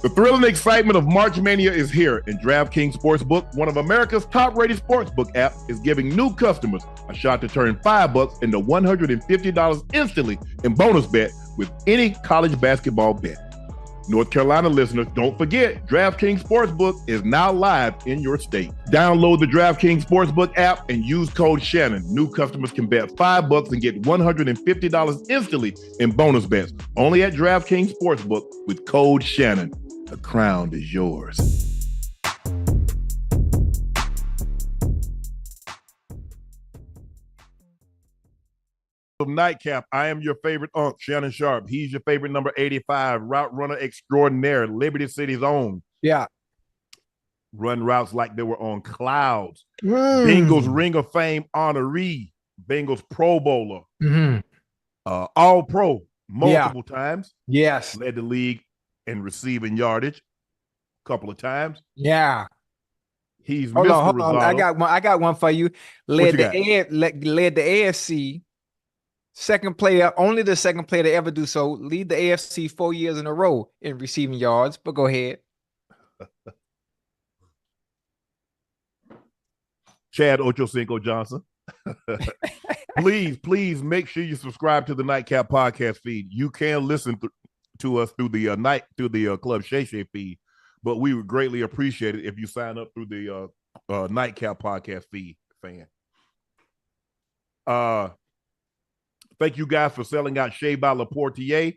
The thrill and excitement of March Mania is here, and DraftKings Sportsbook, one of America's top-rated sportsbook apps, is giving new customers a shot to turn $5 into $150 instantly in bonus bet with any college basketball bet. North Carolina listeners, don't forget, DraftKings Sportsbook is now live in your state. Download the DraftKings Sportsbook app and use code Shannon. New customers can bet $5 and get $150 instantly in bonus bets. Only at DraftKings Sportsbook with code Shannon. The crown is yours. Nightcap, I am your favorite Unc, Shannon Sharpe. He's your favorite number 85, route runner extraordinaire, Liberty City's own. Yeah. Run routes like they were on clouds. Bengals Ring of Fame honoree, Bengals Pro Bowler, All Pro multiple times. Yes. Led the league in receiving yardage a couple of times. Yeah. He's hold Mr. on. I got one for you. Led the AFC. Only the second player to ever do so. Lead the AFC 4 years in a row in receiving yards. But go ahead. Chad Ochocinco Johnson. Please make sure you subscribe to the Nightcap podcast feed. You can listen to us through the Club Shay Shay feed, but we would greatly appreciate it if you sign up through the Nightcap podcast feed, fan. Thank you guys for selling out Shea by Laportier.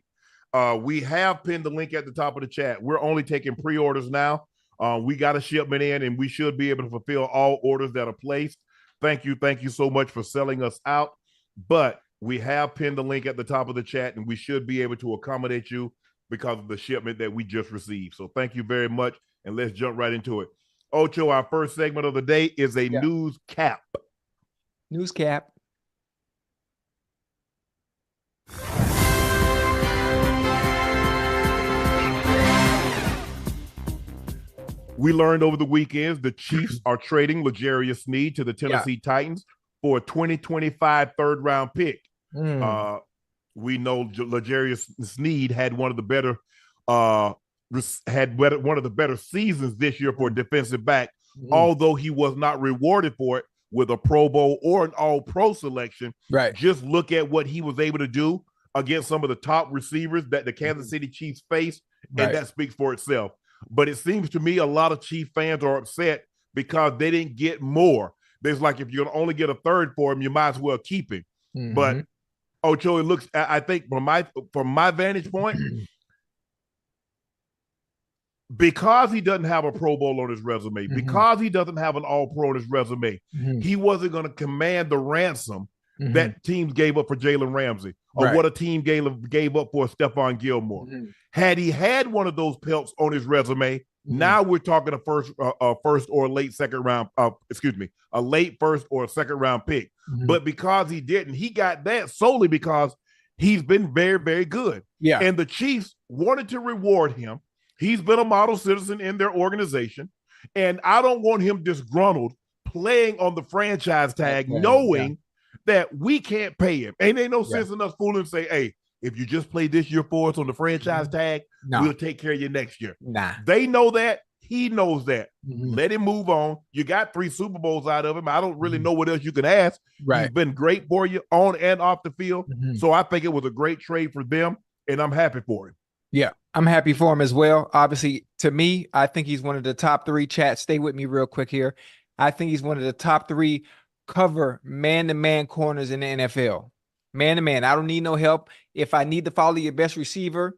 We have pinned the link at the top of the chat. We're only taking pre-orders now. We got a shipment in, and we should be able to fulfill all orders that are placed. Thank you so much for selling us out. But we have pinned the link at the top of the chat, and we should be able to accommodate you because of the shipment that we just received. So thank you very much, and let's jump right into it. Ocho, our first segment of the day is a news cap. News cap. We learned over the weekends the Chiefs are trading L'Jarius Sneed to the Tennessee Titans for a 2025 third-round pick. We know L'Jarius Sneed had one of the better seasons this year for a defensive back, although he was not rewarded for it with a Pro Bowl or an All-Pro selection. Right. Just look at what he was able to do against some of the top receivers that the Kansas City Chiefs face, and that speaks for itself. But it seems to me a lot of Chief fans are upset because they didn't get more. There's like, if you're going to only get a third for him, you might as well keep him. But Ocho, it looks, I think from my vantage point, because he doesn't have a Pro Bowl on his resume, because he doesn't have an All-Pro on his resume, he wasn't going to command the ransom that teams gave up for Jalen Ramsey or what a team gave up for Stephon Gilmore. Had he had one of those pelts on his resume, now we're talking a first or a late second round, a late first or a second round pick. But because he didn't, he got that solely because he's been very, very good. Yeah. And the Chiefs wanted to reward him. He's been a model citizen in their organization. And I don't want him disgruntled playing on the franchise tag, knowing that we can't pay him. Ain't no sense in us fooling and say, hey, if you just play this year for us on the franchise tag, we'll take care of you next year. They know that. He knows that. Let him move on. You got 3 Super Bowls out of him. I don't really know what else you can ask. He's been great for you on and off the field. So I think it was a great trade for them, and I'm happy for him. Yeah, I'm happy for him as well. Obviously, to me, I think he's one of the top 3. Chat, stay with me real quick here. I think he's one of the top 3 cover man-to-man corners in the NFL. Man-to-man. I don't need no help. If I need to follow your best receiver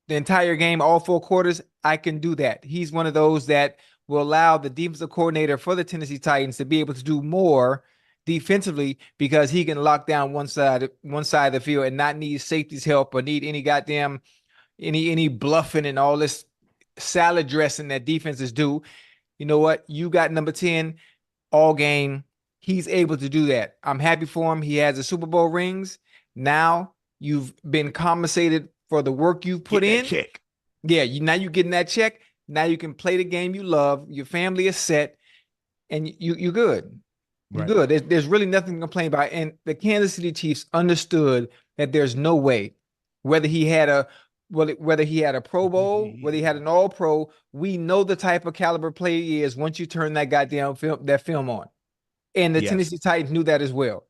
the entire game, all 4 quarters, I can do that. He's one of those that will allow the defensive coordinator for the Tennessee Titans to be able to do more defensively because he can lock down one side of the field and not need safety's help or need any bluffing and all this salad dressing that defenses do. You know what? You got number 10 all game. He's able to do that. I'm happy for him. He has the Super Bowl rings. Now you've been compensated for the work you've put in. Check. Yeah, now you're getting that check. Now you can play the game you love. Your family is set, and you're good. You're good. There's really nothing to complain about. And the Kansas City Chiefs understood that there's no way, whether he had a whether he had a Pro Bowl, whether he had an All Pro, we know the type of caliber player he is once you turn that goddamn film on. And the Tennessee Titans knew that as well.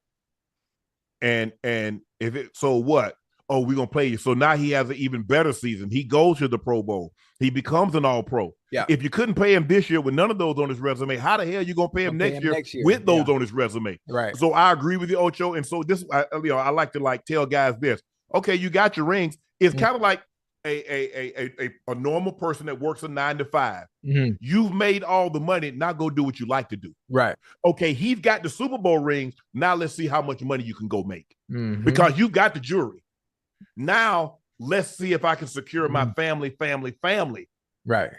And if it, so what? Oh, we're gonna play you. So now he has an even better season. He goes to the Pro Bowl. He becomes an All Pro. Yeah. If you couldn't pay him this year with none of those on his resume, how the hell are you gonna pay him next year with those on his resume? Right. So I agree with you, Ocho. And so this, I like to tell guys this. Okay, you got your rings. It's kind of like a normal person that works a 9 to 5. You've made all the money. Now go do what you like to do. Right. Okay, he's got the Super Bowl rings. Now let's see how much money you can go make because you got the jury. Now let's see if I can secure my family. Right.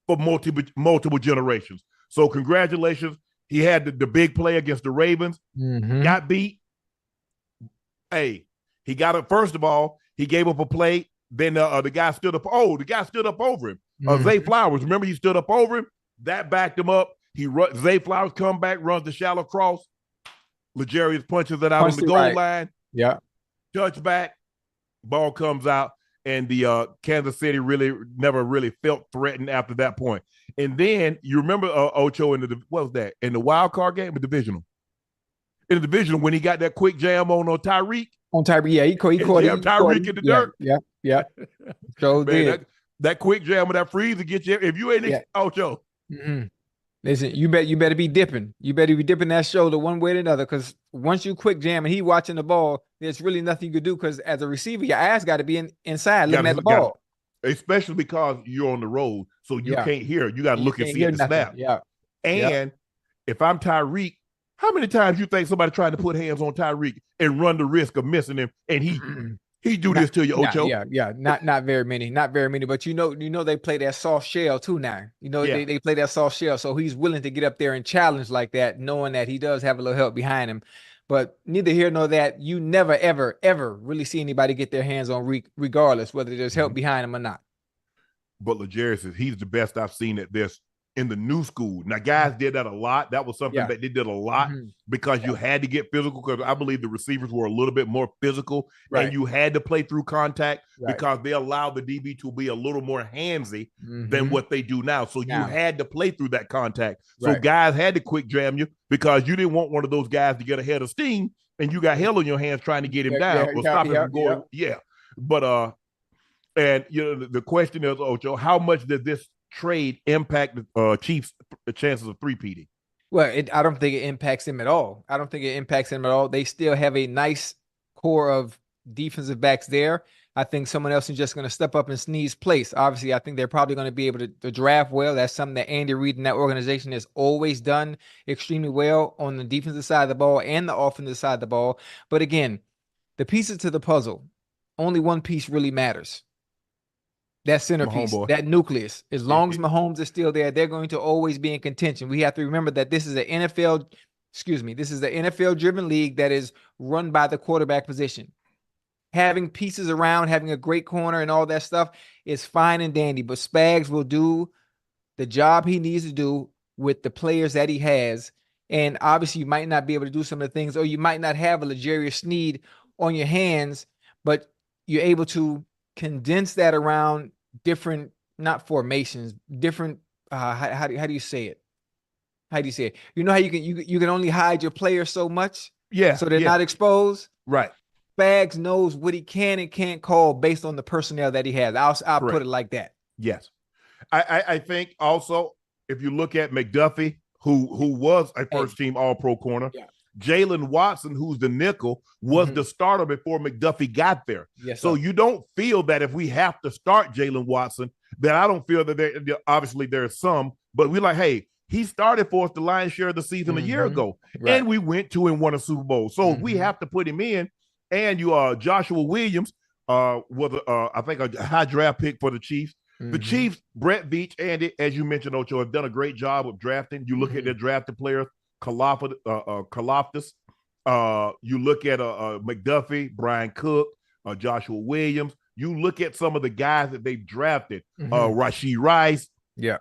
For multiple generations. So congratulations. He had the big play against the Ravens. Got beat. Hey, he got it. First of all, he gave up a play. Then the guy stood up. Oh, the guy stood up over him. Zay Flowers. Remember, he stood up over him. That backed him up. Zay Flowers come back, runs the shallow cross. Legarius punches it out on the goal line. Yeah. Touchback. Ball comes out, and the Kansas City never really felt threatened after that point. And then you remember Ocho what was that? In the wild card game, the divisional. In the divisional, when he got that quick jam on Tyreek. On Tyreek, yeah, he caught Tyreek in the dirt. Yeah. So man, that quick jam with that freezer get you. If you ain't Ocho. Listen, you better be dipping. You better be dipping that shoulder one way or another, because once you quick jam and he watching the ball, there's really nothing you could do, because as a receiver, your ass got to be inside looking at the ball. Especially because you're on the road, so you can't hear. You got to look and see the snap. Yeah. And if I'm Tyreek, how many times you think somebody trying to put hands on Tyreek and run the risk of missing him, and he do this to you, Ocho? Not very many, but you know they play that soft shell too now. They play that soft shell, so he's willing to get up there and challenge like that, knowing that he does have a little help behind him. But neither here nor that, you never, ever, ever really see anybody get their hands on regardless whether there's help behind him or not. But Legarius says he's the best I've seen at this in the new school. Now, guys did that a lot. That was something that they did a lot because you had to get physical, because I believe the receivers were a little bit more physical, and you had to play through contact because they allowed the DB to be a little more handsy than what they do now. So you had to play through that contact. So guys had to quick jam you because you didn't want one of those guys to get ahead of steam and you got hell on your hands trying to get him down or stop him from going. But and the question is, Ocho, how much does this trade impact the Chiefs' chances of three-peating? Well, I don't think it impacts them at all. They still have a nice core of defensive backs there. I think someone else is just going to step up in Sneed's place. Obviously, I think they're probably going to be able to draft well. That's something that Andy Reid and that organization has always done extremely well on the defensive side of the ball and the offensive side of the ball. But again, the pieces to the puzzle, only one piece really matters. That centerpiece, that nucleus. As long as Mahomes is still there, they're going to always be in contention. We have to remember that this is an NFL-driven league that is run by the quarterback position. Having pieces around, having a great corner and all that stuff is fine and dandy, but Spags will do the job he needs to do with the players that he has. And obviously, you might not be able to do some of the things, or you might not have a Legarius Sneed on your hands, but you're able to condense that around different, not formations, different, how do you say it? How do you say it? You know how you can only hide your players so much? Yeah. So they're not exposed? Right. Spags knows what he can and can't call based on the personnel that he has. I'll put it like that. Yes. I think also, if you look at McDuffie, who was a first-team All-Pro corner, Jalen Watson, who's the nickel, was the starter before McDuffie got there. Yes, so you don't feel that if we have to start Jalen Watson, that I don't feel that obviously there's some, but we're like, hey, he started for us the lion's share of the season a year ago, and we went to and won a Super Bowl. So we have to put him in. And Joshua Williams was, I think, a high draft pick for the Chiefs. The Chiefs, Brett Veach, and as you mentioned, Ocho, have done a great job of drafting. You look at their drafted players. Kalafdis. You look at McDuffie, Brian Cook, Joshua Williams. You look at some of the guys that they've drafted, Rashee Rice. Yeah.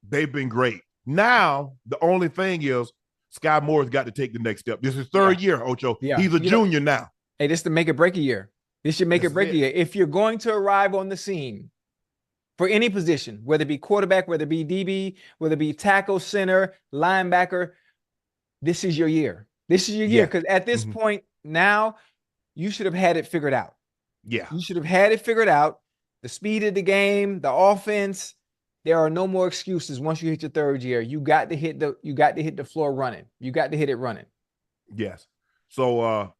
They've been great. Now, the only thing is Sky Moore's got to take the next step. This is third year, Ocho. Yeah. He's a junior now. Hey, this is the make or break a year. This should make it break you. If you're going to arrive on the scene for any position, whether it be quarterback, whether it be DB, whether it be tackle, center, linebacker, this is your year. This is your year. Because at this point now, you should have had it figured out. Yeah. You should have had it figured out. The speed of the game, the offense. There are no more excuses once you hit your third year. You got to hit the floor running. You got to hit it running. Yes. So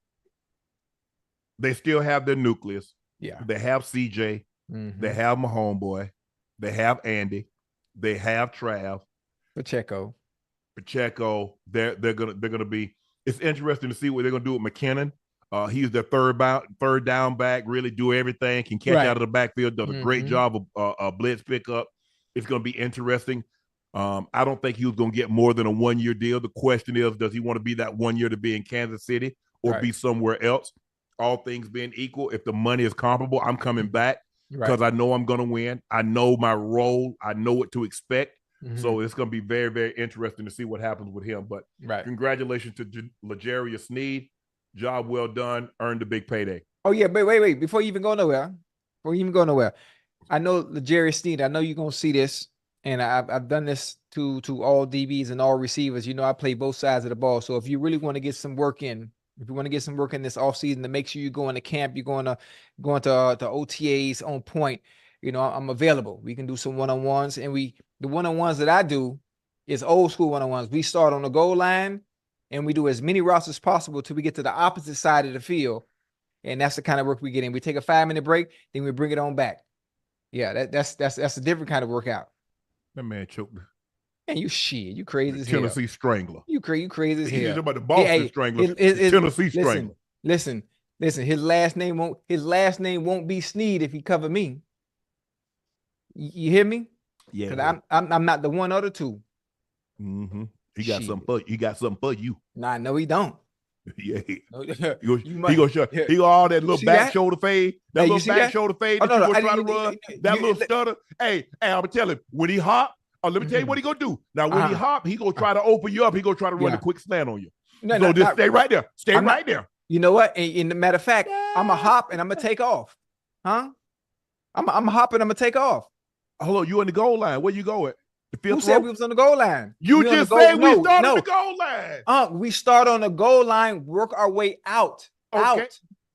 they still have their nucleus. Yeah. They have CJ. They have my homeboy. They have Andy. They have Trav. Pacheco. They're gonna be. It's interesting to see what they're gonna do with McKinnon. He's their third down back. Really do everything. Can catch out of the backfield. Does a great job of blitz pickup. It's going to be interesting. I don't think he was going to get more than a 1-year deal. The question is, does he want to be that 1 year to be in Kansas City or be somewhere else? All things being equal, if the money is comparable, I'm coming back because I know I'm going to win. I know my role. I know what to expect. So it's going to be very, very interesting to see what happens with him. But congratulations to L'Jarius Sneed. Job well done. Earned a big payday. Oh, yeah. But wait. Before you even go nowhere. I know L'Jarius Sneed, I know you're going to see this, and I've done this to all DBs and all receivers. You know, I play both sides of the ball. So if you really want to get some work in, this offseason to make sure you go into camp, you're going to OTAs on point, you know, I'm available. We can do some one-on-ones, and the one-on-ones that I do is old school one-on-ones. We start on the goal line, and we do as many routes as possible till we get to the opposite side of the field, and that's the kind of work we get in. We take a 5-minute break, then we bring it on back. Yeah, that's a different kind of workout. That man choked. Man, you crazy as hell. Tennessee Strangler. You crazy as hell. He's about the Boston Strangler. Tennessee Strangler. Listen. His last name won't be Sneed if he cover me. You hear me? Yeah. Because I'm not the one or the two. He got something for you. Nah, no, he don't. Yeah, he go all that little shoulder fade, shoulder fade that you gonna try to run, that little stutter. Hey, I'm gonna tell him when he hop. Let me tell you what he gonna do. Now when he hop, he gonna try to open you up. He gonna try to run a quick slant on you. Just stay right there. Stay right there. You know what? And the matter of fact, I'm a hop and I'm gonna take off. Huh? I'm a hop and I'm gonna take off. Hold on, you on the goal line? Where you going? Who said we was on the goal line? You just said we start on the goal line. We start on the goal line, work our way out,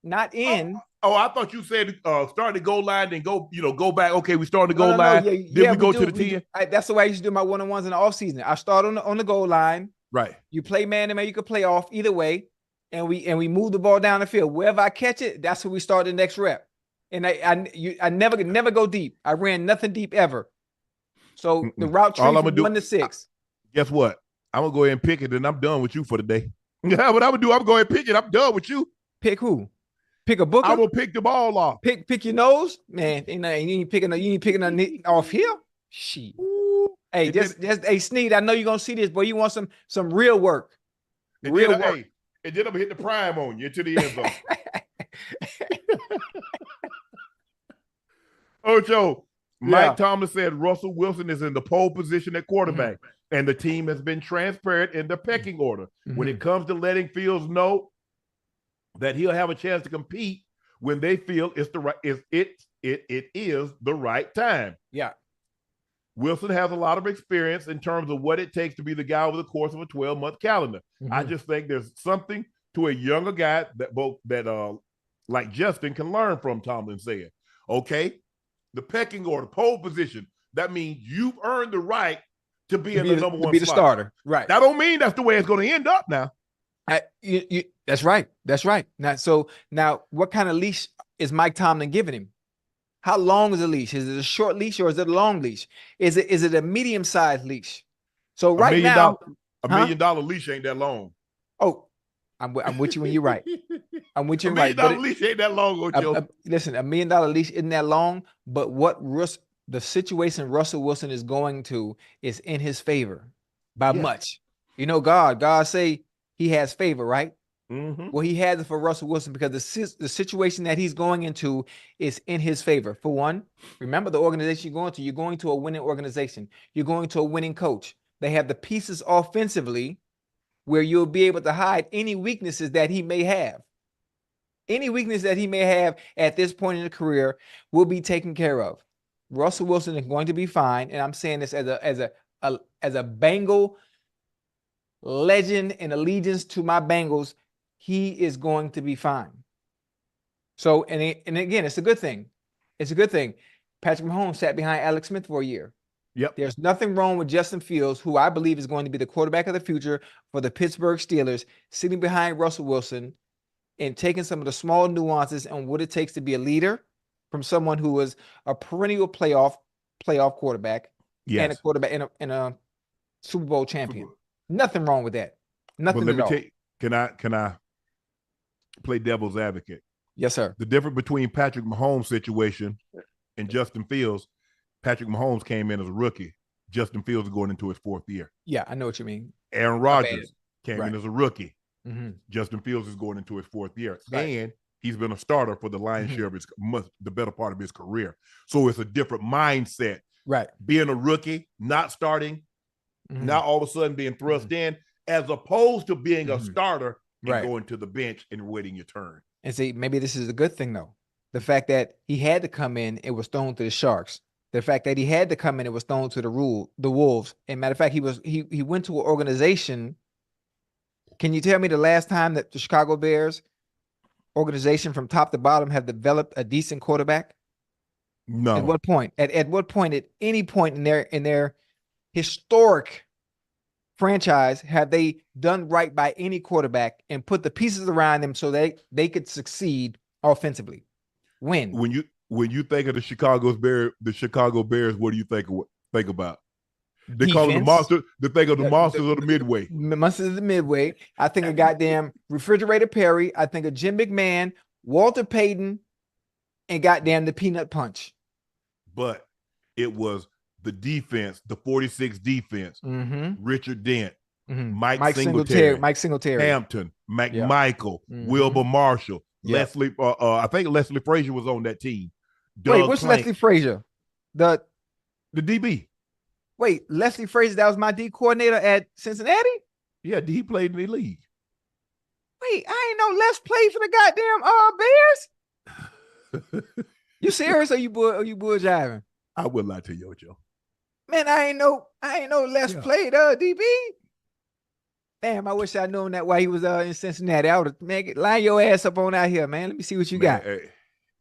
not in. I thought you said start the goal line, then go back. Okay, we start the goal line, then we go to the 10. That's the way I used to do my one-on-ones in the offseason. I start on the goal line. Right. You play man to man, you can play off either way, and we move the ball down the field. Wherever I catch it, that's where we start the next rep. And I never go deep. I ran nothing deep ever. So the route tree from 1 to 6. Guess what? I'm gonna go ahead and pick it, and I'm done with you for the day. Yeah, what I'm gonna do? I'm gonna go ahead and pick it. I'm done with you. Pick who? Pick a booker. I will pick the ball off. Pick your nose, man. You ain't picking off here. Shit. Hey, hey Sneed. I know you're gonna see this, but you want some real work. Real work. Hey, and then I'm gonna hit the prime on you into the end zone. Ocho. Mike Tomlin said Russell Wilson is in the pole position at quarterback, and the team has been transparent in the pecking order. When it comes to letting Fields know that he'll have a chance to compete when they feel it's the right, it is the right time. Yeah. Wilson has a lot of experience in terms of what it takes to be the guy over the course of a 12-month calendar. I just think there's something to a younger guy that like Justin can learn from, Tomlin said. Okay. The pecking order, pole position. That means you've earned the right to be in the number one to be the slot. starter. Right. That don't mean that's the way it's going to end up now. That's right. That's right. Now, what kind of leash is Mike Tomlin giving him? How long is the leash? Is it a short leash or is it a long leash? Is it a medium-sized leash? So right now, $1 million leash ain't that long. Oh, I'm with you when you're right. I'm with you right. $1 million leash ain't that long, Ocho. Listen, $1 million leash isn't that long, but the situation Russell Wilson is going to is in his favor by much. You know, God say he has favor, right? Well, he has it for Russell Wilson because the situation that he's going into is in his favor. For one, remember the organization you're going to a winning organization. You're going to a winning coach. They have the pieces offensively where you'll be able to hide any weaknesses that he may have. Any weakness that he may have at this point in the career will be taken care of. Russell Wilson is going to be fine, and I'm saying this as a Bengal legend and allegiance to my Bengals. He is going to be fine. So, and again, it's a good thing. It's a good thing. Patrick Mahomes sat behind Alex Smith for a year. Yep. There's nothing wrong with Justin Fields, who I believe is going to be the quarterback of the future for the Pittsburgh Steelers, sitting behind Russell Wilson and taking some of the small nuances and what it takes to be a leader from someone who was a perennial playoff quarterback, and a quarterback and a Super Bowl champion. Nothing wrong with that. Nothing but let at me all. Can I play devil's advocate? Yes, sir. The difference between Patrick Mahomes' situation and Justin Fields, Patrick Mahomes came in as a rookie. Justin Fields is going into his 4th year. Yeah, I know what you mean. Aaron Rodgers came in as a rookie. Mm-hmm. Justin Fields is going into his 4th year. Right. And he's been a starter for the lion's share of the better part of his career. So it's a different mindset. Right. Being a rookie, not starting, not all of a sudden being thrust in, as opposed to being a starter and going to the bench and waiting your turn. And see, maybe this is a good thing, though. The fact that he had to come in, it was thrown to the Sharks. The fact that he had to come in, it was thrown to the Wolves. And matter of fact, he went to an organization. Can you tell me the last time that the Chicago Bears organization from top to bottom have developed a decent quarterback? No. At what point? At what point, at any point in their historic franchise, have they done right by any quarterback and put the pieces around them so they could succeed offensively? When you think of the Chicago Bears, what do you think about? They call them the monsters. They think of the monsters of the Midway. Monsters of the Midway. I think of goddamn Refrigerator Perry. I think of Jim McMahon, Walter Payton, and goddamn the Peanut Punch. But it was the defense, the 46 defense. Richard Dent, Mike Singletary, Hampton, McMichael, Wilbur Marshall, Leslie. I think Leslie Frazier was on that team. Wait, what's Leslie Frazier? The DB. Wait, Leslie Frazier, that was my D coordinator at Cincinnati? Yeah, he played in the league. Wait, I ain't know Les played for the goddamn Bears? You serious or you bull jiving? I wouldn't lie to you, Ocho. Man, I ain't know Les played DB. Damn, I wish I known that while he was in Cincinnati. I would have, line your ass up on out here, man. Let me see what you got. Hey,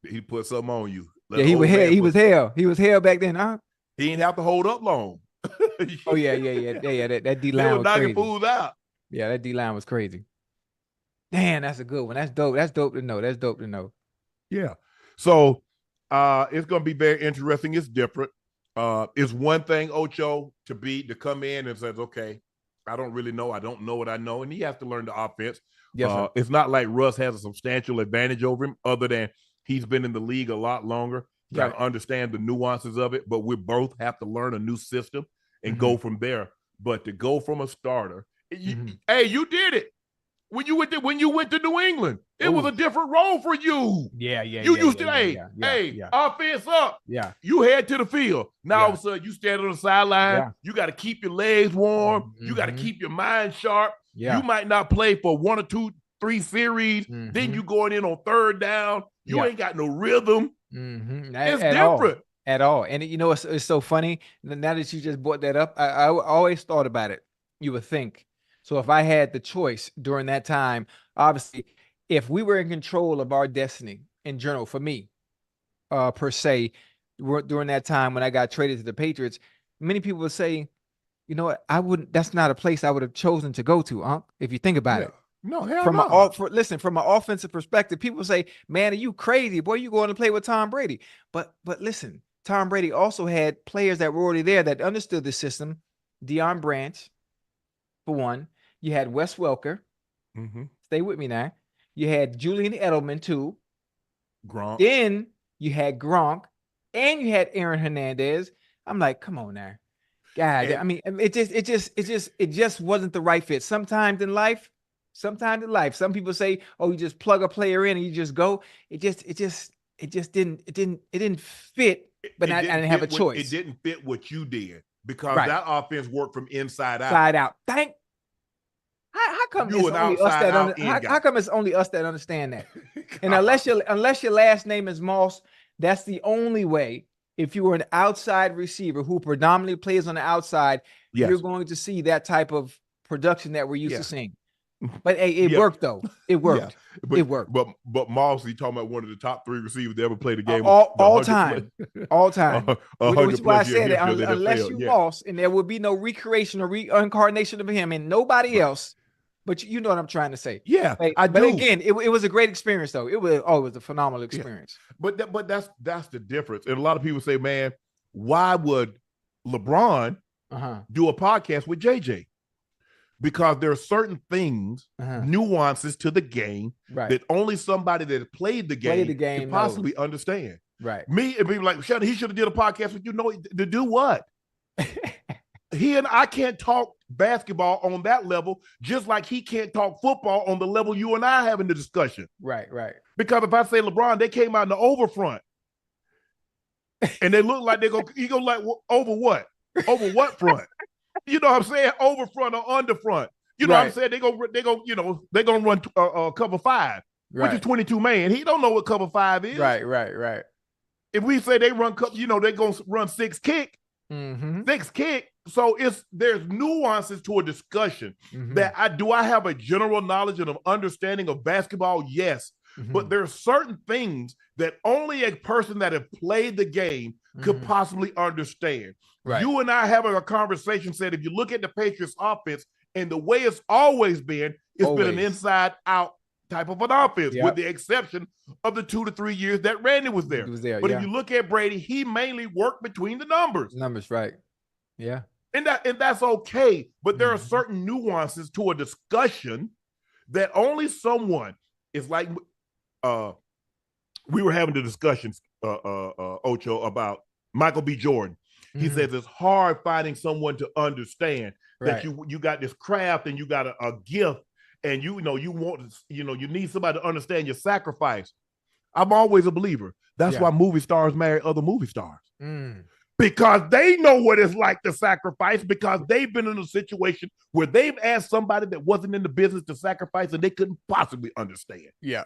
he put something on you. He was hell. He was hell back then, huh? He didn't have to hold up long. Oh yeah. That D line was knocking crazy. fools out. Yeah, that D line was crazy. Damn, that's a good one. That's dope. That's dope to know. Yeah. So it's gonna be very interesting. It's different. It's one thing, Ocho, to come in and says, okay, I don't really know. I don't know what I know. And he has to learn the offense. Yes, it's not like Russ has a substantial advantage over him, other than he's been in the league a lot longer. Got to understand the nuances of it, but we both have to learn a new system and go from there. But to go from a starter, hey, you did it when you went to New England. It was a different role for you. Yeah. You used to, offense up. Yeah. You head to the field. Now all of a sudden you stand on the sideline. Yeah. You got to keep your legs warm. You got to keep your mind sharp. Yeah. You might not play for 1 or 2, 3 series. Then you going in on 3rd down. You ain't got no rhythm. It's different at all. And you know, it's so funny. Now that you just brought that up, I always thought about it. You would think. So if I had the choice during that time, obviously, if we were in control of our destiny in general, for me, per se, during that time when I got traded to the Patriots, many people would say, you know what, that's not a place I would have chosen to go to, if you think about it. No, hell from no. From an offensive perspective, people say, man, are you crazy? Boy, you going to play with Tom Brady. But listen, Tom Brady also had players that were already there that understood the system. Deion Branch, for one. You had Wes Welker. Stay with me now. You had Julian Edelman, too. Gronk. Then you had Gronk. And you had Aaron Hernandez. I'm like, come on now. God, I mean, it just wasn't the right fit. Sometimes in life, some people say, oh, you just plug a player in and you just go. It just didn't fit, but I didn't have a choice. It didn't fit what you did because that offense worked from inside out. How come You it's an only us outside that out in guy. how come it's only us that understand that? And unless your last name is Moss, that's the only way. If you were an outside receiver who predominantly plays on the outside, you're going to see that type of production that we're used to seeing. But hey, it worked though. It worked. But, it worked. But Moss, he talking about one of the top 3 receivers to ever play the game. All time. All time. 100 Which is why I said that unless you Moss, and there would be no recreation or reincarnation of him and nobody else. But you know what I'm trying to say. Yeah, but again, it was a great experience though. It was a phenomenal experience. Yeah. But that's the difference. And a lot of people say, man, why would LeBron do a podcast with JJ? Because there are certain things, nuances to the game that only somebody that played the game can possibly understand. Right. Me and people like, Shannon, he should have did a podcast with you. Know to do what? He and I can't talk basketball on that level, just like he can't talk football on the level you and I having the discussion. Right. Because if I say LeBron, they came out in the over front, and they look like he go like over what? Over what front? You know what I'm saying? Over front or under front. You know what I'm saying? They gonna run cover 5, which is 22 man. He don't know what cover 5 is. Right. If we say they run cover, they gonna run 6 kick. 6 kick. So there's nuances to a discussion that I have a general knowledge and of understanding of basketball, yes. But there's certain things that only a person that have played the game could possibly understand. Right. You and I having a conversation said, if you look at the Patriots offense and the way it's always been, it's been an inside out type of an offense, with the exception of the 2 to 3 years that Randy was there. But if you look at Brady, he mainly worked between the numbers. Right. Yeah. And that's okay. But there are certain nuances to a discussion that only someone is like, we were having the discussions, Ocho, about Michael B. Jordan. He says it's hard finding someone to understand that you got this craft and you got a gift, and you need somebody to understand your sacrifice. I'm always a believer. That's why movie stars marry other movie stars. Because they know what it's like to sacrifice, because they've been in a situation where they've asked somebody that wasn't in the business to sacrifice and they couldn't possibly understand. Yeah.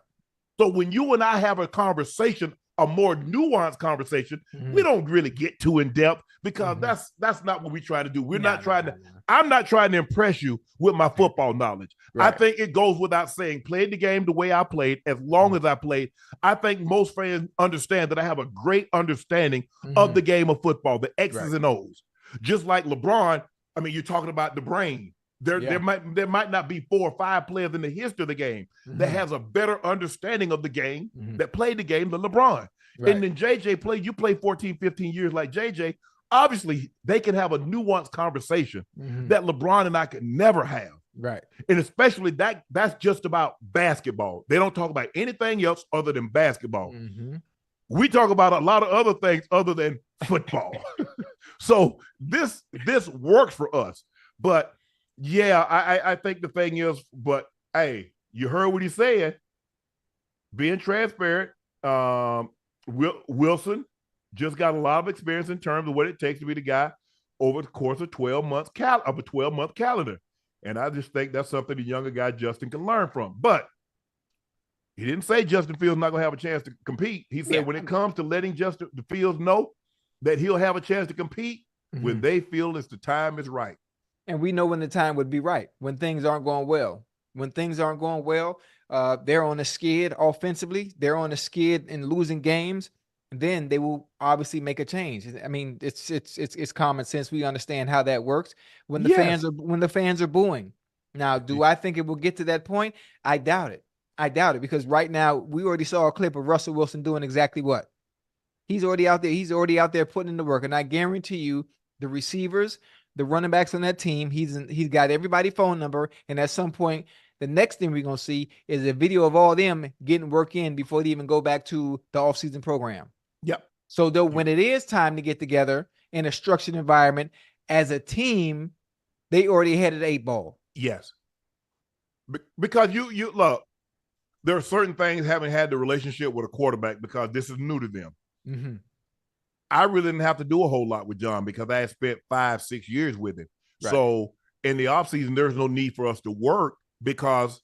So when you and I have a conversation, a more nuanced conversation, we don't really get too in depth, because that's not what we try to do. I'm not trying to impress you with my football knowledge. I think it goes without saying, played the game the way I played, as long as I played. I think most fans understand that I have a great understanding of the game of football, the X's and O's. Just like LeBron, I mean, you're talking about the brain. There might not be 4 or 5 players in the history of the game that has a better understanding of the game, that played the game than LeBron. And then JJ you play 14, 15 years like JJ. Obviously, they can have a nuanced conversation that LeBron and I could never have. Right. And especially that's just about basketball. They don't talk about anything else other than basketball. We talk about a lot of other things other than football. So this works for us. But yeah, I think the thing is, but hey, you heard what he said. Being transparent, Wilson just got a lot of experience in terms of what it takes to be the guy over the course of 12 months of a 12-month calendar. And I just think that's something the younger guy Justin can learn from. But he didn't say Justin Fields not going to have a chance to compete. He said when it comes to letting Justin Fields know that he'll have a chance to compete when they feel the time is right. And we know when the time would be right, when things aren't going well. When things aren't going well, they're on a skid offensively. They're on a skid in losing games. Then they will obviously make a change. I mean, it's common sense. We understand how that works. When the fans are booing. Now, do I think it will get to that point? I doubt it. Because right now we already saw a clip of Russell Wilson doing exactly what? He's already out there. He's already out there putting in the work. And I guarantee you, the receivers, the running backs on that team, he's got everybody's phone number. And at some point, the next thing we're going to see is a video of all them getting work in before they even go back to the offseason program. Yep. So when it is time to get together in a structured environment as a team, they already had an 8 ball. Yes. Because you look, there are certain things haven't had the relationship with a quarterback because this is new to them. I really didn't have to do a whole lot with John because I had spent 5-6 years with him. Right. So in the offseason, there's no need for us to work because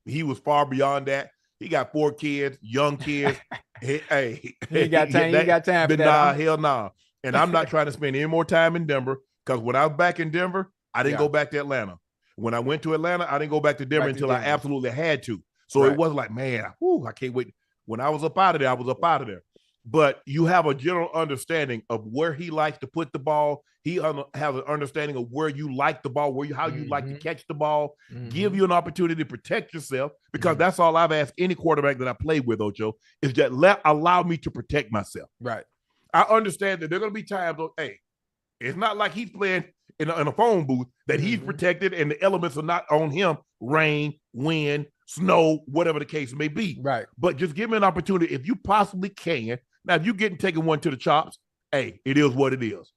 he was far beyond that. He got 4 kids, young kids. Hey, he got time. He got time for that. Nah, hell nah. And I'm not trying to spend any more time in Denver, because when I was back in Denver, I didn't go back to Atlanta. When I went to Atlanta, I didn't go back to Denver until I absolutely had to. So it wasn't like, man, I can't wait. When I was up out of there, I was up out of there. But you have a general understanding of where he likes to put the ball. He has an understanding of where you like the ball, how you like to catch the ball, give you an opportunity to protect yourself, because that's all I've asked any quarterback that I played with, Ocho, is that allow me to protect myself. Right. I understand that there are going to be times, hey, it's not like he's playing in a phone booth that he's protected and the elements are not on him, rain, wind, snow, whatever the case may be. Right. But just give me an opportunity if you possibly can. Now, if you're taking one to the chops, hey, it is what it is.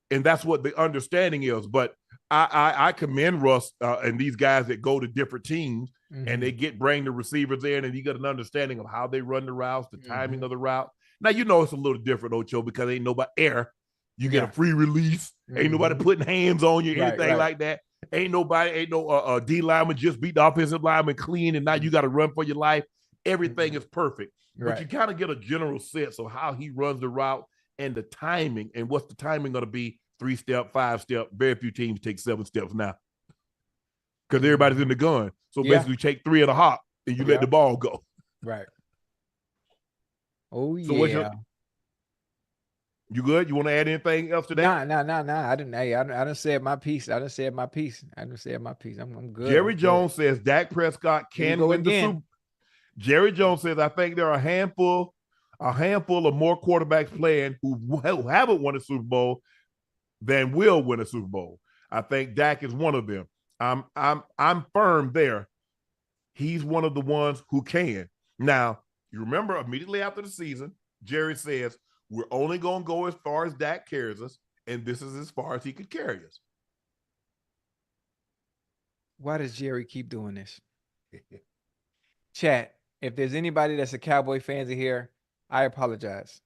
And that's what the understanding is. But I commend Russ and these guys that go to different teams and they bring the receivers in, and you get an understanding of how they run the routes, the timing of the route. Now, it's a little different, Ocho, because ain't nobody air. You get a free release. Ain't nobody putting hands on you, anything like that. Ain't no D lineman just beat the offensive lineman clean, and now you got to run for your life. Everything is perfect. But you kind of get a general sense of how he runs the route and the timing, and what's the timing going to be, 3-step, 5-step. Very few teams take 7 steps now because everybody's in the gun. So basically, you take 3 at a hop and you let the ball go. Right. Oh, so you good? You want to add anything else to that? Nah. I didn't say my piece. I'm good. Jerry Jones says Dak Prescott can win the Super Bowl. Jerry Jones says, I think there are a handful of more quarterbacks playing who haven't won a Super Bowl than will win a Super Bowl. I think Dak is one of them. I'm firm there. He's one of the ones who can. Now, you remember immediately after the season, Jerry says, we're only going to go as far as Dak carries us, and this is as far as he could carry us. Why does Jerry keep doing this? Chat, if there's anybody that's a Cowboy fans in here, I apologize.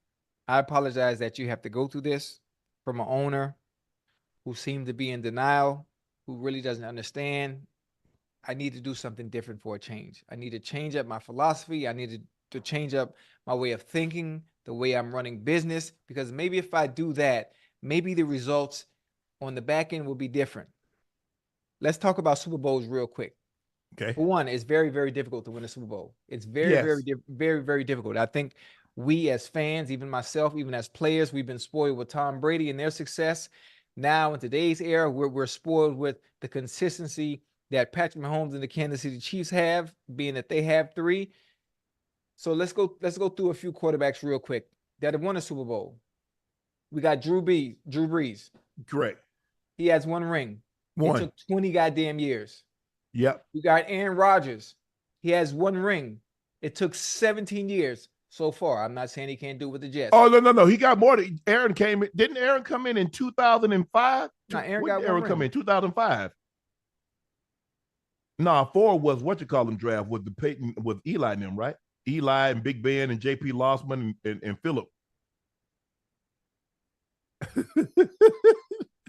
I apologize that you have to go through this from an owner who seemed to be in denial, who really doesn't understand. I need to do something different for a change. I need to change up my philosophy. I need to change up my way of thinking, the way I'm running business, because maybe if I do that, maybe the results on the back end will be different. Let's talk about Super Bowls real quick. Okay. For one, it's very, very difficult to win a Super Bowl. It's very, very difficult. I think we as fans, even myself, even as players, we've been spoiled with Tom Brady and their success. Now in today's era, we're spoiled with the consistency that Patrick Mahomes and the Kansas City Chiefs have, being that they have 3. So let's go through a few quarterbacks real quick that have won a Super Bowl. We got Drew Brees. Correct. He has 1 ring. It took 20 goddamn years. Yep. We got Aaron Rodgers. He has 1 ring. It took 17 years so far. I'm not saying he can't do it with the Jets. Oh, no. He got more. Aaron came in. Didn't Aaron come in 2005? No, Aaron when got did Aaron come in 2005. No, 4 was draft with the Peyton, with Eli and them, right? Eli and Big Ben and JP Lossman and Phillip.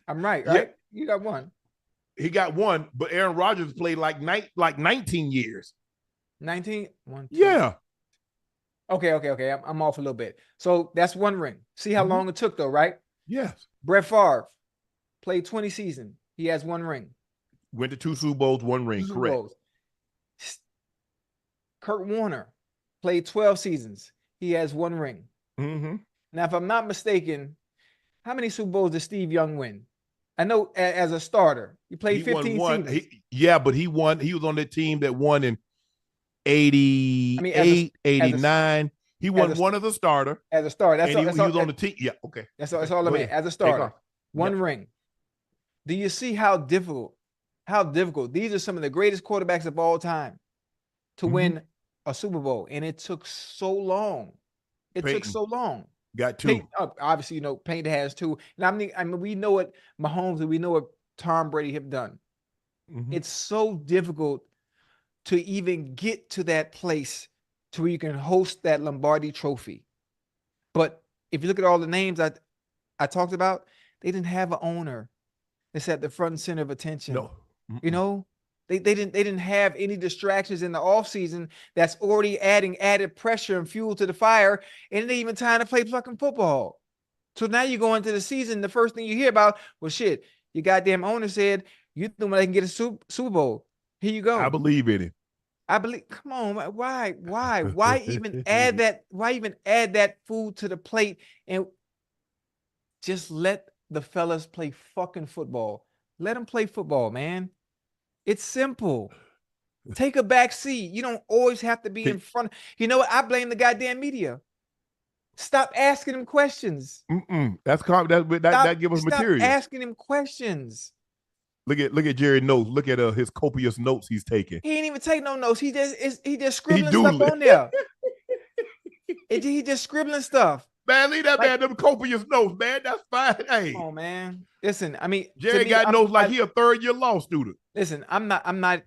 I'm right? Yeah. You got 1. He got 1, but Aaron Rodgers played like 19 years. 19? 1, 2. Yeah. Okay. I'm off a little bit. So that's 1 ring. See how long it took, though, right? Yes. Brett Favre played 20 seasons. He has 1 ring. Went to 2 Super Bowls, 1 ring. Correct. Bowls. Kurt Warner played 12 seasons. He has 1 ring. Now, if I'm not mistaken, how many Super Bowls did Steve Young win? I know as a starter, he played 15 seasons. But he won. He was on that team that won in 88, 89. He won one as a starter. As a starter. He was on the team. Yeah, okay. That's all I mean. As a starter. 1 ring. Do you see how difficult? These are some of the greatest quarterbacks of all time to win a Super Bowl. And it took so long. Got 2. Peyton, obviously, Peyton has 2. And I mean, we know what Mahomes and we know what Tom Brady have done. It's so difficult to even get to that place to where you can host that Lombardi trophy. But if you look at all the names I talked about, they didn't have an owner that's at the front and center of attention. No. They didn't have any distractions in the offseason that's already adding added pressure and fuel to the fire, and it ain't even time to play fucking football. So now you go into the season, the first thing you hear about, well, shit, your goddamn owner said, you think I can get a Super Bowl. Here you go. I believe in it. Come on, why even add that? Why even add that food to the plate and just let the fellas play fucking football? Let them play football, man. It's simple. Take a back seat. You don't always have to be in front. You know what? I blame the goddamn media. Stop asking them questions. That give us material. Stop asking him questions. Look at Jerry notes. Look at his copious notes he's taking. He ain't even take no notes. He just scribbling stuff on there. He just scribbling stuff. Man, leave that man them copious notes, man. That's fine. Hey, come on, man. Listen, I mean, Jerry got notes like he a third-year law student. Listen, I'm a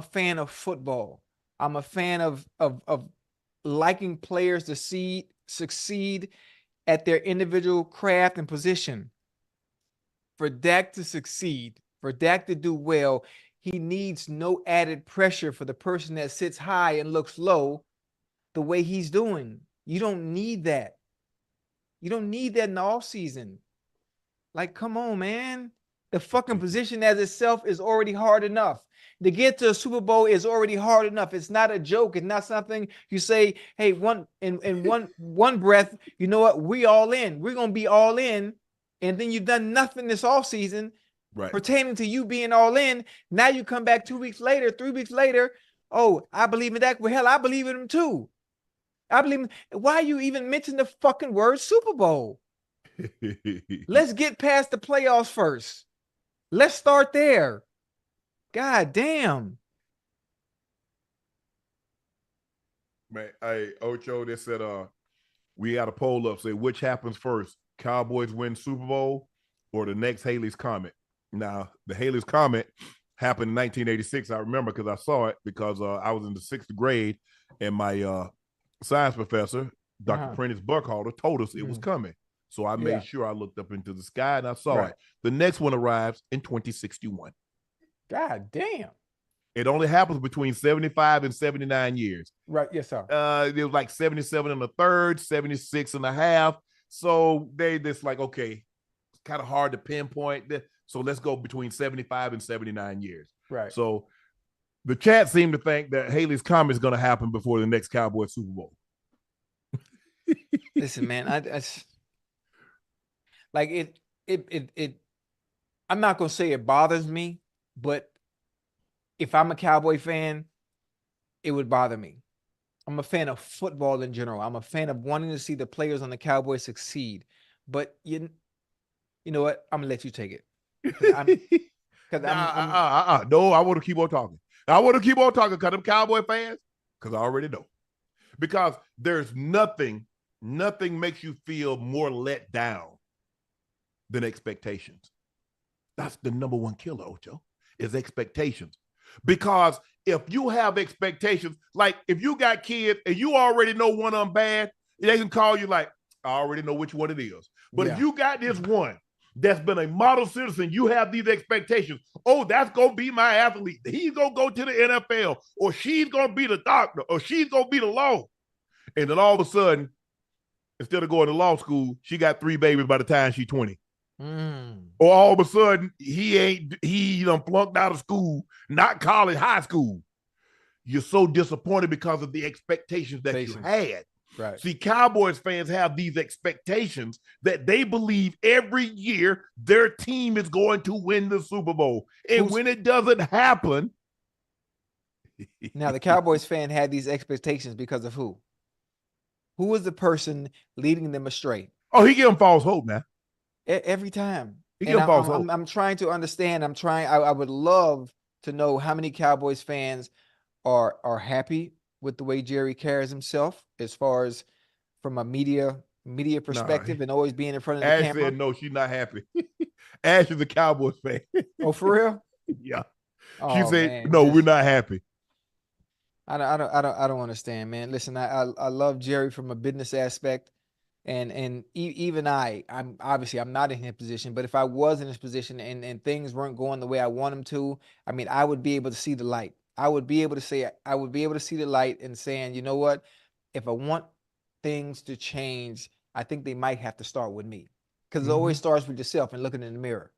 fan of football. I'm a fan of liking players to succeed at their individual craft and position. For Dak to succeed, for Dak to do well, he needs no added pressure for the person that sits high and looks low the way he's doing. You don't need that. You don't need that in the offseason. Like, come on, man. The fucking position as itself is already hard enough. To get to a Super Bowl is already hard enough. It's not a joke. It's not something you say, hey, in one breath, you know what? We all in. We're going to be all in. And then you've done nothing this offseason pertaining to you being all in. Now you come back 2 weeks later, 3 weeks later. Oh, I believe in Dak. Well, hell, I believe in him too. Why you even mention the fucking word Super Bowl? Let's get past the playoffs first. Let's start there. God damn. Man, hey, Ocho, they said we got a poll up, say which happens first, Cowboys win Super Bowl or the next Haley's Comet. Now, the Haley's Comet happened in 1986. I remember because I saw it because I was in the 6th grade and my science professor, Dr. Prentice Buckhalter, told us it was coming. So I made sure I looked up into the sky and I saw it. The next one arrives in 2061. God damn. It only happens between 75 and 79 years. Right. Yes, sir. It was like 77 and a third, 76 and a half. So they just like, okay, it's kind of hard to pinpoint. So let's go between 75 and 79 years. Right. So the chat seemed to think that Haley's Comet is going to happen before the next Cowboys Super Bowl. Listen, man, I'm not going to say it bothers me, but if I'm a Cowboy fan, it would bother me. I'm a fan of football in general. I'm a fan of wanting to see the players on the Cowboys succeed. But you know what? I'm going to let you take it. No, I want to keep on talking. I want to keep on talking because I'm Cowboy fans, because I already know. Because there's nothing makes you feel more let down than expectations. That's the number one killer, Ocho, is expectations. Because if you have expectations, like if you got kids and you already know one of them bad, they can call you like, I already know which one it is. But if you got this one that's been a model citizen, you have these expectations. Oh, that's going to be my athlete. He's going to go to the NFL, or she's going to be the doctor, or she's going to be the law. And then all of a sudden, instead of going to law school, she got 3 babies by the time she's 20. Or all of a sudden, he done flunked out of school, not college, high school. You're so disappointed because of the expectations that you had. Right. See, Cowboys fans have these expectations that they believe every year their team is going to win the Super Bowl. And when it doesn't happen. Now, the Cowboys fan had these expectations because of who? Who was the person leading them astray? Oh, he gave them false hope, man. Every time. I'm trying to understand. I would love to know how many Cowboys fans are happy with the way Jerry carries himself as far as from a media perspective and always being in front of the camera. Said no, she's not happy. Ash is a Cowboys fan. Oh, for real? Yeah. She said, no, we're not happy. I don't understand, man. Listen, I love Jerry from a business aspect. And even I'm obviously I'm not in his position, but if I was in his position and things weren't going the way I want them to, I mean, I would be able to see the light. I would be able to see the light and saying, you know what, if I want things to change, I think they might have to start with me, because it always starts with yourself and looking in the mirror.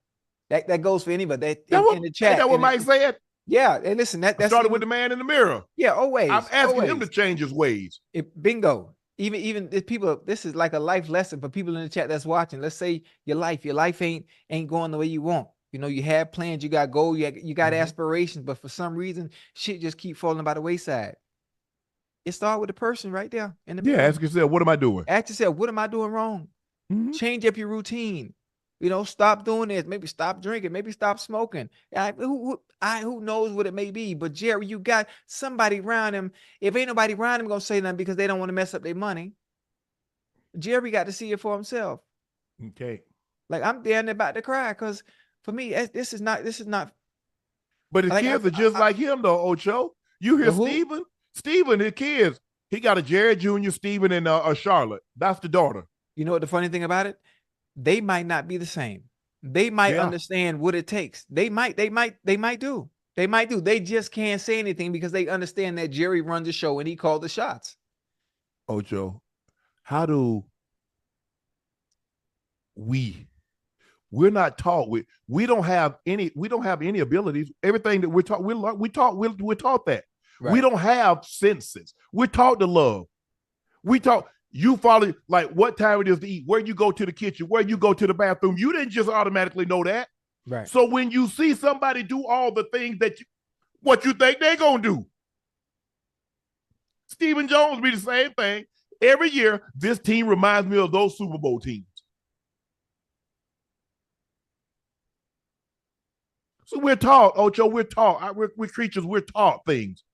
That goes for anybody. In the chat. Ain't that what Mike said? Yeah, and listen, that's started with the man in the mirror. Yeah, always. I'm asking him to change his ways. Bingo. Even if people, this is like a life lesson for people in the chat that's watching. Let's say your life ain't going the way you want. You know, you have plans, you got goals, you got aspirations, but for some reason, shit just keep falling by the wayside. It starts with the person right there in the mirror. Ask yourself, what am I doing? Ask yourself, what am I doing wrong? Change up your routine. You know, stop doing this. Maybe stop drinking. Maybe stop smoking. Who knows what it may be? But Jerry, you got somebody around him. If ain't nobody around him gonna say nothing because they don't want to mess up their money, Jerry got to see it for himself. Okay. Like, I'm there about to cry because for me, this is not. But his kids are just like him, though, Ocho. You hear Steven, his kids. He got a Jared Jr., Steven, and a Charlotte. That's the daughter. You know what the funny thing about it? They might not be the same. They might understand what it takes. They might do. They just can't say anything because they understand that Jerry runs the show and he called the shots. Ocho, how do we're not taught, we don't have any abilities. Everything that we're taught, we're taught that. Right. We don't have senses. We're taught to love. You follow, like, what time it is to eat, where you go to the kitchen, where you go to the bathroom. You didn't just automatically know that. Right. So when you see somebody do all the things what you think they're going to do. Stephen Jones be the same thing. Every year, this team reminds me of those Super Bowl teams. So we're taught, Ocho, we're creatures, we're taught things.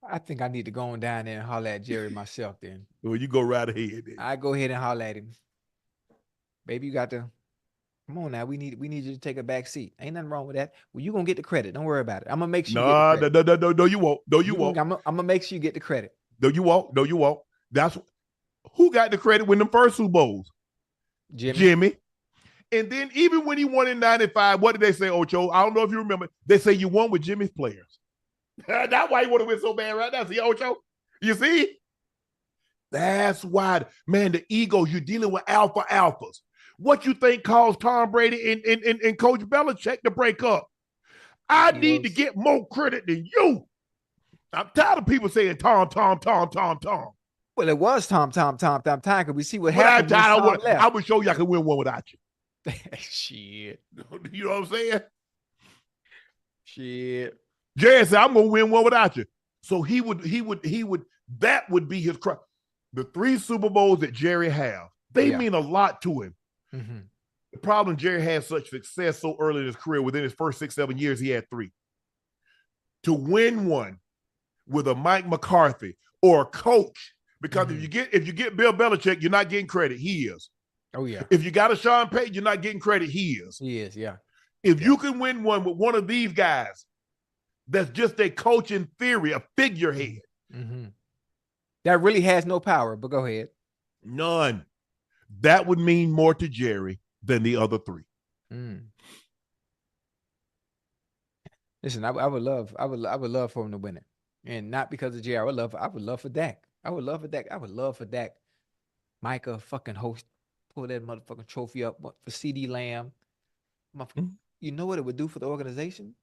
I think I need to go on down there and holler at Jerry myself then. Well, you go right ahead then. I go ahead and holler at him. Baby, you got to come on now. We need you to take a back seat. Ain't nothing wrong with that. Well, you're gonna get the credit. Don't worry about it. I'm gonna make sure you get the credit. No, you won't. No, you won't. I'm gonna make sure you get the credit. No, you won't. No, you won't. That's who got the credit when the first Super Bowls? Jimmy. And then even when he won in 95, what did they say, Ocho? I don't know if you remember. They say you won with Jimmy's players. That's why you want to win so bad right now. See, Ocho? You see? That's why, man, the egos, you're dealing with alphas. What you think caused Tom Brady and Coach Belichick to break up? I need to get more credit than you. I'm tired of people saying Tom. Well, it was Tom, because we see what happened. I would show you I can win one without you. Shit. You know what I'm saying? Shit. Jerry said, I'm gonna win one without you. So he would, that would be his cry. The 3 Super Bowls that Jerry have, they mean a lot to him. Mm-hmm. The problem, Jerry had such success so early in his career, within his first 6-7 years, he had 3. To win one with a Mike McCarthy or a coach, because if you get Bill Belichick, you're not getting credit. He is. Oh, yeah. If you got a Sean Payton, you're not getting credit. He is. He is, yeah. If you can win one with one of these guys, that's just a coach in theory, a figurehead. Mm-hmm. That really has no power, but go ahead. None. That would mean more to Jerry than the other 3. Listen, I would love for him to win it, and not because of Jerry. I would love for Dak. I would love for Dak. Micah fucking host, pull that motherfucking trophy up for CD Lamb. You know what it would do for the organization?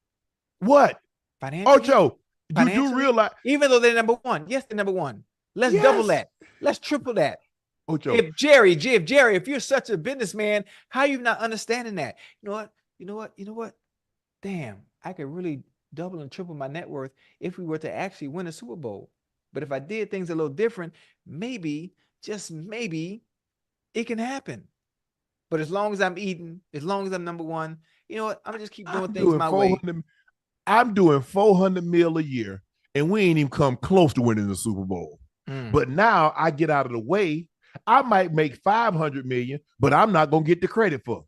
What? Financially? Ocho, you do realize, even though they're number 1, yes, they're number 1. Let's double that. Let's triple that. Ocho. If Jerry, if you're such a businessman, how are you not understanding that? You know what? Damn, I could really double and triple my net worth if we were to actually win a Super Bowl. But if I did things a little different, maybe, just maybe, it can happen. But as long as I'm eating, as long as I'm number 1, you know what? I'm gonna just keep doing things my way. I'm doing $400 million a year, and we ain't even come close to winning the Super Bowl. But now I get out of the way. I might make $500 million, but I'm not gonna get the credit for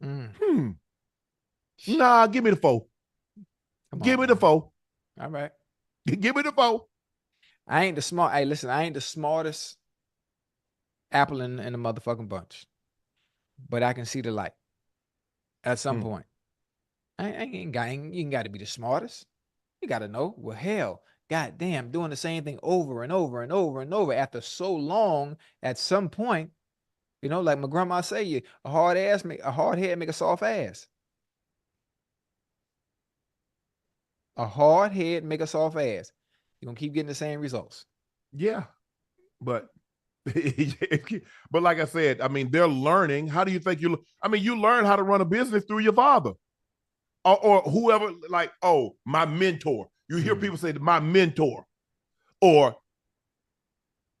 it. Nah, give me the 4. Give me the 4. All right. Give me the 4. I ain't the smart. Hey, listen, I ain't the smartest apple in the motherfucking bunch, but I can see the light at some point. I ain't got you ain't got to be the smartest. You got to know. Well, hell, goddamn, doing the same thing over and over and over and over after so long. At some point, you know, like my grandma say, a hard head make a soft ass. A hard head make a soft ass. You're gonna keep getting the same results. Yeah, but but like I said, I mean, they're learning. How do you think you? I mean, you learn how to run a business through your father, or whoever. Like, oh, my mentor. You hear people say my mentor, or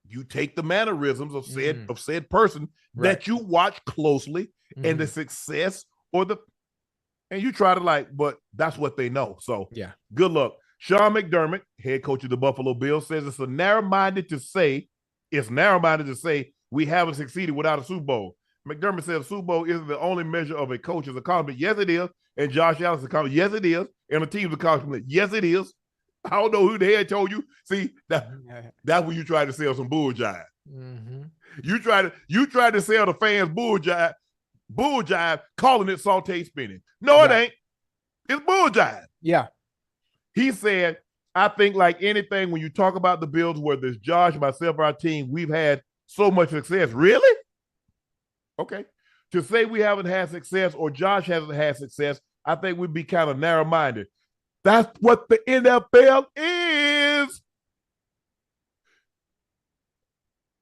you take the mannerisms of said person that you watch closely and the success and you try to but that's what they know. So yeah, good luck. Sean McDermott, head coach of the Buffalo Bills, says it's narrow-minded to say we haven't succeeded without a Super Bowl. McDermott says Super Bowl isn't the only measure of a coach's accomplishment. Yes, it is. And Josh Allen's accomplishment. Yes, it is. And the team's accomplishment. Yes, it is. I don't know who the head told you. See, that's when you try to sell some bull jive. You try to sell the fans bull jive, calling it saute spinning. No, it ain't. It's bull jive. Yeah. He said, I think like anything, when you talk about the Bills, whether it's Josh, myself, our team, we've had so much success. Really? Okay. To say we haven't had success or Josh hasn't had success, I think we'd be kind of narrow-minded. That's what the NFL is.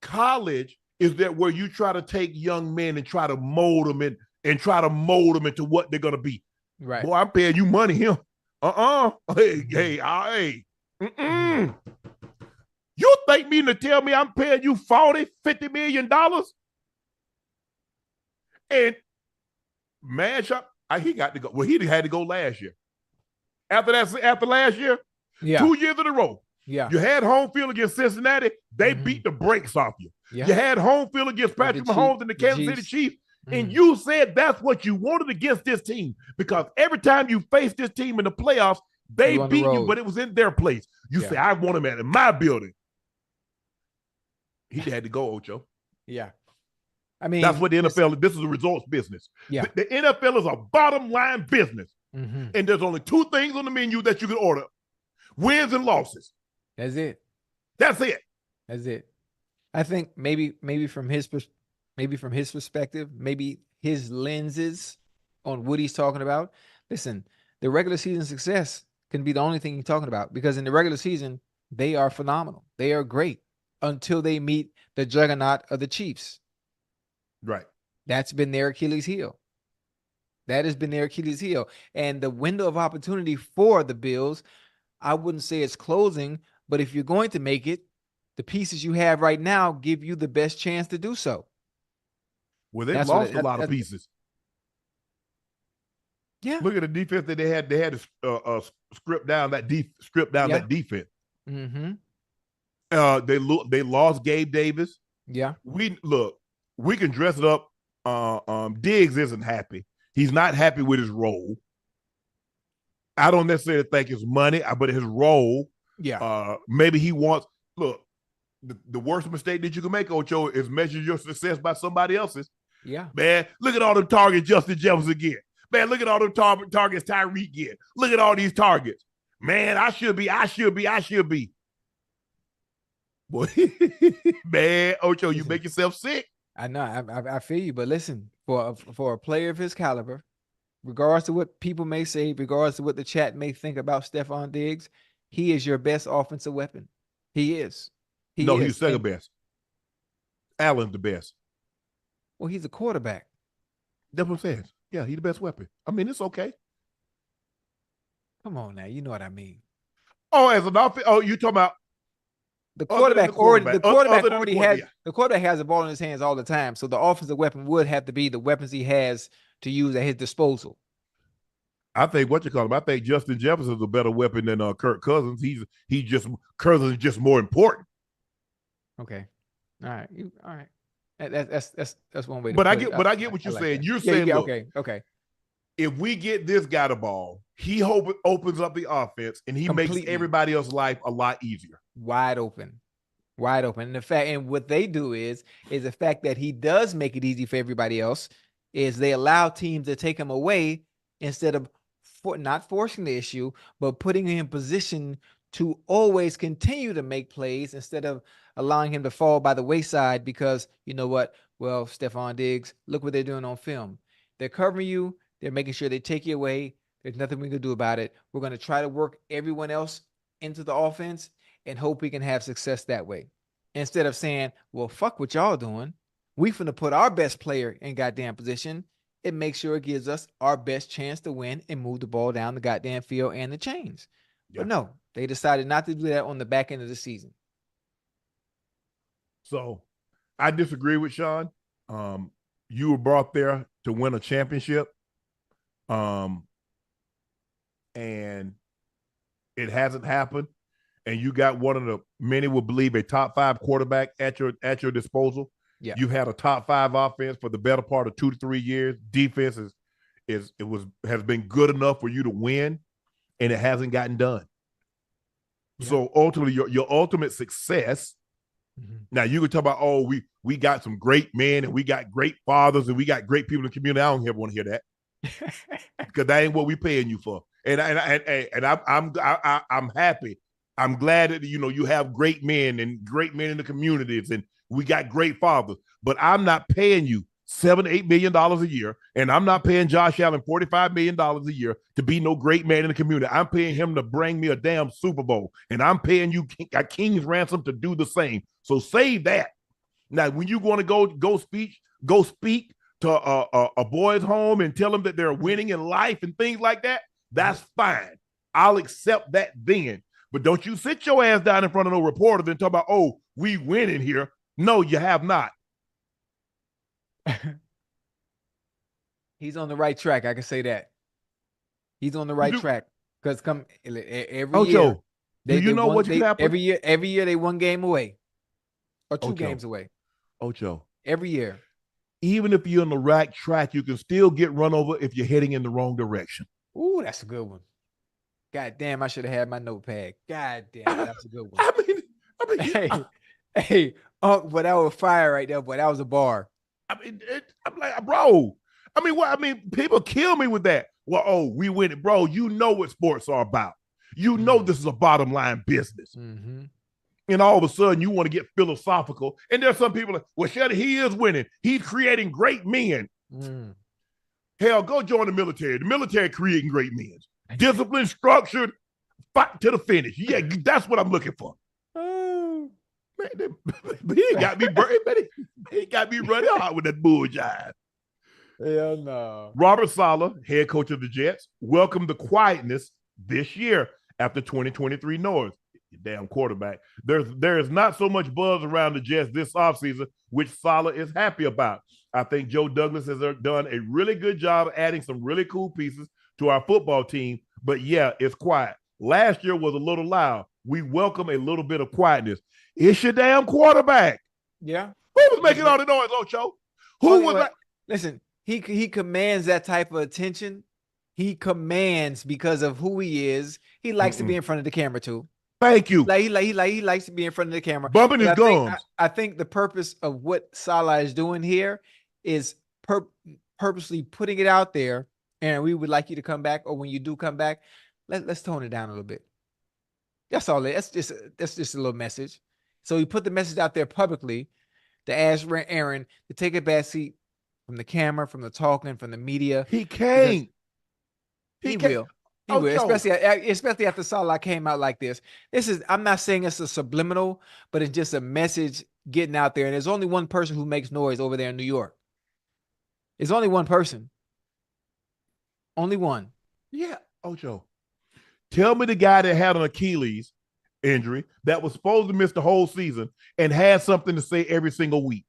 College is that where you try to take young men and try to mold them into what they're going to be. Right. Boy, I'm paying you money here. Hey. You think me to tell me I'm paying you $40-50 million? And man, he got to go. Well, he had to go last year. After last year, 2 years in a row. Yeah. You had home field against Cincinnati. They beat the brakes off you. Yeah. You had home field against Patrick Mahomes and the Kansas City Chiefs. And you said that's what you wanted against this team, because every time you face this team in the playoffs, they beat you, but it was in their place. You say, I want him in my building. He had to go, Ocho. Yeah. I mean, that's what the NFL, this is a results business. Yeah. The NFL is a bottom line business. And there's only two things on the menu that you can order: wins and losses. That's it. That's it. I think maybe from his perspective, maybe his lenses on what he's talking about. Listen, the regular season success can be the only thing he's talking about, because in the regular season, they are phenomenal. They are great until they meet the juggernaut of the Chiefs. Right. That's been their Achilles heel. That has been their Achilles heel. And the window of opportunity for the Bills, I wouldn't say it's closing, but if you're going to make it, the pieces you have right now give you the best chance to do so. Well, they lost a lot of pieces. Yeah. Look at the defense that they had. They had to strip down that defense. They lost Gabe Davis. Yeah. We can dress it up. Diggs isn't happy. He's not happy with his role. I don't necessarily think it's money, but his role. Yeah. Maybe he wants. Look, the worst mistake that you can make, Ocho, is measure your success by somebody else's. Yeah. Man, look at all them targets Justin Jefferson get. Man, look at all them targets Tyreek get. Look at all these targets. Man, I should be. Boy, man, Ocho, you make yourself sick. I know. I feel you. But listen, for a player of his caliber, regardless of what people may say, regardless of what the chat may think about Stephon Diggs, he is your best offensive weapon. He is. He's second best. Allen's the best. Well, he's a quarterback. That's what I'm saying. Yeah, he's the best weapon. I mean, it's okay. Come on now, you know what I mean. Oh, as an offense. Oh, you talking about the quarterback has the ball in his hands all the time. So the offensive weapon would have to be the weapons he has to use at his disposal. I think I think Justin Jefferson is a better weapon than Kirk Cousins. Cousins is just more important. Okay. All right. All right. That's one way to put it. I get what you're saying. You're saying, look, okay. if we get this guy the ball, he opens up the offense and he makes everybody else's life a lot easier. Wide open. And the fact, and what they do is the fact that he does make it easy for everybody else is they allow teams to take him away instead of not forcing the issue, but putting him in position to always continue to make plays instead of allowing him to fall by the wayside because, you know what? Well, Stephon Diggs, look what they're doing on film. They're covering you. They're making sure they take you away. There's nothing we can do about it. We're going to try to work everyone else into the offense and hope we can have success that way. Instead of saying, well, fuck what y'all doing. We finna put our best player in goddamn position. It makes sure it gives us our best chance to win and move the ball down the goddamn field and the chains. Yeah. But no, they decided not to do that on the back end of the season. So I disagree with Sean. You were brought there to win a championship. And it hasn't happened. And you got one of the many would believe a top 5 quarterback at your disposal. Yeah. You've had a top 5 offense for the better part of 2 to 3 years. Defense has been good enough for you to win, and it hasn't gotten done. Yeah. So ultimately, your ultimate success. Mm-hmm. Now you can talk about, oh, we got some great men and we got great fathers and we got great people in the community. I don't ever want to hear that because that ain't what we paying you for. And I'm happy. I'm glad that you have great men in the communities, and we got great fathers. But I'm not paying you $7-8 million a year, and I'm not paying Josh Allen $45 million a year to be no great man in the community. I'm paying him to bring me a damn Super Bowl, and I'm paying you a king's ransom to do the same. So save that. Now, when you want to go speak to a boy's home and tell them that they're winning in life and things like that, that's fine. I'll accept that then. But don't you sit your ass down in front of no reporters and talk about, oh, we winning here. No, you have not. He's on the right track. I can say that. He's on the right track. Because every Ocho, year, do you know what you happen? Every year they 1 game away. Or 2 games away. Ocho. Every year. Even if you're on the right track, you can still get run over if you're heading in the wrong direction. Ooh, that's a good one. God damn, I should have had my notepad. God damn, that's a good one. Hey, but that was fire right there, boy. That was a bar. I'm like, bro. People kill me with that. Well, oh, we win it, bro. You know what sports are about. You know this is a bottom line business. Mm-hmm. And all of a sudden, you want to get philosophical. And there's some people like, well, Shedeur, he is winning. He's creating great men. Mm. Hell, go join the military. The military creating great men. Disciplined, structured, fight to the finish. Yeah, that's what I'm looking for. Man, he got me running hard with that bulljive. Hell no. Robert Saleh, head coach of the Jets, welcomed the quietness this year after 2023 noise. Damn quarterback. There is not so much buzz around the Jets this offseason, which Saleh is happy about. I think Joe Douglas has done a really good job of adding some really cool pieces to our football team, but yeah, it's quiet. Last year was a little loud. We welcome a little bit of quietness. It's your damn quarterback. Yeah. Who was making all the noise, Ocho? Listen, he commands that type of attention. He commands because of who he is. He likes to be in front of the camera too. Thank you. He likes to be in front of the camera. Bumping his gums. I think the purpose of what Saleh is doing here is purposely putting it out there. And we would like you to come back, or when you do come back, let's tone it down a little bit. That's all. That's just a little message. So he put the message out there publicly to ask Aaron to take a back seat from the camera, from the talking, from the media. He can't. He will. He will, especially after Saleh came out like this. I'm not saying it's a subliminal, but it's just a message getting out there. And there's only one person who makes noise over there in New York. It's only one person. Only one. Yeah, Ocho. Tell me the guy that had an Achilles injury that was supposed to miss the whole season and had something to say every single week.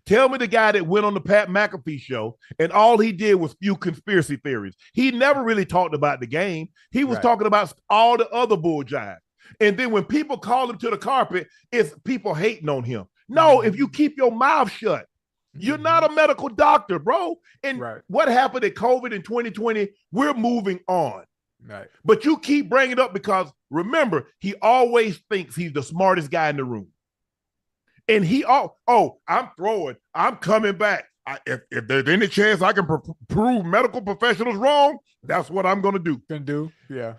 Tell me the guy that went on the Pat McAfee show and all he did was spew conspiracy theories. He never really talked about the game. He was talking about all the other bull jive. And then when people call him to the carpet, it's people hating on him. No, if you keep your mouth shut, You're not a medical doctor, bro. And what happened at COVID in 2020, we're moving on. Right. But you keep bringing it up because, remember, he always thinks he's the smartest guy in the room. And I'm throwing. I'm coming back. If there's any chance I can prove medical professionals wrong, that's what I'm going to do. Yeah.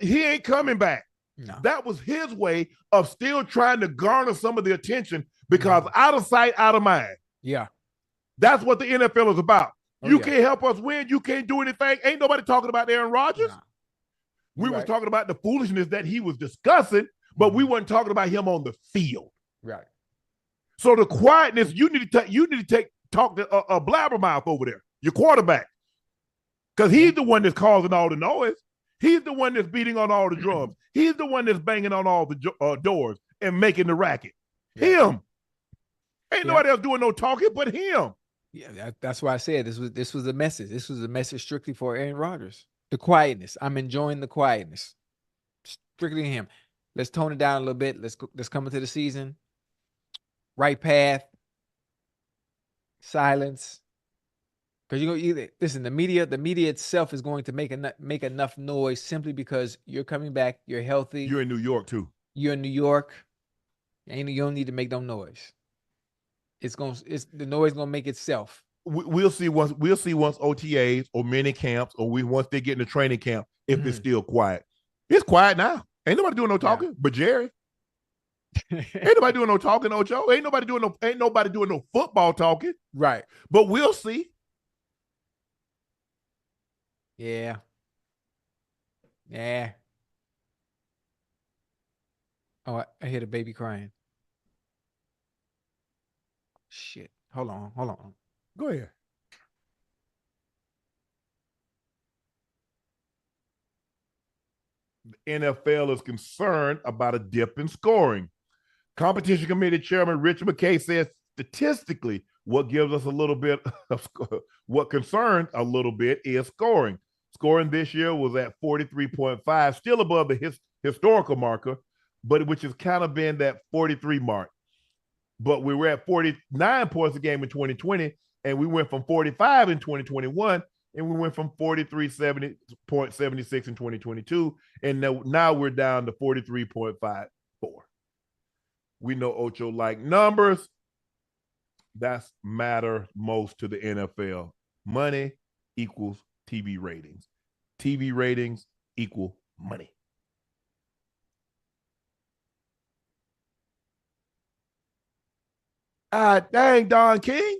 He ain't coming back. No. That was his way of still trying to garner some of the attention because out of sight, out of mind. Yeah. That's what the NFL is about. You can't help us win. You can't do anything. Ain't nobody talking about Aaron Rodgers. Nah. We was talking about the foolishness that he was discussing, but we weren't talking about him on the field. Right. So the quietness, you need to talk to a blabbermouth over there, your quarterback. Because he's the one that's causing all the noise. He's the one that's beating on all the drums. He's the one that's banging on all the doors and making the racket. Yeah. Him. Ain't nobody else doing no talking but him. Yeah, that's why I said this was a message. This was a message strictly for Aaron Rodgers. The quietness. I'm enjoying the quietness. Strictly him. Let's tone it down a little bit. Let's come into the season. Right path. Silence. Because listen, the media itself is going to make enough noise simply because you're coming back, you're healthy. You're in New York too. You're in New York. You don't need to make no noise. The noise gonna make itself. We'll see once OTAs or mini camps or once they get in the training camp if it's still quiet. It's quiet now. Ain't nobody doing no talking but Jerry. Ain't nobody doing no talking, Ocho. Ain't nobody doing no football talking. Right. But we'll see. Yeah. Yeah. Oh, I hear the baby crying. Shit. Hold on. Go ahead. The NFL is concerned about a dip in scoring. Competition Committee Chairman Richard McKay says statistically, what concerns a little bit is scoring. Scoring this year was at 43.5, still above the historical marker, but which has kind of been that 43 mark. But we were at 49 points a game in 2020, and we went from 45 in 2021, and we went from 43.76 in 2022, and now we're down to 43.54. We know Ocho like numbers. That's matter most to the NFL. Money equals TV ratings. TV ratings equal money. Dang, Don King.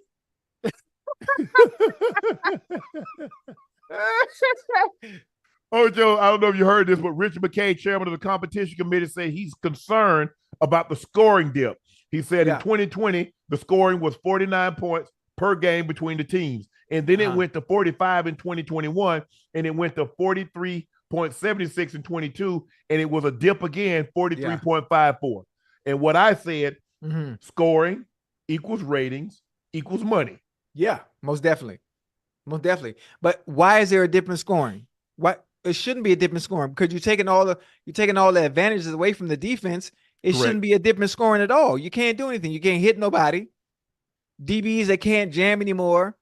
Ocho, I don't know if you heard this, but Richard McKay, chairman of the competition committee, said he's concerned about the scoring dip. He said in 2020, the scoring was 49 points per game between the teams. And then it went to 45 in 2021, and it went to 43.76 in 22, and it was a dip again, 43.54. And what I said, scoring equals ratings equals money. Yeah, most definitely. Most definitely. But why is there a dip in scoring? What? It shouldn't be a dip in scoring because you're taking all the advantages away from the defense. It shouldn't be a dip in scoring at all. You can't do anything. You can't hit nobody. DBs, they can't jam anymore.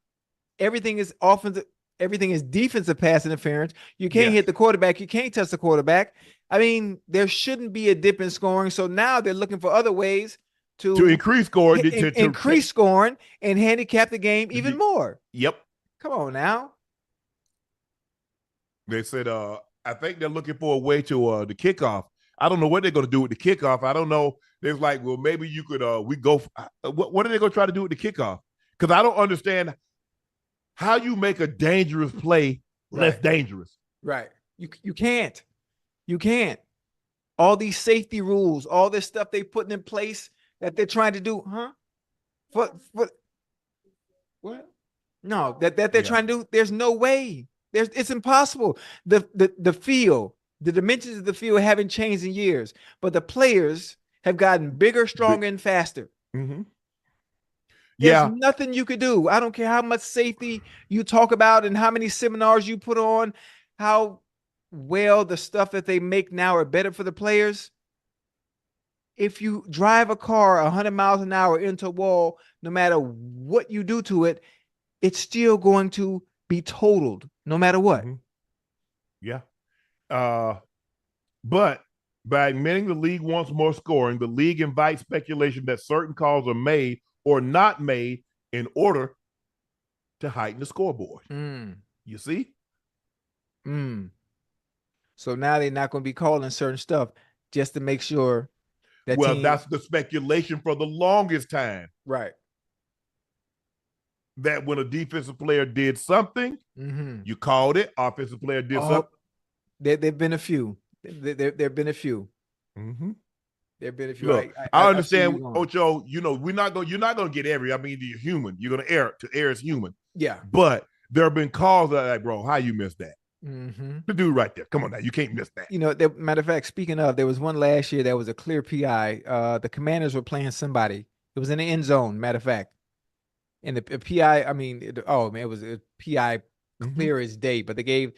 Everything is offensive. Everything is defensive pass interference. You can't hit the quarterback. You can't touch the quarterback. I mean, there shouldn't be a dip in scoring. So now they're looking for other ways to increase scoring, increase scoring and handicap the game even more. Yep. Come on now. They said, I think they're looking for a way to the kickoff. I don't know what they're going to do with the kickoff. I don't know. They're like, well, maybe you could, what are they going to try to do with the kickoff? Because I don't understand how you make a dangerous play less dangerous. Right. You can't. You can't. All these safety rules, all this stuff they putting in place that they're trying to do, what? No, that they're trying to do. There's no way. It's impossible. The field, the dimensions of the field haven't changed in years, but the players have gotten bigger, stronger, and faster. Mm-hmm. There's nothing you could do. I don't care how much safety you talk about and how many seminars you put on, how well the stuff that they make now are better for the players. if you drive a car 100 miles an hour into a wall, no matter what you do to it, it's still going to be totaled no matter what. Yeah. But by admitting the league wants more scoring, the league invites speculation that certain calls are made or not made in order to heighten the scoreboard. You see? So now they're not going to be calling certain stuff just to make sure that that's the speculation for the longest time. Right. That when a defensive player did something, you called it. Offensive player did something. There've been a few. There've been a few. There've been a few. Look, I understand, Ocho. You know, you're not gonna get every. I mean, you're human. You're gonna err. To err is human. Yeah. But there have been calls that, like, bro, how you missed that? The dude right there. Come on now, you can't miss that. You know, matter of fact, speaking of, there was one last year that was a clear PI. The Commanders were playing somebody. It was in the end zone. Matter of fact, and the PI. I mean, it was a PI clear as day. But they gave.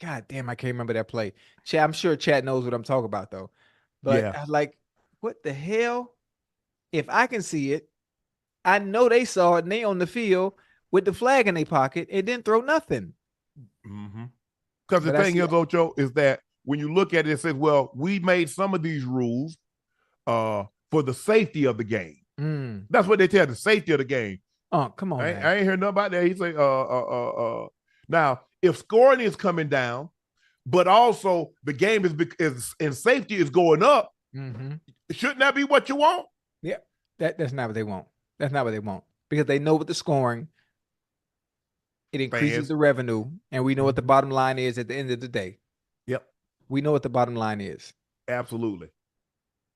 God damn, I can't remember that play. Chad, I'm sure Chad knows what I'm talking about though. But I was like, what the hell? If I can see it, I know they saw it and they on the field with the flag in their pocket. It didn't throw nothing. Because the thing is, Ocho, is that when you look at it, it says, well, we made some of these rules for the safety of the game. That's what they tell, the safety of the game. Oh, come on. I ain't heard nothing about that. He say, now, if scoring is coming down, but also the game is and safety is going up, shouldn't that be what you want? Yeah, that's not what they want. That's not what they want, because they know with the scoring, it increases the revenue, and we know what the bottom line is at the end of the day. Yep, we know what the bottom line is. Absolutely.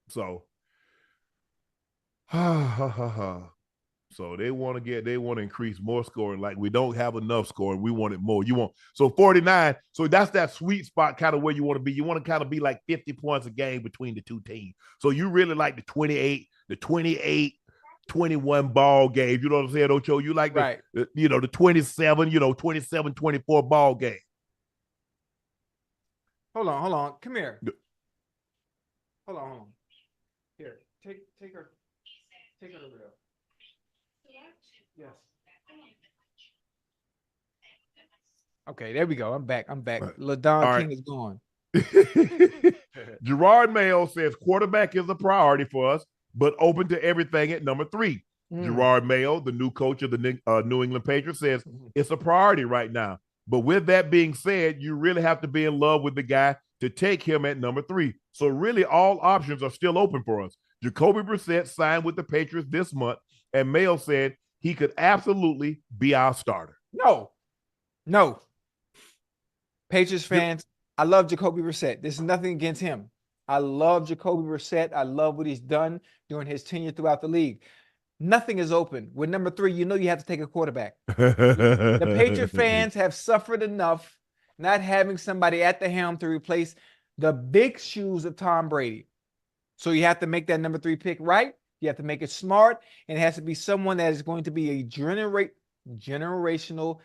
So, so they want to increase more scoring. Like, we don't have enough scoring. We want it more. You want, so 49. So that's that sweet spot kind of where you want to be. You want to kind of be like 50 points a game between the two teams. So you really like the 28, 21 ball games. You know what I'm saying, Ocho? You like the 27, 27-24 ball game. Hold on. Come here. Hold on. Here, take her to real. Yes. Okay, there we go. I'm back. Right. LaDon King is gone. Jerod Mayo says quarterback is a priority for us, but open to everything at number 3. Jerod Mayo, the new coach of the New England Patriots, says it's a priority right now. But with that being said, you really have to be in love with the guy to take him at number 3. So really all options are still open for us. Jacoby Brissett signed with the Patriots this month, and Mayo said he could absolutely be our starter. No. Patriots fans, I love Jacoby Brissett. There's nothing against him. I love Jacoby Brissett. I love what he's done during his tenure throughout the league. Nothing is open. With number 3, you know you have to take a quarterback. The Patriot fans have suffered enough not having somebody at the helm to replace the big shoes of Tom Brady. So you have to make that number 3 pick right. You have to make it smart, and it has to be someone that is going to be a generational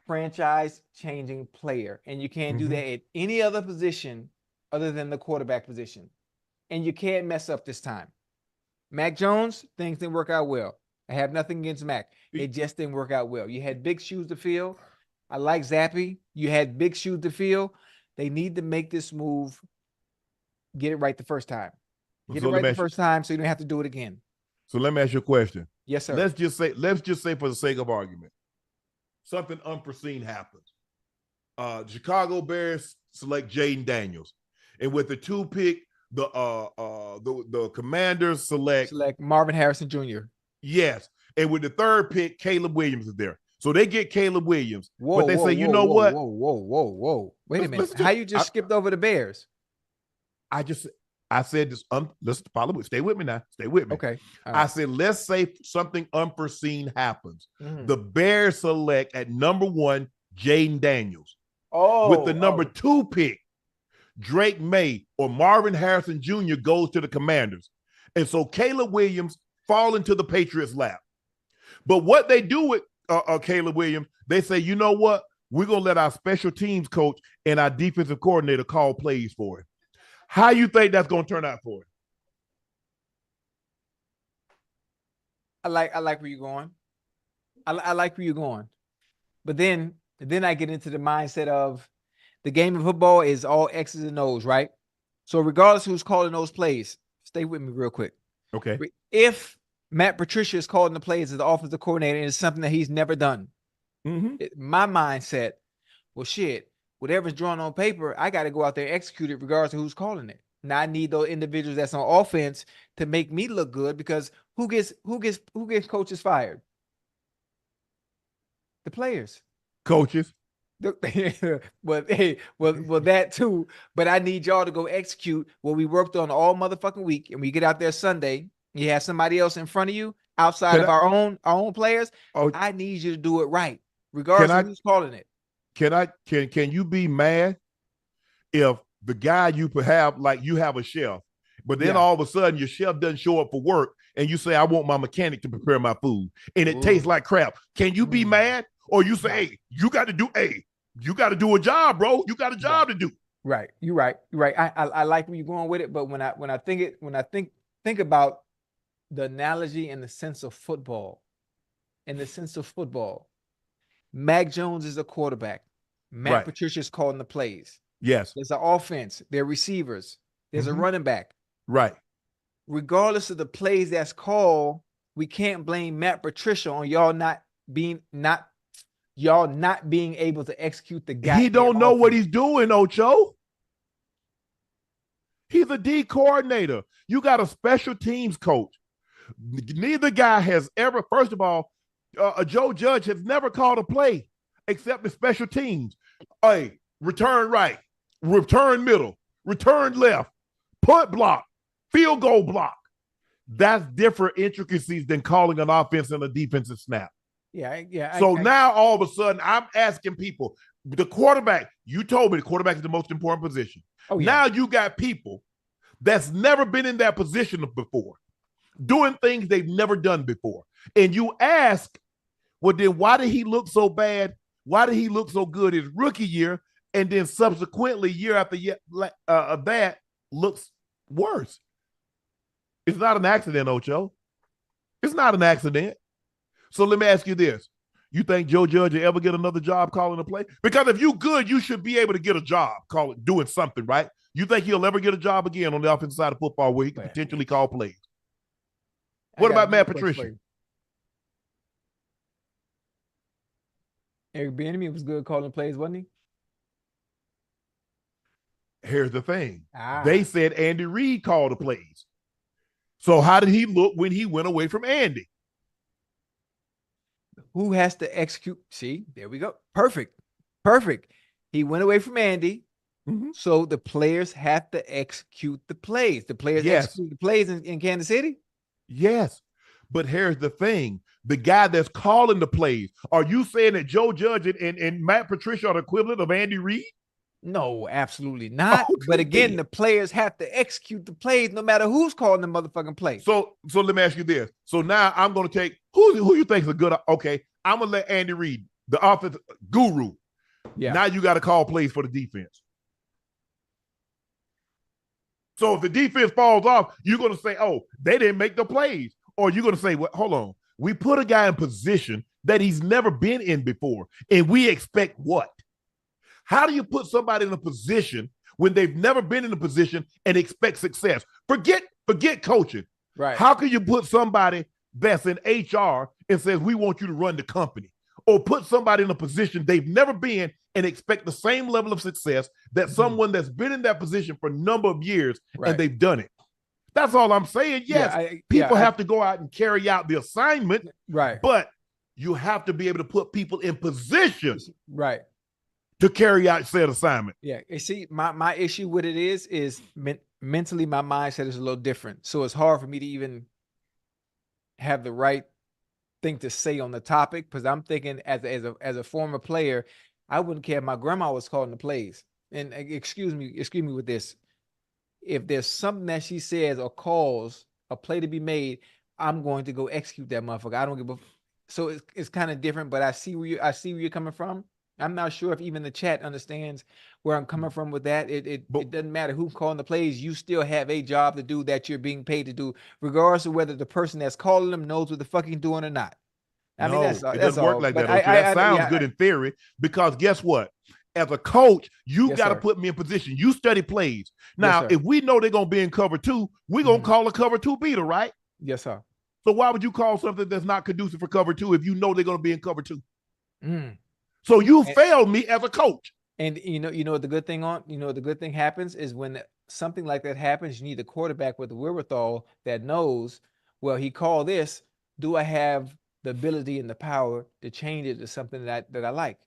franchise-changing player. And you can't do that at any other position other than the quarterback position. And you can't mess up this time. Mac Jones, things didn't work out well. I have nothing against Mac. It just didn't work out well. You had big shoes to fill. I like Zappy. You had big shoes to fill. They need to make this move, get it right the first time. Get it right the first time so you don't have to do it again. So let me ask you a question. Yes, sir. Let's just say for the sake of argument, something unforeseen happens. Chicago Bears select Jayden Daniels. And with the 2 pick, the Commanders select Marvin Harrison Jr. Yes. And with the 3rd pick, Caleb Williams is there. So they get Caleb Williams. Whoa, but they say, you know what? Whoa. Wait a minute. How you just skipped over the Bears? I said this. Let's follow me. Stay with me now. Stay with me. Okay. I said, let's say something unforeseen happens. The Bears select at number 1, Jayden Daniels. With the number 2 pick, Drake May or Marvin Harrison Jr. goes to the Commanders. And so Caleb Williams fall into the Patriots' lap. But what they do with Caleb Williams, they say, you know what? We're going to let our special teams coach and our defensive coordinator call plays for him. How you think that's going to turn out for him? I like where you're going. I like where you're going. But then I get into the mindset of the game of football is all X's and O's, right? So regardless who's calling those plays, stay with me real quick. Okay. If Matt Patricia is calling the plays as the offensive coordinator and it's something that he's never done, my mindset, well, shit, whatever's drawn on paper, I got to go out there and execute it regardless of who's calling it. Now I need those individuals that's on offense to make me look good, because who gets coaches fired? The players. Coaches. well, that too. But I need y'all to go execute what we worked on all motherfucking week. And we get out there Sunday, you have somebody else in front of you outside of our own players. I need you to do it right, regardless of who's calling it. Can you be mad if the guy you have, like you have a chef, but then all of a sudden your chef doesn't show up for work and you say, I want my mechanic to prepare my food and it tastes like crap? Can you be mad? Or you say, hey, you got to do a job, bro. You got a job to do. Right. You're right. I like where you're going with it, but when I think about the analogy in the sense of football, Mac Jones is a quarterback. Matt Patricia is calling the plays. Yes. There's an offense. There are receivers. There's a running back. Right. Regardless of the plays that's called, we can't blame Matt Patricia on y'all not being able to execute the guy. He don't know what he's doing, Ocho. He's a D coordinator. You got a special teams coach. Neither guy has ever, first of all, Joe Judge has never called a play except the special teams. Hey, return right, return middle, return left, punt block, field goal block. That's different intricacies than calling an offense and a defensive snap. Yeah. So now all of a sudden I'm asking people, the quarterback, you told me the quarterback is the most important position. Oh, yeah. Now you got people that's never been in that position before, doing things they've never done before. And you ask, well, then why did he look so bad? Why did he look so good his rookie year? And then subsequently, year after year, that looks worse. It's not an accident, Ocho. It's not an accident. So let me ask you this. You think Joe Judge will ever get another job calling a play? Because if you good, you should be able to get a job doing something, right? You think he'll ever get a job again on the offensive side of football where he can potentially call plays? What about Matt Patricia? Eric Bieniemy was good calling plays, wasn't he? Here's the thing. They said Andy Reid called the plays. So how did he look when he went away from Andy? Who has to execute? See, there we go. Perfect. He went away from Andy. So the players have to execute the plays. The players execute the plays in Kansas City? Yes. But here's the thing. The guy that's calling the plays, are you saying that Joe Judge and Matt Patricia are the equivalent of Andy Reid? No, absolutely not. Okay. But again, the players have to execute the plays no matter who's calling the motherfucking play. So let me ask you this. So now I'm going to take who you think is a good. Okay, I'm going to let Andy Reid, the offensive guru. Yeah. Now you got to call plays for the defense. So if the defense falls off, you're going to say, oh, they didn't make the plays. Or you're going to say, well, hold on. We put a guy in position that he's never been in before, and we expect what? How do you put somebody in a position when they've never been in a position and expect success? Forget coaching. Right. How can you put somebody that's in HR and says, we want you to run the company? Or put somebody in a position they've never been and expect the same level of success that someone that's been in that position for a number of years and they've done it. That's all I'm saying. Yes, people have to go out and carry out the assignment. Right. But you have to be able to put people in positions. Right. To carry out said assignment. Yeah. You see, my issue with it is mentally my mindset is a little different. So it's hard for me to even have the right thing to say on the topic, because I'm thinking as a former player, I wouldn't care if my grandma was calling the plays. And excuse me with this. If there's something that she says or calls a play to be made, I'm going to go execute that motherfucker. I don't give a. So it's kind of different, but I see where you're coming from. I'm not sure if even the chat understands where I'm coming from with that. It doesn't matter who's calling the plays. You still have a job to do that you're being paid to do, regardless of whether the person that's calling them knows what the fuck he's doing or not. I mean, it doesn't work like that. That sounds good in theory, because guess what? As a coach, you got to put me in position. You study plays. Now, if we know they're going to be in cover 2, we're going to call a cover 2 beater, right? Yes, sir. So why would you call something that's not conducive for cover 2 if you know they're going to be in cover 2? So you failed me as a coach. And you know what the good thing the good thing happens is when something like that happens, you need a quarterback with the wherewithal that knows, well, he called this. Do I have the ability and the power to change it to something that I like?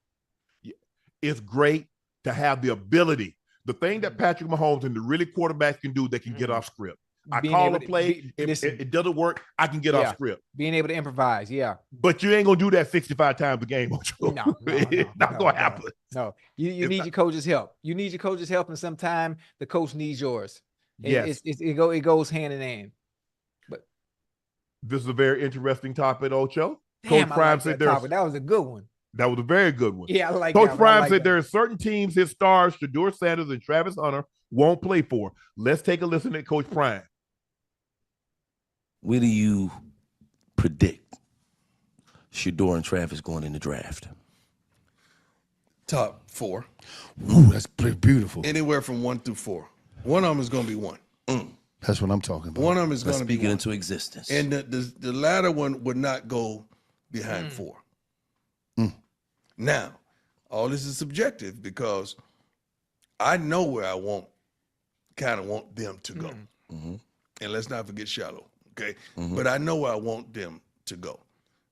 It's great to have the ability. The thing that Patrick Mahomes and the really quarterbacks can do, they can get off script. I call a play. If it doesn't work, I can get off script. Being able to improvise, But you ain't going to do that 65 times a game. No, it's not going to happen. No, you need your coach's help. You need your coach's help, and sometimes the coach needs yours. It goes hand in hand. But this is a very interesting topic, Ocho. Coach Prime said that was a good one. That was a very good one. Yeah, I like Coach that. Prime said there are certain teams his stars, Shedeur Sanders and Travis Hunter, won't play for. Let's take a listen at Coach Prime. Where do you predict Shedeur and Travis going in the draft? Top 4. Ooh, that's beautiful. Anywhere from 1 through 4. One of them is going to be 1. That's what I'm talking about. One of them is going to be speaking 1. into existence. And the latter one would not go behind 4. Now, all this is subjective because I know where I want them to go. And let's not forget Shallow, okay? But I know where I want them to go.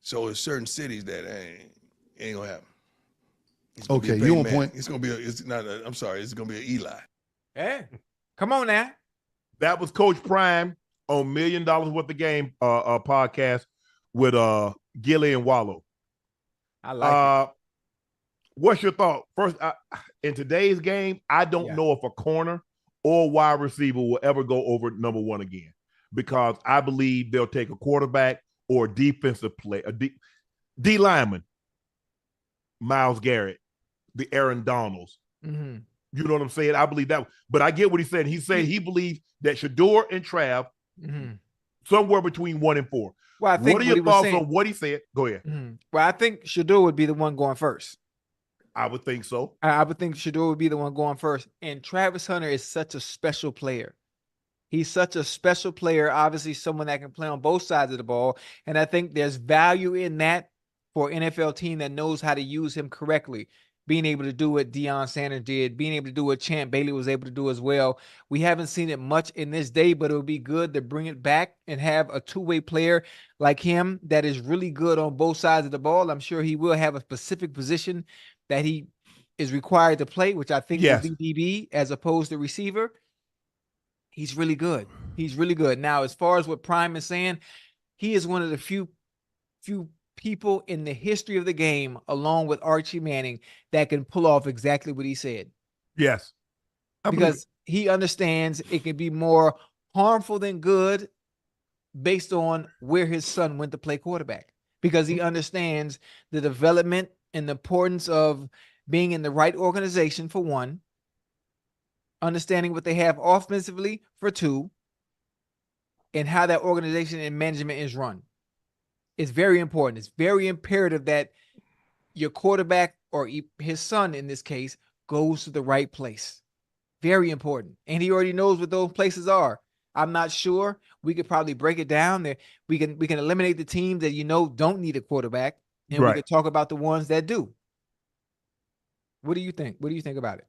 So there's certain cities that ain't gonna happen. Okay, you on point. It's gonna be it's gonna be an Eli. Hey, come on now. That was Coach Prime on $1 Million Worth of Game podcast with Gilly and Wallow. I like it. What's your thought? First, in today's game, I don't know if a corner or wide receiver will ever go over number 1 again, because I believe they'll take a quarterback or a defensive play, a D lineman, Myles Garrett, the Aaron Donalds. You know what I'm saying? I believe that. But I get what he's saying. He said he believes that Shedeur and Trav somewhere between 1 and 4. Well, I think what are your thoughts on what he said? Go ahead. Well, I think Shedeur would be the one going first. I would think so. I would think Shedeur would be the one going first. And Travis Hunter is such a special player. He's such a special player, obviously someone that can play on both sides of the ball. And I think there's value in that for an NFL team that knows how to use him correctly. Being able to do what Deion Sanders did, being able to do what Champ Bailey was able to do as well. We haven't seen it much in this day, but it would be good to bring it back and have a two-way player like him that is really good on both sides of the ball. I'm sure he will have a specific position that he is required to play, which I think will be DB as opposed to receiver. He's really good. He's really good. Now, as far as what Prime is saying, he is one of the few people in the history of the game, along with Archie Manning, that can pull off exactly what he said. Yes. Because he understands it can be more harmful than good based on where his son went to play quarterback. Because he understands the development and the importance of being in the right organization, for one, understanding what they have offensively, for two, and how that organization and management is run. It's very important. It's very imperative that your quarterback, or his son in this case, goes to the right place. Very important. And he already knows what those places are. I'm not sure. We could probably break it down there. We can eliminate the teams that don't need a quarterback, and we could talk about the ones that do. What do you think? What do you think about it?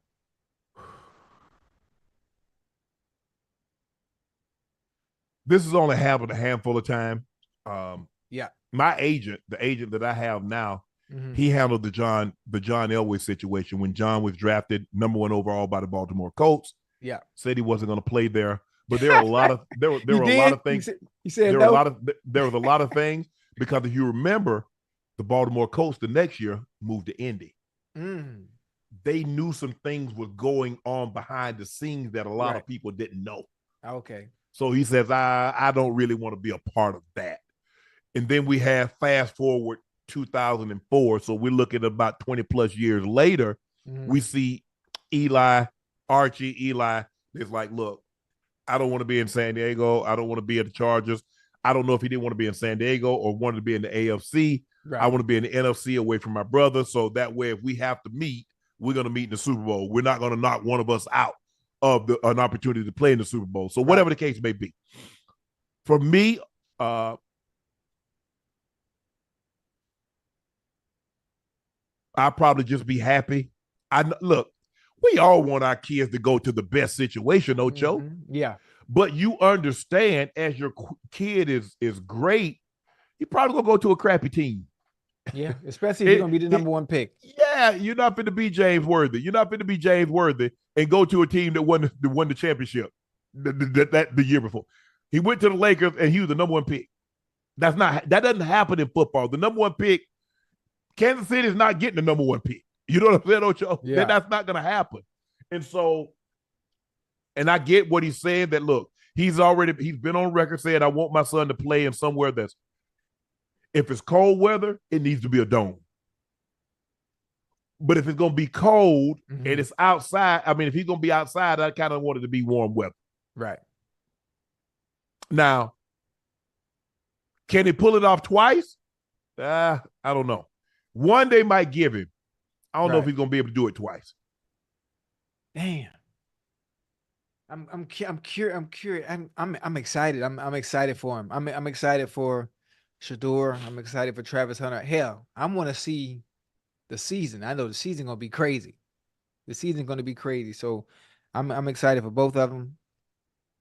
This is only happened a handful of times. My agent, the agent that I have now, he handled the John Elway situation when John was drafted #1 overall by the Baltimore Colts. Yeah, said he wasn't going to play there, but there were a lot of there were a lot of things. He said there no. There was a lot of things, because if you remember, the Baltimore Colts the next year moved to Indy. They knew some things were going on behind the scenes that a lot of people didn't know. Okay. So he says, I don't really want to be a part of that. And then we have fast forward 2004. So we're looking at about 20 plus years later. We see Archie. It's like, look, I don't want to be in San Diego. I don't want to be at the Chargers. I don't know if he didn't want to be in San Diego or wanted to be in the AFC. Right. I want to be in the NFC away from my brother. So that way, if we have to meet, we're going to meet in the Super Bowl. We're not going to knock one of us out of an opportunity to play in the Super Bowl. So whatever the case may be. For me, I'll probably just be happy. Look, we all want our kids to go to the best situation, Ocho. Yeah. But you understand, as your kid is great, you're probably going to go to a crappy team. Yeah, especially if you're going to be the number one pick. Yeah, you're not going to be James Worthy. You're not going to be James Worthy and go to a team that won the championship the year before. He went to the Lakers, and he was the number one pick. That doesn't happen in football. The number one pick, Kansas City is not getting the number one pick. You know what I'm saying, Ocho? Yeah. That's not going to happen. And so, and I get what he's saying, that, look, he's been on record saying, I want my son to play in somewhere that's, if it's cold weather, it needs to be a dome. But if it's going to be cold and it's outside, I mean, if he's going to be outside, I kind of want it to be warm weather. Right. Now, can he pull it off twice? I don't know. One they might give him. I don't know if he's going to be able to do it twice. Damn. I'm curious. I'm excited. I'm excited for him. I'm excited for Shedeur. I'm excited for Travis Hunter. Hell, I want to see the season. I know the season gonna be crazy. The season's gonna be crazy. So I'm excited for both of them,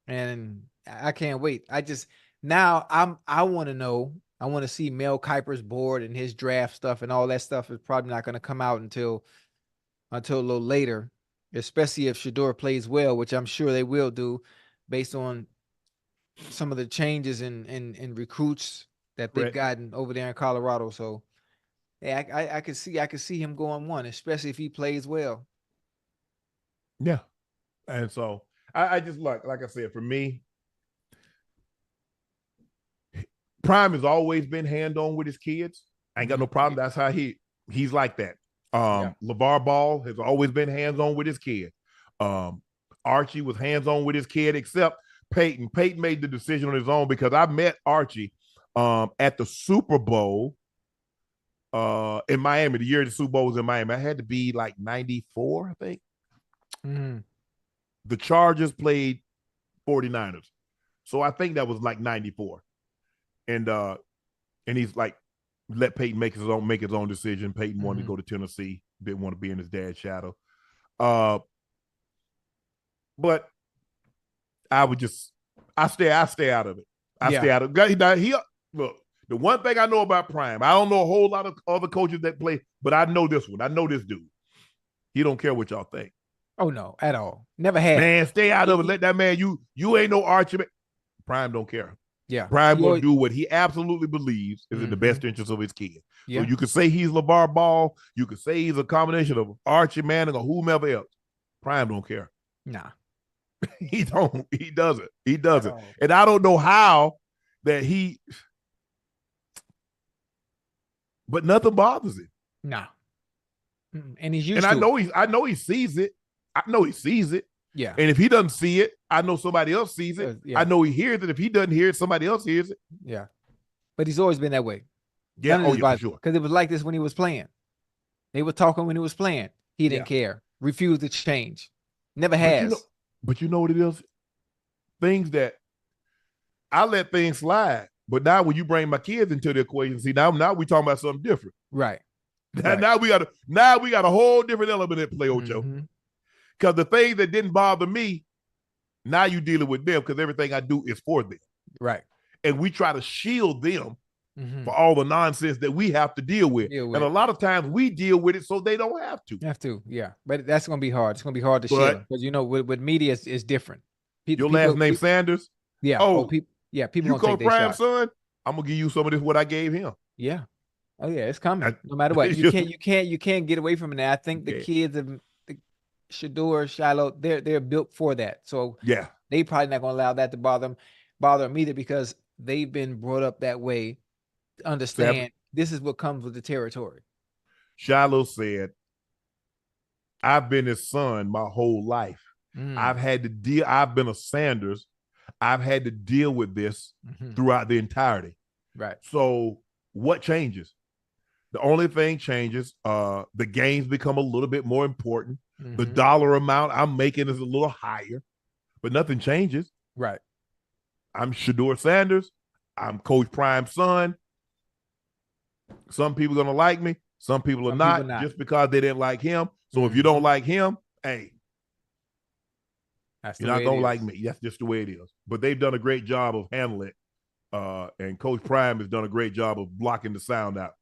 and I can't wait. I want to know. I want to see Mel Kiper's board and his draft stuff, and all that stuff is probably not going to come out until a little later, especially if Shedeur plays well, which I'm sure they will do, based on some of the changes in recruits that they've gotten over there in Colorado. So, yeah, I could see him going one, especially if he plays well. Yeah, and so I just like I said, for me, Prime has always been hand-on with his kids. I ain't got no problem. That's how he's like that. LeVar Ball has always been hands-on with his kid. Archie was hands-on with his kid, except Peyton. Peyton made the decision on his own, because I met Archie at the Super Bowl in Miami. The year the Super Bowl was in Miami. I had to be like 94, I think. The Chargers played 49ers. So I think that was like 94. And he's like, let Peyton make his own decision. Peyton wanted to go to Tennessee, didn't want to be in his dad's shadow. But I stay out of it. Stay out of it. Look, the one thing I know about Prime, I don't know a whole lot of other coaches that play, but I know this one. I know this dude. He don't care what y'all think. Oh no, at all. Never had. Man, stay out of it. Let that man. You ain't no Archie. Prime don't care. Yeah, Prime will do what he absolutely believes is in the best interest of his kid. Yeah. So you could say he's LeVar Ball. You could say he's a combination of Archie Manning or whomever else. Prime don't care. Nah. He don't. He doesn't. He doesn't. Oh. And I don't know how that he. But nothing bothers him. Nah. And he's used to it. I know he sees it. I know he sees it. Yeah. And if he doesn't see it, I know somebody else sees it. Yeah. I know he hears it. If he doesn't hear it, somebody else hears it. Yeah. But he's always been that way. Yeah. For sure. Because it was like this when he was playing. They were talking when he was playing. He didn't care. Refused to change. Never has. But you know what it is? Things that I let things slide. But now when you bring my kids into the equation, see, now we talking about something different. Right. Now we got a whole different element at play, Ocho. Because the things that didn't bother me, now you dealing with them, because everything I do is for them. Right. And we try to shield them for all the nonsense that we have to deal with. And a lot of times we deal with it so they don't have to. Yeah. But that's going to be hard. It's going to be hard to shield. Because, with media, it's different. Your last name Sanders? Yeah. People you call Prime, son? I'm going to give you some of this, what I gave him. Yeah. Oh, yeah. It's coming. No matter what. You can't get away from it. I think the kids have... Shedeur, Shiloh, they're built for that. So yeah, they probably not going to allow that to bother them either, because they've been brought up that way to understand this is what comes with the territory. Shiloh said, I've been his son my whole life. I've had to deal. I've been a Sanders. I've had to deal with this throughout the entirety. Right. So what changes? The only thing changes, the games become a little bit more important. The dollar amount I'm making is a little higher, but nothing changes. Right. I'm Shedeur Sanders. I'm Coach Prime's son. Some people are going to like me. Some people are not, just because they didn't like him. So if you don't like him, hey, you're not going to like me. That's just the way it is. But they've done a great job of handling it. And Coach Prime has done a great job of blocking the sound out.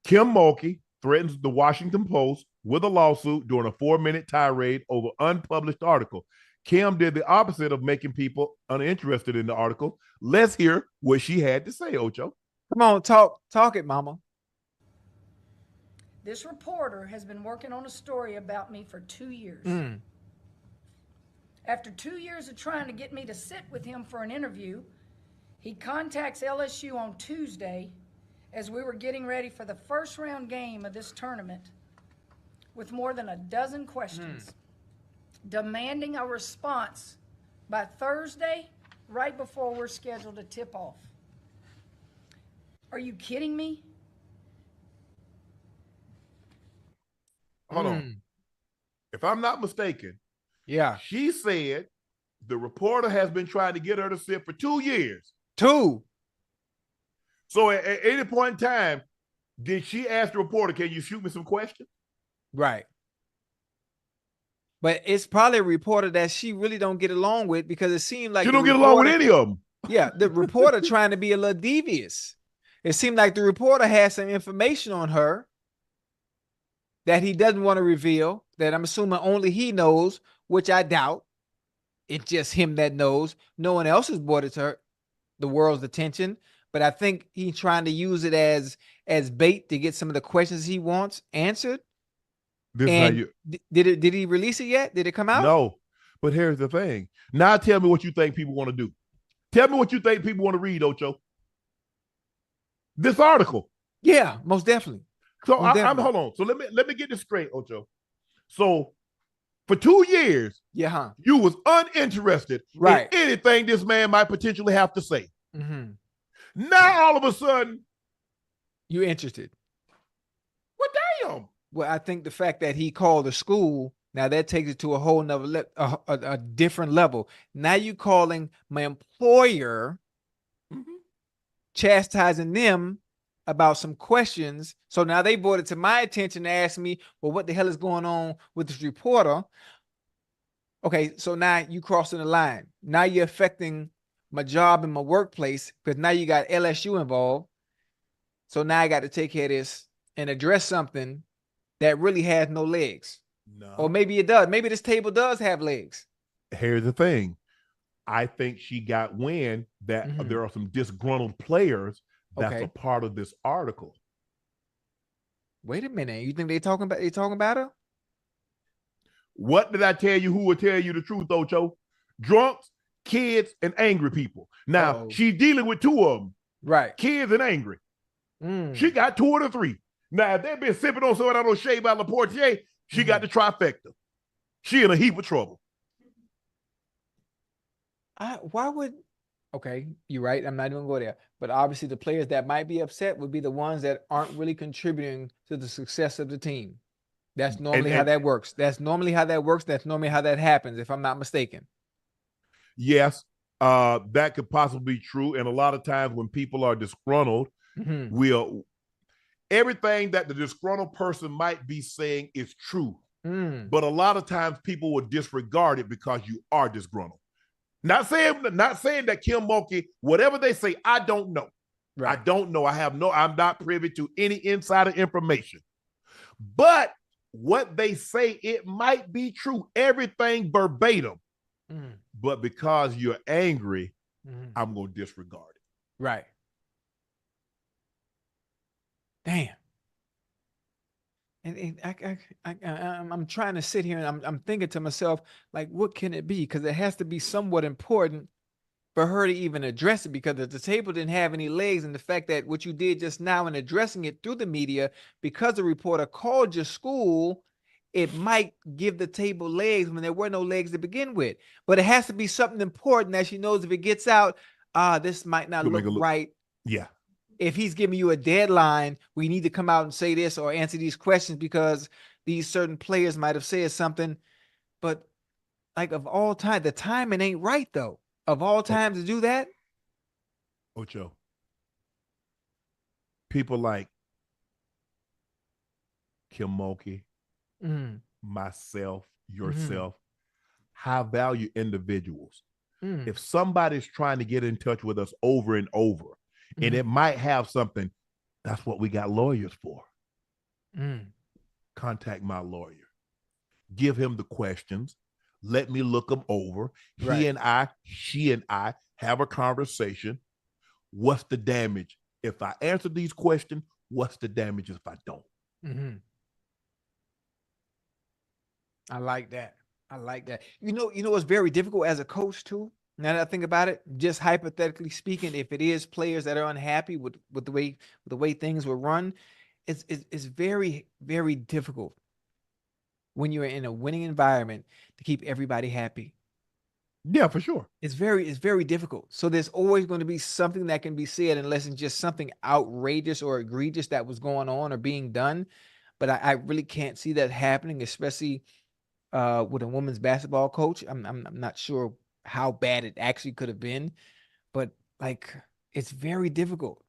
Kim Mulkey threatens the Washington Post with a lawsuit during a 4-minute tirade over unpublished article. Kim did the opposite of making people uninterested in the article. Let's hear what she had to say, Ocho. Come on, talk it, mama. This reporter has been working on a story about me for 2 years. After 2 years of trying to get me to sit with him for an interview, he contacts LSU on Tuesday as we were getting ready for the first round game of this tournament with more than a dozen questions, demanding a response by Thursday, right before we're scheduled to tip off. Are you kidding me? Hold on. If I'm not mistaken, she said the reporter has been trying to get her to sit for 2 years. 2. So at any point in time, did she ask the reporter, can you shoot me some questions? Right. But it's probably a reporter that she really don't get along with, because it seemed like she don't get along with any of them. Yeah, the reporter trying to be a little devious. It seemed like the reporter had some information on her that he doesn't want to reveal, that I'm assuming only he knows, which I doubt. It's just him that knows. No one else has brought it to the world's attention. But I think he's trying to use it as bait to get some of the questions he wants answered. This is how you did he release it yet? Did it come out? No. But here's the thing. Now tell me what you think people want to do. Tell me what you think people want to read, Ocho. This article. Yeah, most definitely. So I'm hold on. So let me get this straight, Ocho. So for 2 years, you was uninterested in anything this man might potentially have to say. Now all of a sudden, you interested. Well, damn. Well, I think the fact that he called the school, now that takes it to a whole nother a different level. Now you calling my employer, chastising them about some questions. So now they brought it to my attention to ask me, well, what the hell is going on with this reporter? Okay, so now you crossing the line. Now you're affecting my job in my workplace, because now you got LSU involved. So now I got to take care of this and address something that really has no legs. No. Or maybe it does. Maybe this table does have legs. Here's the thing. I think she got wind that there are some disgruntled players that's a part of this article. Wait a minute. You think they talking about her? What did I tell you? Who will tell you the truth, Ocho? Drunks, kids, and angry people. Now, she's dealing with 2 of them. Right. Kids and angry. She got 2 of the 3. Now, if they've been sipping on some of that shea by LaPortier, she got the trifecta. She in a heap of trouble. Why would... Okay, you're right. I'm not even going to go there. But obviously the players that might be upset would be the ones that aren't really contributing to the success of the team. That's normally how that works. That's normally how that works. That's normally how that happens, if I'm not mistaken. Yes, that could possibly be true. And a lot of times when people are disgruntled, everything that the disgruntled person might be saying is true. But a lot of times people will disregard it because you are disgruntled. Not saying that Kim Mulkey, whatever they say, I don't know. Right. I don't know. I'm not privy to any insider information. But what they say, it might be true. Everything verbatim. But because you're angry, I'm going to disregard it. Right. Damn. And I'm trying to sit here and I'm thinking to myself, like, what can it be? Because it has to be somewhat important for her to even address it, because the table didn't have any legs. And the fact that what you did just now in addressing it through the media, because the reporter called your school, it might give the table legs when there were no legs to begin with. But it has to be something important that she knows if it gets out, this might not look right. Yeah. If he's giving you a deadline, we need to come out and say this or answer these questions because these certain players might have said something. But like, of all time, the timing ain't right though. Of all time to do that. Ocho. People like Kim Mulkey, myself, yourself, high value individuals. If somebody's trying to get in touch with us over and over, and it might have something, that's what we got lawyers for. Contact my lawyer. Give him the questions. Let me look them over. Right. She and I have a conversation. What's the damage? If I answer these questions, what's the damage if I don't? I like that. I like that. You know, it's very difficult as a coach too. Now that I think about it, just hypothetically speaking, if it is players that are unhappy with the way things were run, it's very, very difficult when you're in a winning environment to keep everybody happy. Yeah, for sure. It's very difficult. So there's always going to be something that can be said, unless it's just something outrageous or egregious that was going on or being done. But I really can't see that happening, especially with a women's basketball coach. I'm not sure how bad it actually could have been, but like, it's very difficult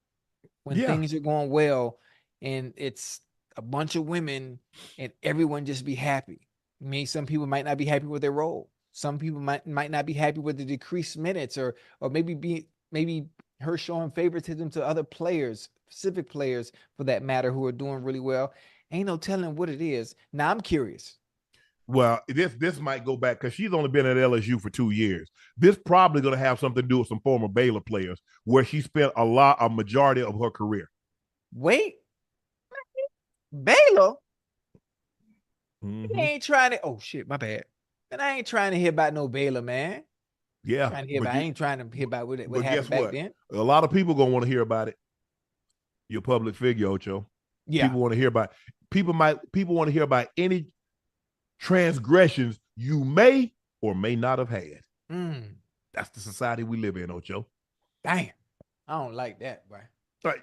when things are going well and it's a bunch of women and everyone just be happy. I mean, some people might not be happy with their role. Some people might not be happy with the decreased minutes, or maybe her showing favoritism to other players, specific players for that matter, who are doing really well. Ain't no telling what it is. Now I'm curious. Well, this might go back because she's only been at LSU for 2 years. This probably going to have something to do with some former Baylor players where she spent a majority of her career. Wait, Baylor? He ain't trying to. Oh shit, my bad. And I ain't trying to hear about no Baylor, man. Yeah, I ain't trying to hear about what happened back then. A lot of people gonna want to hear about it. You're a public figure, Ocho. Yeah, people want to hear about. People want to hear about any transgressions you may or may not have had. That's the society we live in, Ocho. Damn, I don't like that, bro. Right.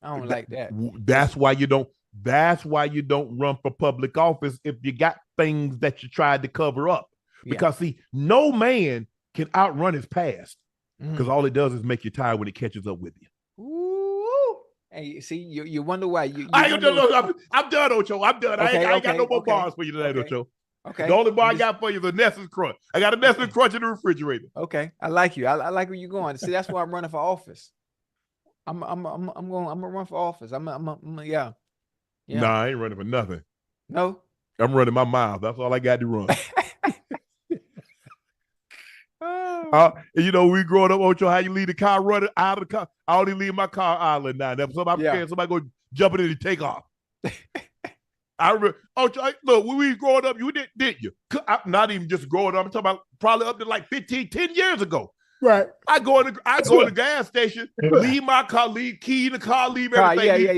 I don't like that. That's why you don't run for public office if you got things that you tried to cover up. Because see, no man can outrun his past, because all it does is make you tired when it catches up with you. Ooh. Hey, see, you wonder why I'm done, Ocho. I'm done. Okay, I ain't got no more bars for you tonight, Ocho. Okay. The only bar I got for you is a Nestle Crunch. I got a Nestle Crunch in the refrigerator. Okay, I like you. I like where you're going. See, that's why I'm running for office. I'm gonna run for office. Yeah. Nah, I ain't running for nothing. No, I'm running my mouth. That's all I got to run. We growing up, Ocho, how you leave the car running out of the car? I only leave my car island now. Somebody go jumping in and take off. I remember, Ocho, look, when we was growing up, you didn't you? Not even just growing up. I'm talking about probably up to like 10 years ago. Right. I go in the gas station, leave my car, leave key in the car, leave everything.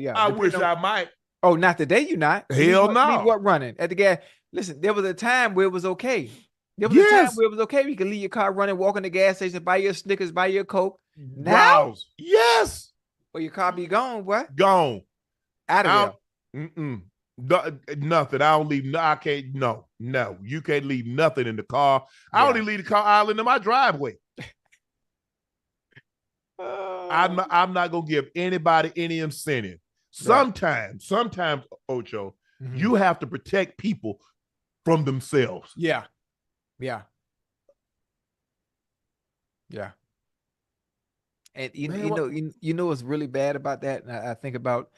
Yeah. I wish I might. Oh, not today, you not. Hell no. Leave what running at the gas? Listen, there was a time where it was okay. There was a time where it was okay. You could leave your car running, walk in the gas station, buy your Snickers, buy your Coke. Now, yes. Or your car be gone, what? Gone. Out of there. Nothing. I don't leave. I can't. No. You can't leave nothing in the car. I only leave the car island in my driveway. I'm not gonna give anybody any incentive. Sometimes, Ocho, you have to protect people from themselves. Yeah. And you know what's really bad about that? And I think about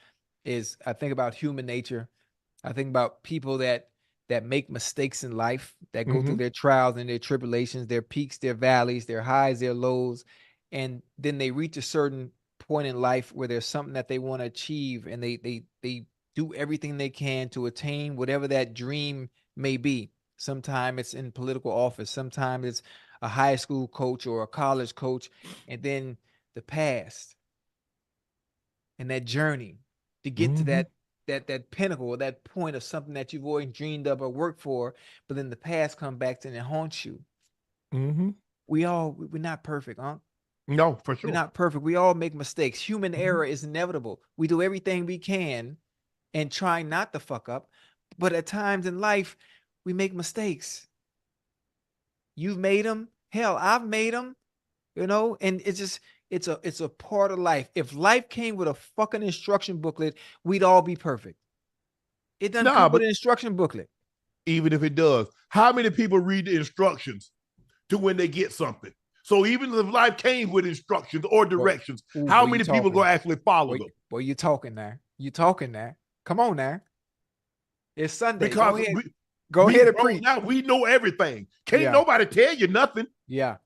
human nature. I think about people that make mistakes in life, that go through their trials and their tribulations, their peaks, their valleys, their highs, their lows, and then they reach a certain point in life where there's something that they want to achieve, and they do everything they can to attain whatever that dream may be. Sometimes it's in political office, sometimes it's a high school coach or a college coach, and then the past and that journey to get to that pinnacle or that point of something that you've always dreamed of or worked for, but then the past come back and it haunts you. We're not perfect, huh? No, for sure. We're not perfect. We all make mistakes. Human error is inevitable. We do everything we can and try not to fuck up, but at times in life, we make mistakes. You've made them. Hell, I've made them, you know, and it's a part of life. If life came with a fucking instruction booklet, we'd all be perfect. It doesn't come with an instruction booklet. Even if it does, how many people read the instructions to when they get something? So even if life came with instructions or directions, how many people gonna actually follow them? Well, you're talking now. You're talking now. Come on now. It's Sunday. Because go ahead and preach. Now we know everything. Can't nobody tell you nothing. Yeah.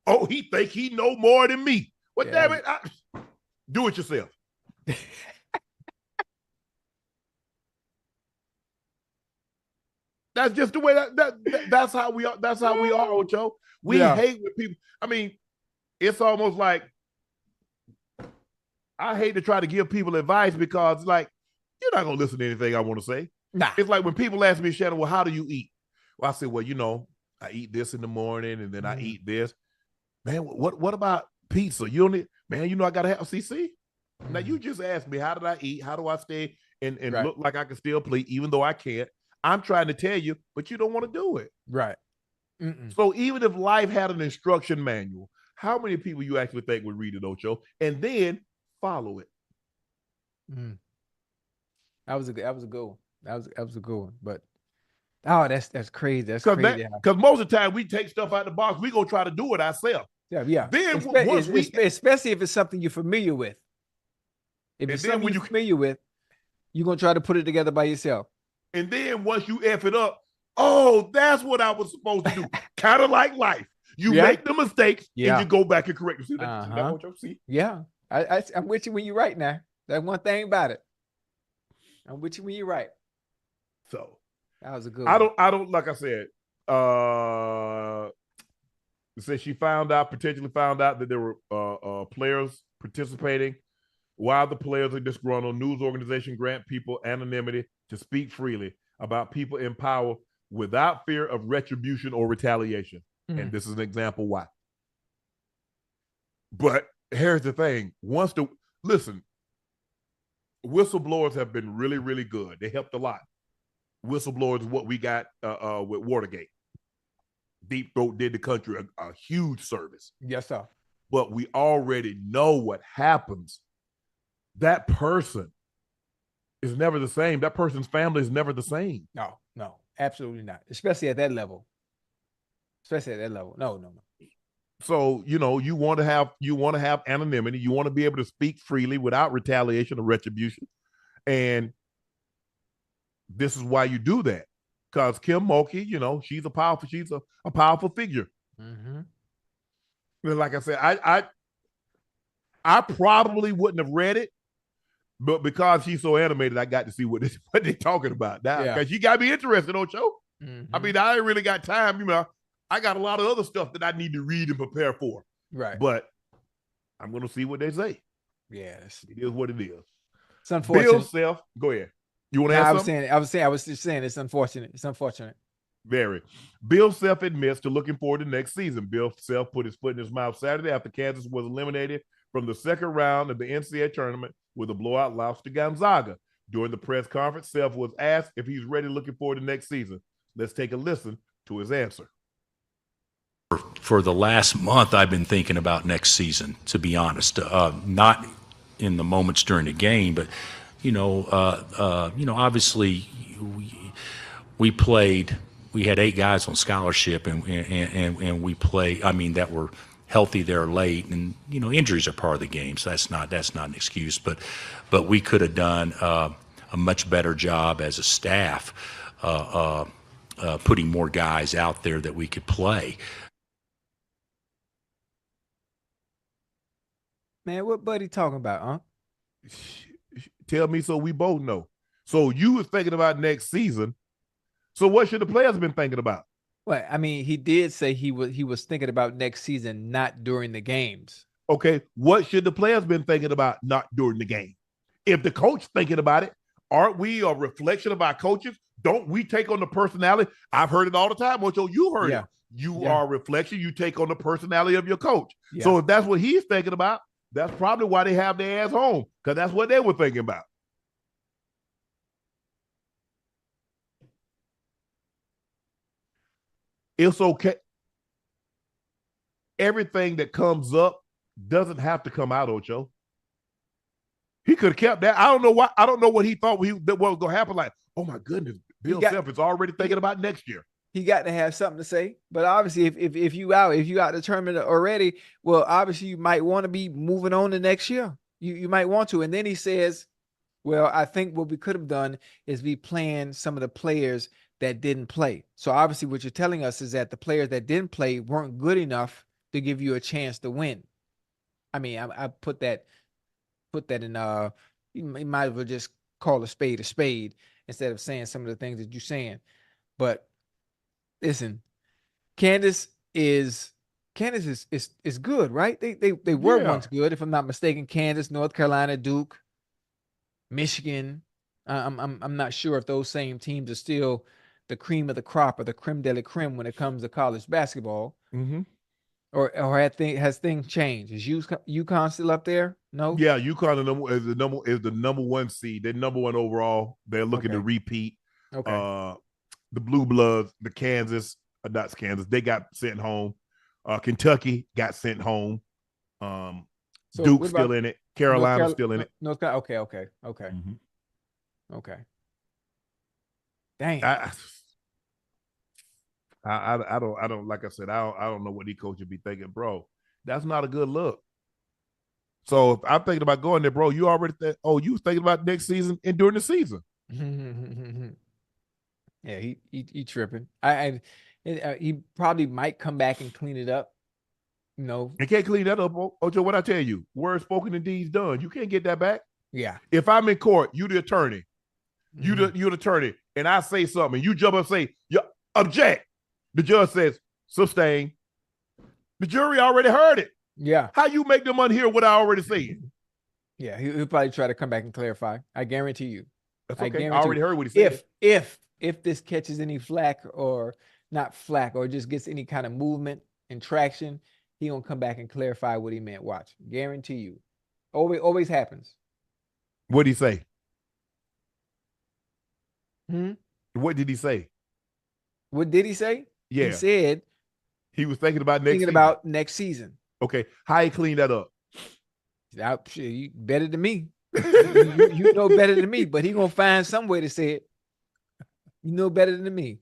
Oh, he think he know more than me. Well, damn it. Do it yourself. That's just the way that's how we are. That's how we are, Ocho. We hate when people. I mean, it's almost like I hate to try to give people advice because, like, you're not gonna listen to anything I want to say. Nah. It's like when people ask me, Shannon, well, how do you eat? Well, I say, well, you know, I eat this in the morning and then I eat this. Man, what about pizza? You don't need, man, you know I gotta have CC. Now you just asked me, how did I eat? How do I stay and look like I can still play even though I can't? I'm trying to tell you, but you don't want to do it. Right. So even if life had an instruction manual, how many people you actually think would read it, Ocho, and then follow it? That was a good one. That was a good one. But that's crazy. That's crazy. Because most of the time we take stuff out of the box, we gonna try to do it ourselves. Yeah. Then especially if it's something you're familiar with. If it's something you're familiar with, you're gonna try to put it together by yourself. And then once you F it up, oh, that's what I was supposed to do. Kind of like life. You make the mistakes and you go back and correct them. See that what you see? Yeah. I'm with you when you're right now. That's one thing about it. I'm with you when you're right. So that was a good one. I don't like I said, it said she potentially found out that there were players participating. While the players are disgruntled, news organization grant people anonymity to speak freely about people in power without fear of retribution or retaliation. And this is an example why. But here's the thing. Whistleblowers have been really, really good. They helped a lot. Whistleblowers is what we got with Watergate. Deep Throat did the country a huge service. Yes, sir. But we already know what happens. That person is never the same. That person's family is never the same. No, absolutely not. Especially at that level. No. So, you know, you want to have anonymity. You want to be able to speak freely without retaliation or retribution. And this is why you do that. Because Kim Mulkey, you know, she's a powerful figure. And like I said, I probably wouldn't have read it, but because she's so animated, I got to see what they're talking about now. Because you got to be interested, Ocho. I mean, I ain't really got time. You know, I got a lot of other stuff that I need to read and prepare for. Right. But I'm going to see what they say. Yes. It is what it is. It's unfortunate. Bill Self, go ahead. You want to ask something? I was just saying it's unfortunate. It's unfortunate. Very. Bill Self admits to looking forward to next season. Bill Self put his foot in his mouth Saturday after Kansas was eliminated from the second round of the NCAA tournament with a blowout loss to Gonzaga. During the press conference, Self was asked if he's ready looking forward to next season. Let's take a listen to his answer. For the last month, I've been thinking about next season, to be honest. Not in the moments during the game, but, obviously we had 8 guys on scholarship and we played, that were healthy there late, and injuries are part of the game, so that's not an excuse, but we could have done a much better job as a staff putting more guys out there that we could play. Man, what Buddy talking about, huh? Tell me so we both know. So you was thinking about next season. So what should the players have been thinking about? Well, I mean, he did say he was thinking about next season, not during the games. Okay, what should the players been thinking about not during the game? If the coach thinking about it, aren't we a reflection of our coaches? Don't we take on the personality? I've heard it all the time, Ocho. You heard it. You are a reflection. You take on the personality of your coach. Yeah. So if that's what he's thinking about, that's probably why they have their ass home, because that's what they were thinking about. It's okay. Everything that comes up doesn't have to come out, Ocho. He could have kept that. I don't know why. I don't know what he thought what was going to happen. Like, oh my goodness, Bill Self is already thinking about next year. He got to have something to say. But obviously, if you out the tournament already, well, obviously you might want to be moving on to next year. You might want to. And then he says, well, I think what we could have done is be playing some of the players that didn't play. So obviously what you're telling us is that the players that didn't play weren't good enough to give you a chance to win. I mean, I put that in, you might as well just call a spade instead of saying some of the things that you're saying. But listen, Kansas is good, right? They were once good, if I'm not mistaken. Kansas, North Carolina, Duke, Michigan. I'm not sure if those same teams are still the cream of the crop or the creme de la creme when it comes to college basketball. Mm-hmm. Or has things changed? Is UConn still up there? No. Yeah, UConn is the number one seed. They're number one overall. They're looking to repeat. Okay. The Blue Bloods, the not Kansas, they got sent home. Kentucky got sent home. So Duke's still in it. Carolina's still in it. Okay. Mm-hmm. Okay. Dang. I don't like I said, I don't know what these coaches be thinking, bro. That's not a good look. So if I'm thinking about going there, bro, you already you was thinking about next season and during the season. Yeah, he tripping. He probably might come back and clean it up. No, you can't clean that up, Ocho. What I tell you, words spoken and deeds done. You can't get that back. Yeah. If I'm in court, you the attorney, you the attorney, and I say something, you jump up and say, "You object." The judge says, "Sustain." The jury already heard it. Yeah. How you make them unhear what I already said? Yeah, he'll probably try to come back and clarify. I guarantee you. That's okay. I already heard what he said. If this catches any flack or not flack or just gets any kind of movement and traction, he gonna come back and clarify what he meant. Watch. Guarantee you. Always happens. What did he say? What did he say? What did he say? Yeah. He said he was thinking about next season. Okay. How he clean that up? You better than me. you know better than me, but he gonna find some way to say it. You know better than me.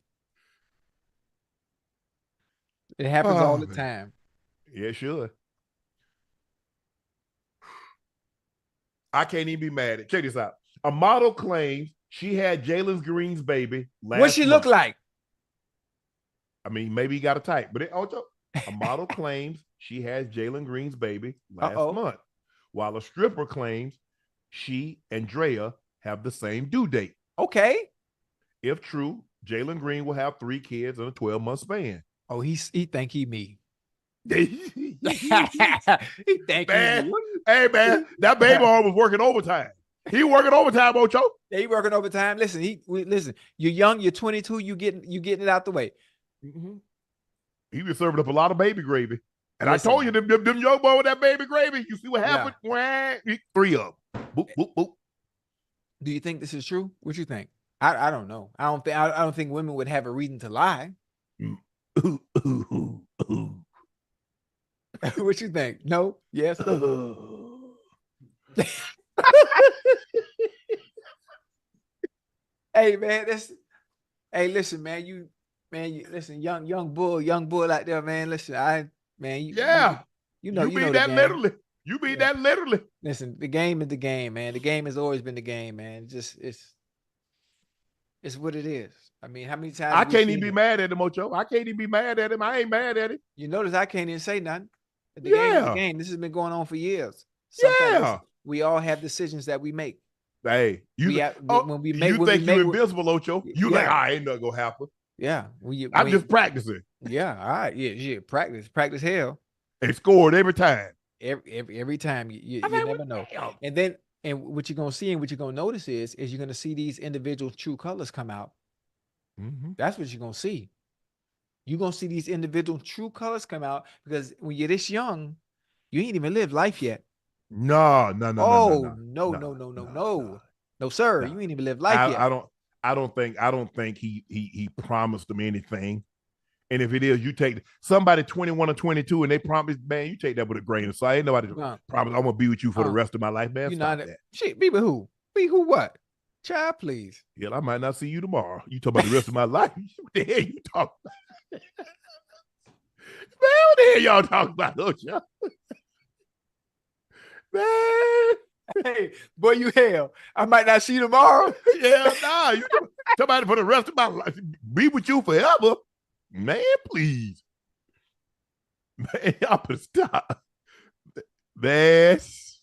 It happens all the time. Yeah, sure. I can't even be mad at. Check this out. A model claims she had Jaylen Green's baby last What she month. look like? I mean, maybe he got a type, but a model claims she has Jaylen Green's baby last month, while a stripper claims she and Drea have the same due date. Okay. If true, Jaylen Green will have 3 kids in a 12-month span. Oh, he think he me. He think man, hey man, that baby arm was working overtime. He working overtime, Ocho. Yeah, he working overtime. Listen, listen. You're young. You're 22. You getting it out the way. Mm-hmm. He was serving up a lot of baby gravy, and listen, I told you them young boy with that baby gravy. You see what happened? Yeah. 3 of them. Boop boop boop. Do you think this is true? What you think? I don't know. I don't think women would have a reason to lie. What you think? No? Yes? Hey man, listen, man. You listen, young bull out there, man. Listen, you know that literally. You mean that literally. Listen, the game is the game, man. The game has always been the game, man. It's what it is. I mean, how many times I can't even be mad at him, Ocho. I can't even be mad at him. I ain't mad at him. You notice I can't even say nothing. The game is the game. This has been going on for years. Sometimes we all have decisions that we make. Hey, when we make, you think you're invincible, Ocho? You like, I ain't nothing gonna happen. Yeah. I'm just practicing. Yeah. All right. Yeah. Practice hell. They scored every time. Every time you never know. And what you're gonna see and what you're gonna notice is you're gonna see these individual true colors come out. That's what you're gonna see. You're gonna see these individual true colors come out because when you're this young, you ain't even lived life yet. No, sir. You ain't even lived life yet. I don't think he promised them anything. And if it is, you take somebody 21 or 22 and they promise, man, you take that with a grain of salt. Ain't nobody promise I'm gonna be with you for the rest of my life, man. Stop that. Shit, be with who? Be who what? Child, please. Yeah, I might not see you tomorrow. You talk about the rest of my life. What the hell you talking about? Man, what the hell y'all talking about, Ocho? Man. Hey, boy, you hell. I might not see you tomorrow. Yeah, nah. You somebody for the rest of my life. Be with you forever. Man, please. Man, y'all better stop. This.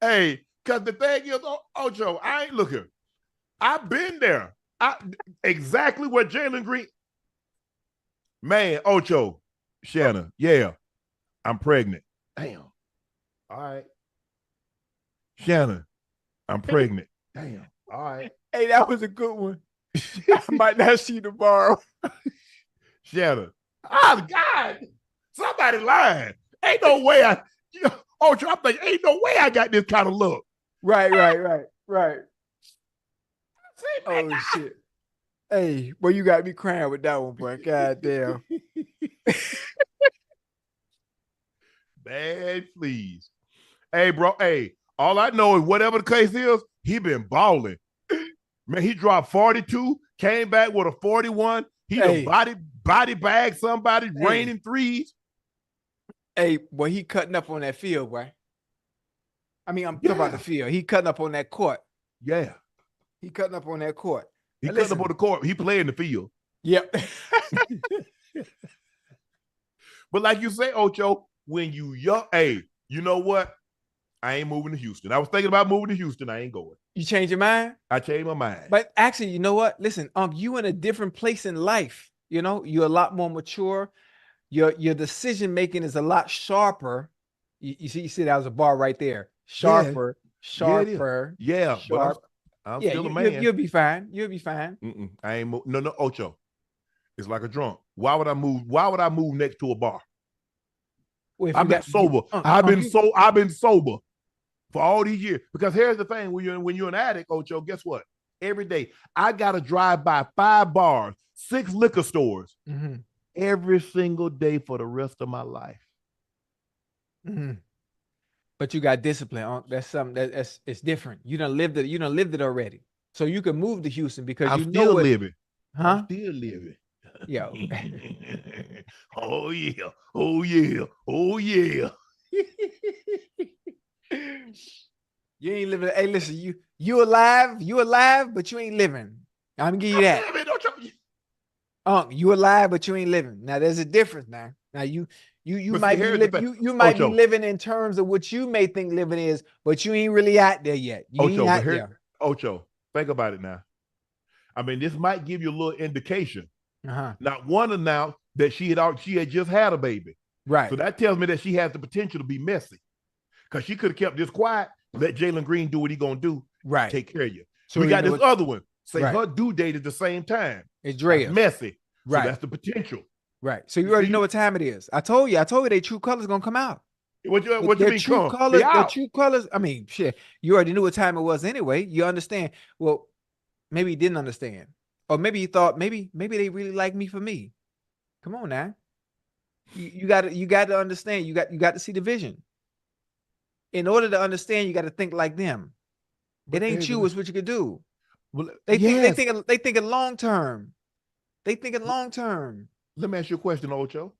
Hey, because the thing is, Ocho, I ain't looking. I've been there. Exactly where Jaylen Green. Man, Ocho, Shannon, yeah, I'm pregnant. Damn. All right. Shannon, I'm pregnant. Damn. All right. Hey, that was a good one. I might not see you tomorrow. Shannon. Oh, God. Somebody lying. Ain't no way Ocho, I'm thinking, ain't no way I got this kind of look. Right. Oh, shit. Hey, boy, you got me crying with that one, boy. God damn. Man, please. Hey, bro. Hey, all I know is whatever the case is, he been balling. Man, he dropped 42, came back with a 41. He done body bag somebody, raining threes. Hey, boy, he cutting up on that field, boy. I mean, I'm talking about the field. He cutting up on that court. Yeah. He cutting up on that court. He cutting up on the court. He playing the field. Yep. But like you say, Ocho, when you young, hey, you know what? I ain't moving to Houston. I was thinking about moving to Houston. I ain't going. You change your mind? I changed my mind. But actually, you know what? Listen, you in a different place in life. You know, you're a lot more mature. Your decision making is a lot sharper. You see, that was a bar right there. Sharper. Yeah. Sharp. I'm still a man. You'll be fine. You'll be fine. I ain't no, Ocho. It's like a drunk. Why would I move? Why would I move next to a bar? Well, I've been sober. I've been sober for all these years. Because here's the thing: when you're an addict, Ocho, guess what? Every day I gotta drive by 5 bars, 6 liquor stores, every single day for the rest of my life. But you got discipline. That's something that's it's different. You done lived it. You done lived it already. So you can move to Houston because I'm still living. Huh? I'm still living. Yo. Oh yeah. Oh yeah. Oh yeah. You ain't living. Hey, listen, you alive, but you ain't living. I'm gonna give you that. You alive, but you ain't living. Now there's a difference now. Now you might be living in terms of what you may think living is, but you ain't really out there yet. Ocho, think about it now. I mean, this might give you a little indication. Not one announced that she had just had a baby. Right. So that tells me that she has the potential to be messy. Because she could have kept this quiet, let Jaylen Green do what he gonna do. Right. Take care of you. So we got this other one. Say her due date at the same time. It's Drea. That's messy. Right. So that's the potential. Right. So you already know what time it is. I told you their true colors gonna come out. What you mean? Their true colors. I mean, shit. You already knew what time it was anyway. You understand? Well, maybe you didn't understand, or maybe you thought maybe they really like me for me. Come on now. You got to understand. You got to see the vision. In order to understand, you got to think like them. It ain't you. It's what you could do. Well, they thinking long term. They thinking long term. Let me ask you a question, Ocho.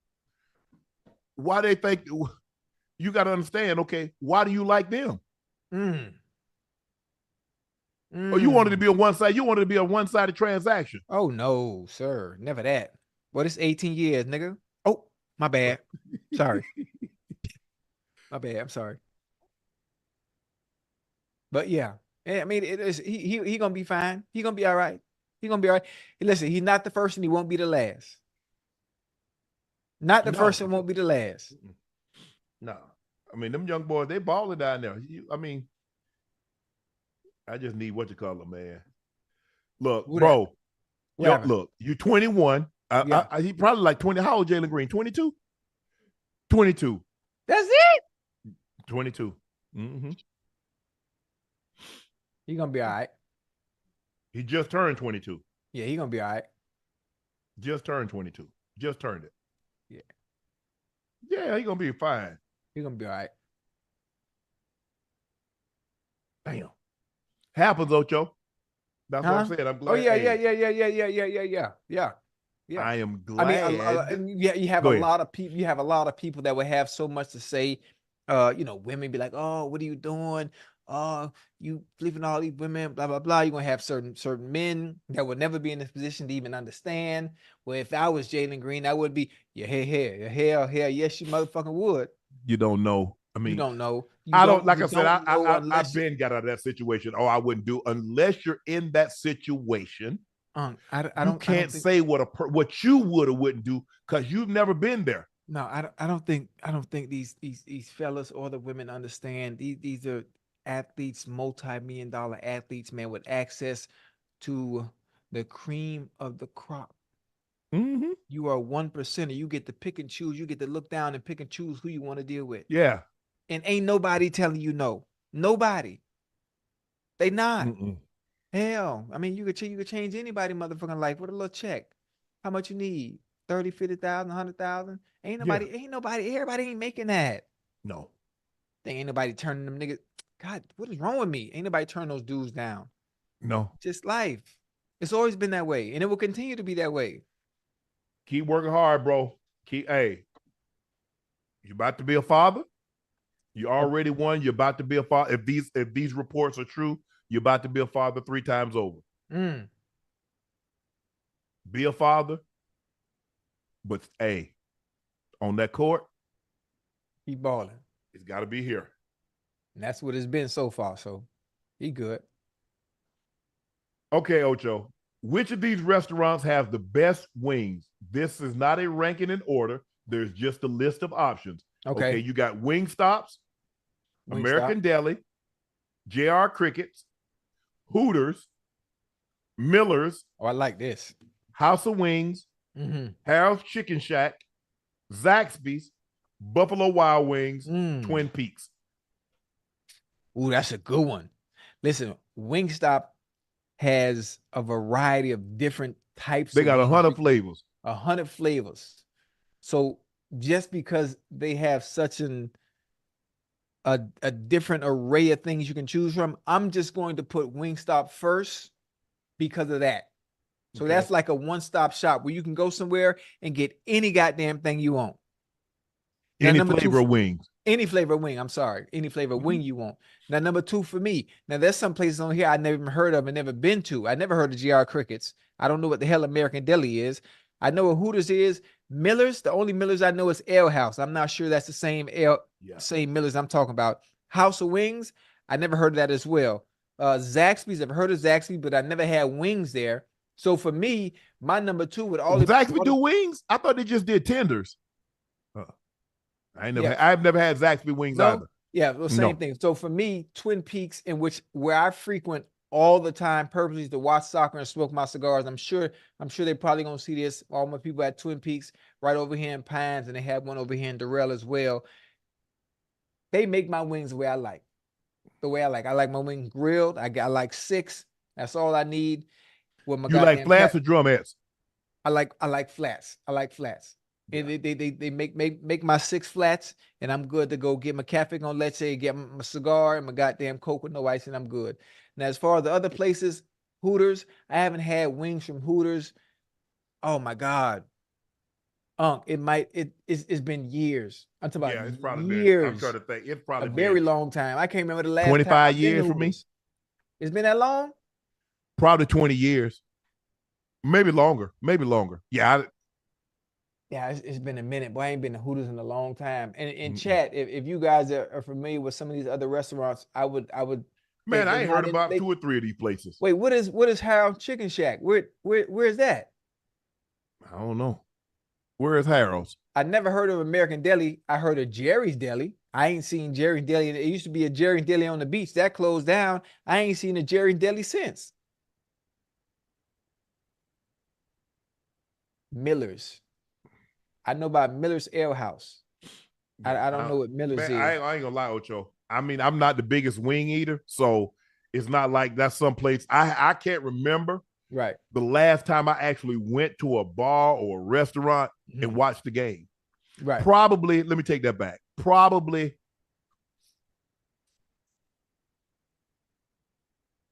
Why they think you got to understand? Okay, why do you like them? Or you wanted to be a one-sided? You wanted to be a one-sided transaction? Oh no, sir, never that. Well, it's 18 years, nigga. Oh, my bad. Sorry, my bad. I'm sorry. But yeah, I mean, it is he gonna be fine. He gonna be all right. He gonna be all right. Listen, he's not the first and he won't be the last. Not the first and won't be the last. No. I mean, them young boys, they balling down there. I mean, I just need what you call them, man. Look, bro. Look, you're 21. He probably like 20. How old Jaylen Green? 22? 22. That's it? 22. Mm-hmm. He gonna be all right. He just turned 22. Yeah, he gonna be all right. Just turned 22. Just turned it. Yeah. Yeah, he gonna be fine. He gonna be all right. Damn. Happens, Ocho. That's what I'm saying. I'm glad. Oh yeah. I am glad. I mean, you have a lot of people. You have a lot of people that would have so much to say. Women be like, "Oh, what are you doing? Oh, you leaving all these women, blah blah blah." You're gonna have certain men that would never be in this position to even understand. Well, if I was Jaylen Green, I would be. Hell, yes, you motherfucking would. You don't know. I mean, you don't know. Like I said, I've been got out of that situation. Oh, I wouldn't do unless you're in that situation. You can't say what you would or wouldn't do because you've never been there. No, I don't think these fellas or the women understand. These are athletes, multi-million-dollar athletes, man, with access to the cream of the crop. Mm-hmm. You are 1%. You get to pick and choose. You get to look down and pick and choose who you want to deal with. Yeah. And ain't nobody telling you no. Nobody. They not. Mm-mm. Hell, I mean, you could change anybody's motherfucking life with a little check. How much you need? 30, 50,000, 100,000? Ain't nobody, everybody ain't making that. No. They ain't nobody turning them niggas. God, what is wrong with me? Ain't nobody turning those dudes down. No. Just life. It's always been that way, and it will continue to be that way. Keep working hard, bro. You about to be a father? You already won. You're about to be a father. If these reports are true, you're about to be a father 3 times over. Be a father, but on that court, keep balling. It's got to be here. And that's what it's been so far. So he good. Okay, Ocho. Which of these restaurants has the best wings? This is not a ranking in order. There's just a list of options. Okay, you got Wingstops, American Deli, JR Crickets, Hooters, Miller's. Oh, I like this. House of Wings, Harold's Chicken Shack, Zaxby's, Buffalo Wild Wings, Twin Peaks. Ooh, that's a good one. Listen, Wingstop has a variety of different types. They got 100 flavors. 100 flavors. So just because they have such a different array of things you can choose from, I'm just going to put Wingstop first because of that. So that's like a one-stop shop where you can go somewhere and get any goddamn thing you want. Now, any flavor of wings. Any flavor of wing. I'm sorry. Any flavor of wing you want. Now, number 2 for me. Now, there's some places on here I never even heard of and never been to. I never heard of GR Crickets. I don't know what the hell American Deli is. I know what Hooters is. Miller's, the only Miller's I know is Ale House. I'm not sure that's the same same Miller's I'm talking about. House of Wings, I never heard of that as well. Zaxby's, I've heard of Zaxby's, but I never had wings there. So for me, my number 2 with all Zaxby do wings? I thought they just did tenders. I've never had Zaxby wings either. Yeah, well, same thing. So for me, Twin Peaks, where I frequent all the time, purposely to watch soccer and smoke my cigars. I'm sure they're probably gonna see this. All my people at Twin Peaks, right over here in Pines, and they have one over here in Durrell as well. They make my wings the way I like. I like my wings grilled. I like 6. That's all I need. You like flats or drumettes? I like flats. Yeah. They make my 6 flats, and I'm good to go get my cafe con leche, get my cigar and my goddamn Coke with no ice, and I'm good. Now, as far as the other places, Hooters, I haven't had wings from Hooters. Oh my God. It's been years. I'm talking about it's probably years. I'm trying to think. It's probably a very long time. I can't remember the last 25 years for me. It's been that long? Probably 20 years. Maybe longer. Yeah. It's been a minute, but I ain't been to Hooters in a long time. And in chat, if you guys are familiar with some of these other restaurants, I would Man, I ain't heard about 2 or 3 of these places. Wait, what is Harold's Chicken Shack? Where's that? I don't know. Where is Harold's? I never heard of American Deli. I heard of Jerry's Deli. I ain't seen Jerry's Deli. It used to be a Jerry's Deli on the beach. That closed down. I ain't seen a Jerry's Deli since. Miller's. I know about Miller's Ale House. I don't know what Miller's is. I ain't gonna lie, Ocho. I mean, I'm not the biggest wing eater, so it's not like that's someplace. I can't remember the last time I actually went to a bar or a restaurant and watched the game. Right. Probably, let me take that back. Probably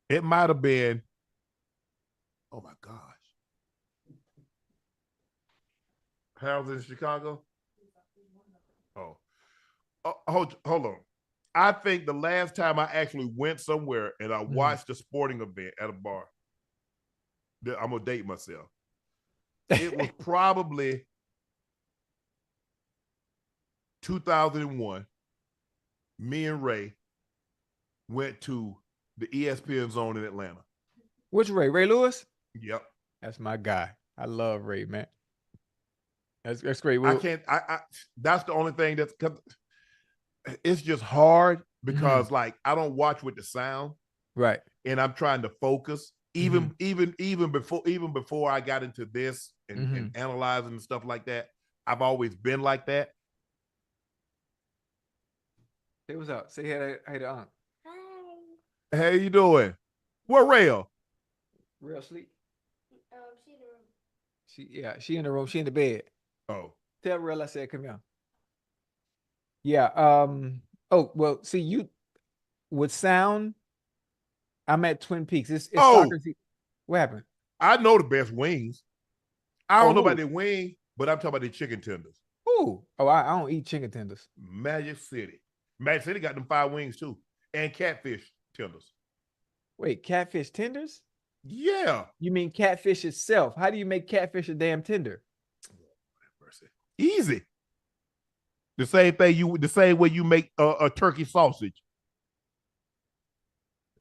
it might have been, oh my gosh. Harold's in Chicago? Hold on. I think the last time I actually went somewhere and I watched a sporting event at a bar, I'm going to date myself. It was probably 2001. Me and Ray went to the ESPN Zone in Atlanta. Which Ray? Ray Lewis? Yep. That's my guy. I love Ray, man. That's great. That's the only thing it's just hard because like I don't watch with the sound. Right. And I'm trying to focus. Even before I got into this and analyzing and stuff like that, I've always been like that. Hey, what's up? Say hey to Unc. Hi. How you doing? Where Rail? Real sleep. She in the room. She in the room. She in the bed. Oh. Tell Real I said come here. Yeah. Oh, well, see, you with sound, I'm at Twin Peaks. It's what happened? I know the best wings. I don't know about their wing, but I'm talking about their chicken tenders. Ooh. Oh, I don't eat chicken tenders. Magic City. Magic City got them 5 wings too. And catfish tenders. Wait, catfish tenders? Yeah. You mean catfish itself? How do you make catfish a damn tender? Easy. The same way you make a turkey sausage.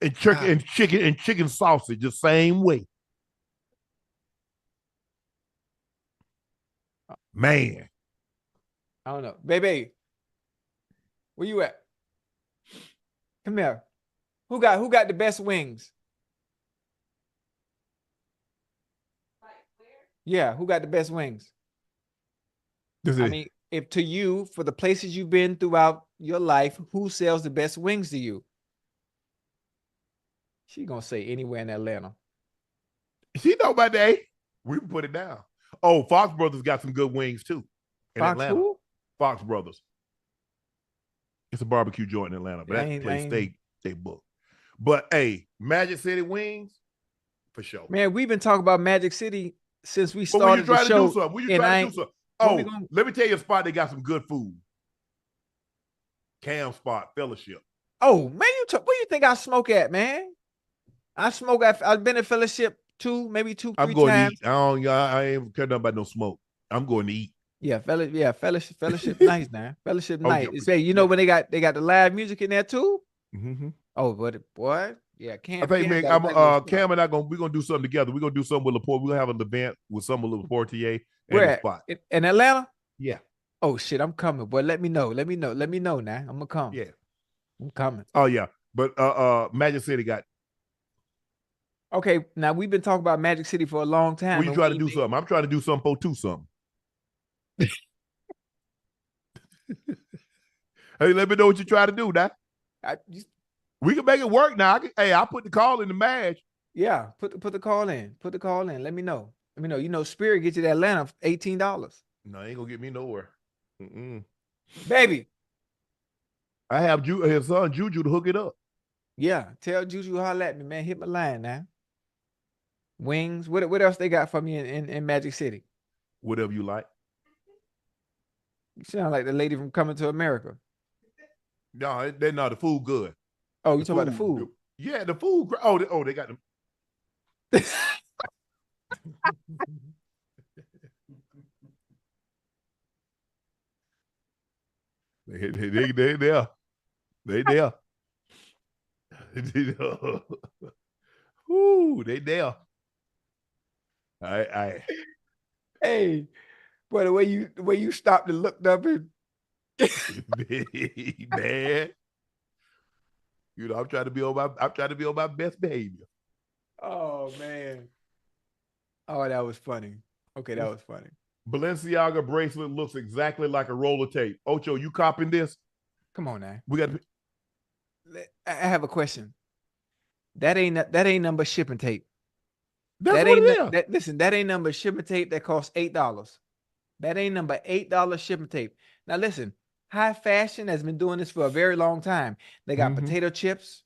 And chicken sausage the same way. Man. I don't know. Baby, where you at? Come here. Who got the best wings? Yeah, who got the best wings? I mean, if to you, for the places you've been throughout your life, who sells the best wings to you? She gonna say anywhere in Atlanta. She know about that. We can put it down. Oh, Fox Brothers got some good wings too. In Atlanta. Who? Fox Brothers. It's a barbecue joint in Atlanta, but that place they book. But hey, Magic City wings, for sure. Man, we've been talking about Magic City since we started the show. Will you try to do something? Oh, let me tell you a spot they got some good food. Cam Spot Fellowship. Oh man, where you think I smoke at, man? I've been at Fellowship 2, maybe 2, 3 times. I'm going to eat. I ain't care nothing about no smoke. I'm going to eat. Yeah, Fellowship nice, man. Fellowship nice. Yeah. You know when they got the live music in there too? Mm-hmm. Oh, but boy, yeah, Cam. I think Cam and we're gonna do something together. We're gonna do something with Laporte. We're gonna have an event with some of Laportier. Where spot. In Atlanta? Yeah. Oh shit, I'm coming, boy. Let me know now. I'm gonna come. Yeah. I'm coming. Oh yeah. But Magic City got. Okay, now we've been talking about Magic City for a long time. Well, you trying to do something. I'm trying to do something for 2 something. Hey, let me know what you try to do now. We can make it work now. I'll put the call in the match. Yeah, put the call in. Put the call in. Let me know. You know, Spirit gets you to Atlanta for $18. No, ain't gonna get me nowhere. Baby. I have his son Juju to hook it up. Yeah, tell Juju to holler at me, man. Hit my line now. Wings. What else they got for me in Magic City? Whatever you like. You sound like the lady from Coming to America. No, they're not. The food good. Oh, you talking about the food? Yeah, the food. Oh, they got them. They there. Ooh, they there. I. Hey, boy, the way you stopped and looked up and Man. You know, I'm trying to be on my best behavior. oh man. Oh, that was funny. Okay, that was funny. Balenciaga bracelet looks exactly like a roll of tape. Ocho, you copying this? Come on now. We got. I have a question. That ain't nothing but shipping tape. That's what it is. Listen, that ain't number shipping tape that costs $8. That ain't number $8 shipping tape. Now listen, high fashion has been doing this for a very long time. They got potato chips.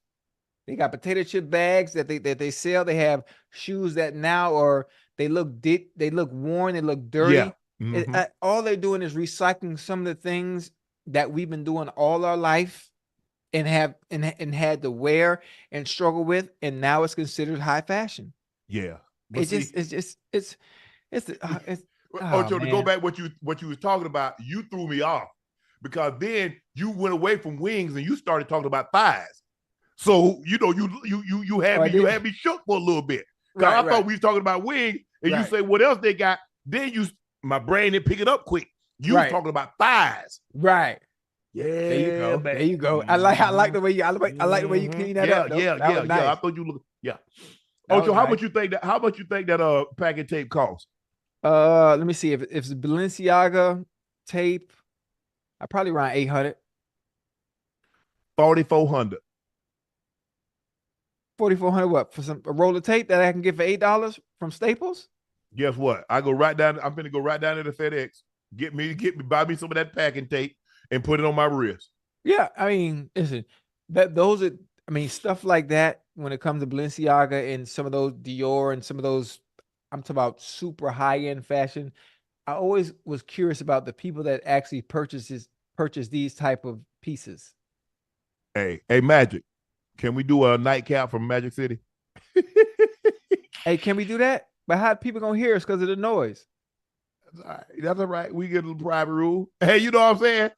They got potato chip bags that they sell. They have shoes that now are they look worn, they look dirty. Yeah. All they're doing is recycling some of the things that we've been doing all our life and had to wear and struggle with, and now it's considered high fashion. Yeah. It's Ocho, to go back what you was talking about, you threw me off because then you went away from wings and you started talking about thighs. So you know you had me shook for a little bit. Right, I thought we was talking about wings, and you say what else they got. Then my brain didn't pick it up quick. You was talking about thighs. Right. Yeah. There you go. Man. There you go. I like the way you clean that up. Yeah. Nice. I thought you look. Yeah. Ocho, how much you think that packet tape costs? Let me see if it's Balenciaga tape. I probably around 800. 4,400. 4,400 what? For a roll of tape that I can get for $8 from Staples? Guess what? I'm gonna go right down to the FedEx. Buy me some of that packing tape and put it on my wrist. Yeah, I mean, listen, stuff like that when it comes to Balenciaga and some of those Dior and some of those, I'm talking about super high-end fashion. I always was curious about the people that actually purchase these type of pieces. Hey, Magic, can we do a nightcap from Magic City? Hey, can we do that? But how people gonna hear us because of the noise? That's all right. We get a little private rule. Hey, you know what I'm saying?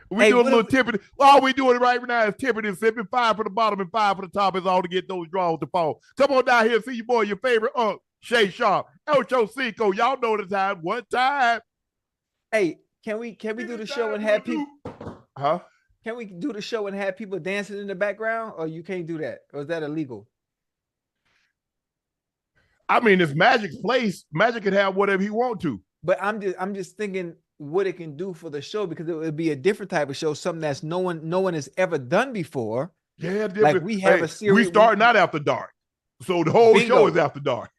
We do a little tipping. All we doing right now is tipping and sipping. 5 for the bottom and 5 for the top is all to get those draws to fall. Come on down here and see your boy, your favorite Unc, Shannon Sharpe, Ochocinco. Y'all know the time. One time. Hey, can we do the show and have people? Huh? Can we do the show and have people dancing in the background, or you can't do that? Or is that illegal? I mean, it's Magic's place. Magic can have whatever he want to. But I'm just thinking what it can do for the show, because it would be a different type of show, something that's no one has ever done before. Yeah, like we have a series. We starting out after dark, so the whole show is after dark.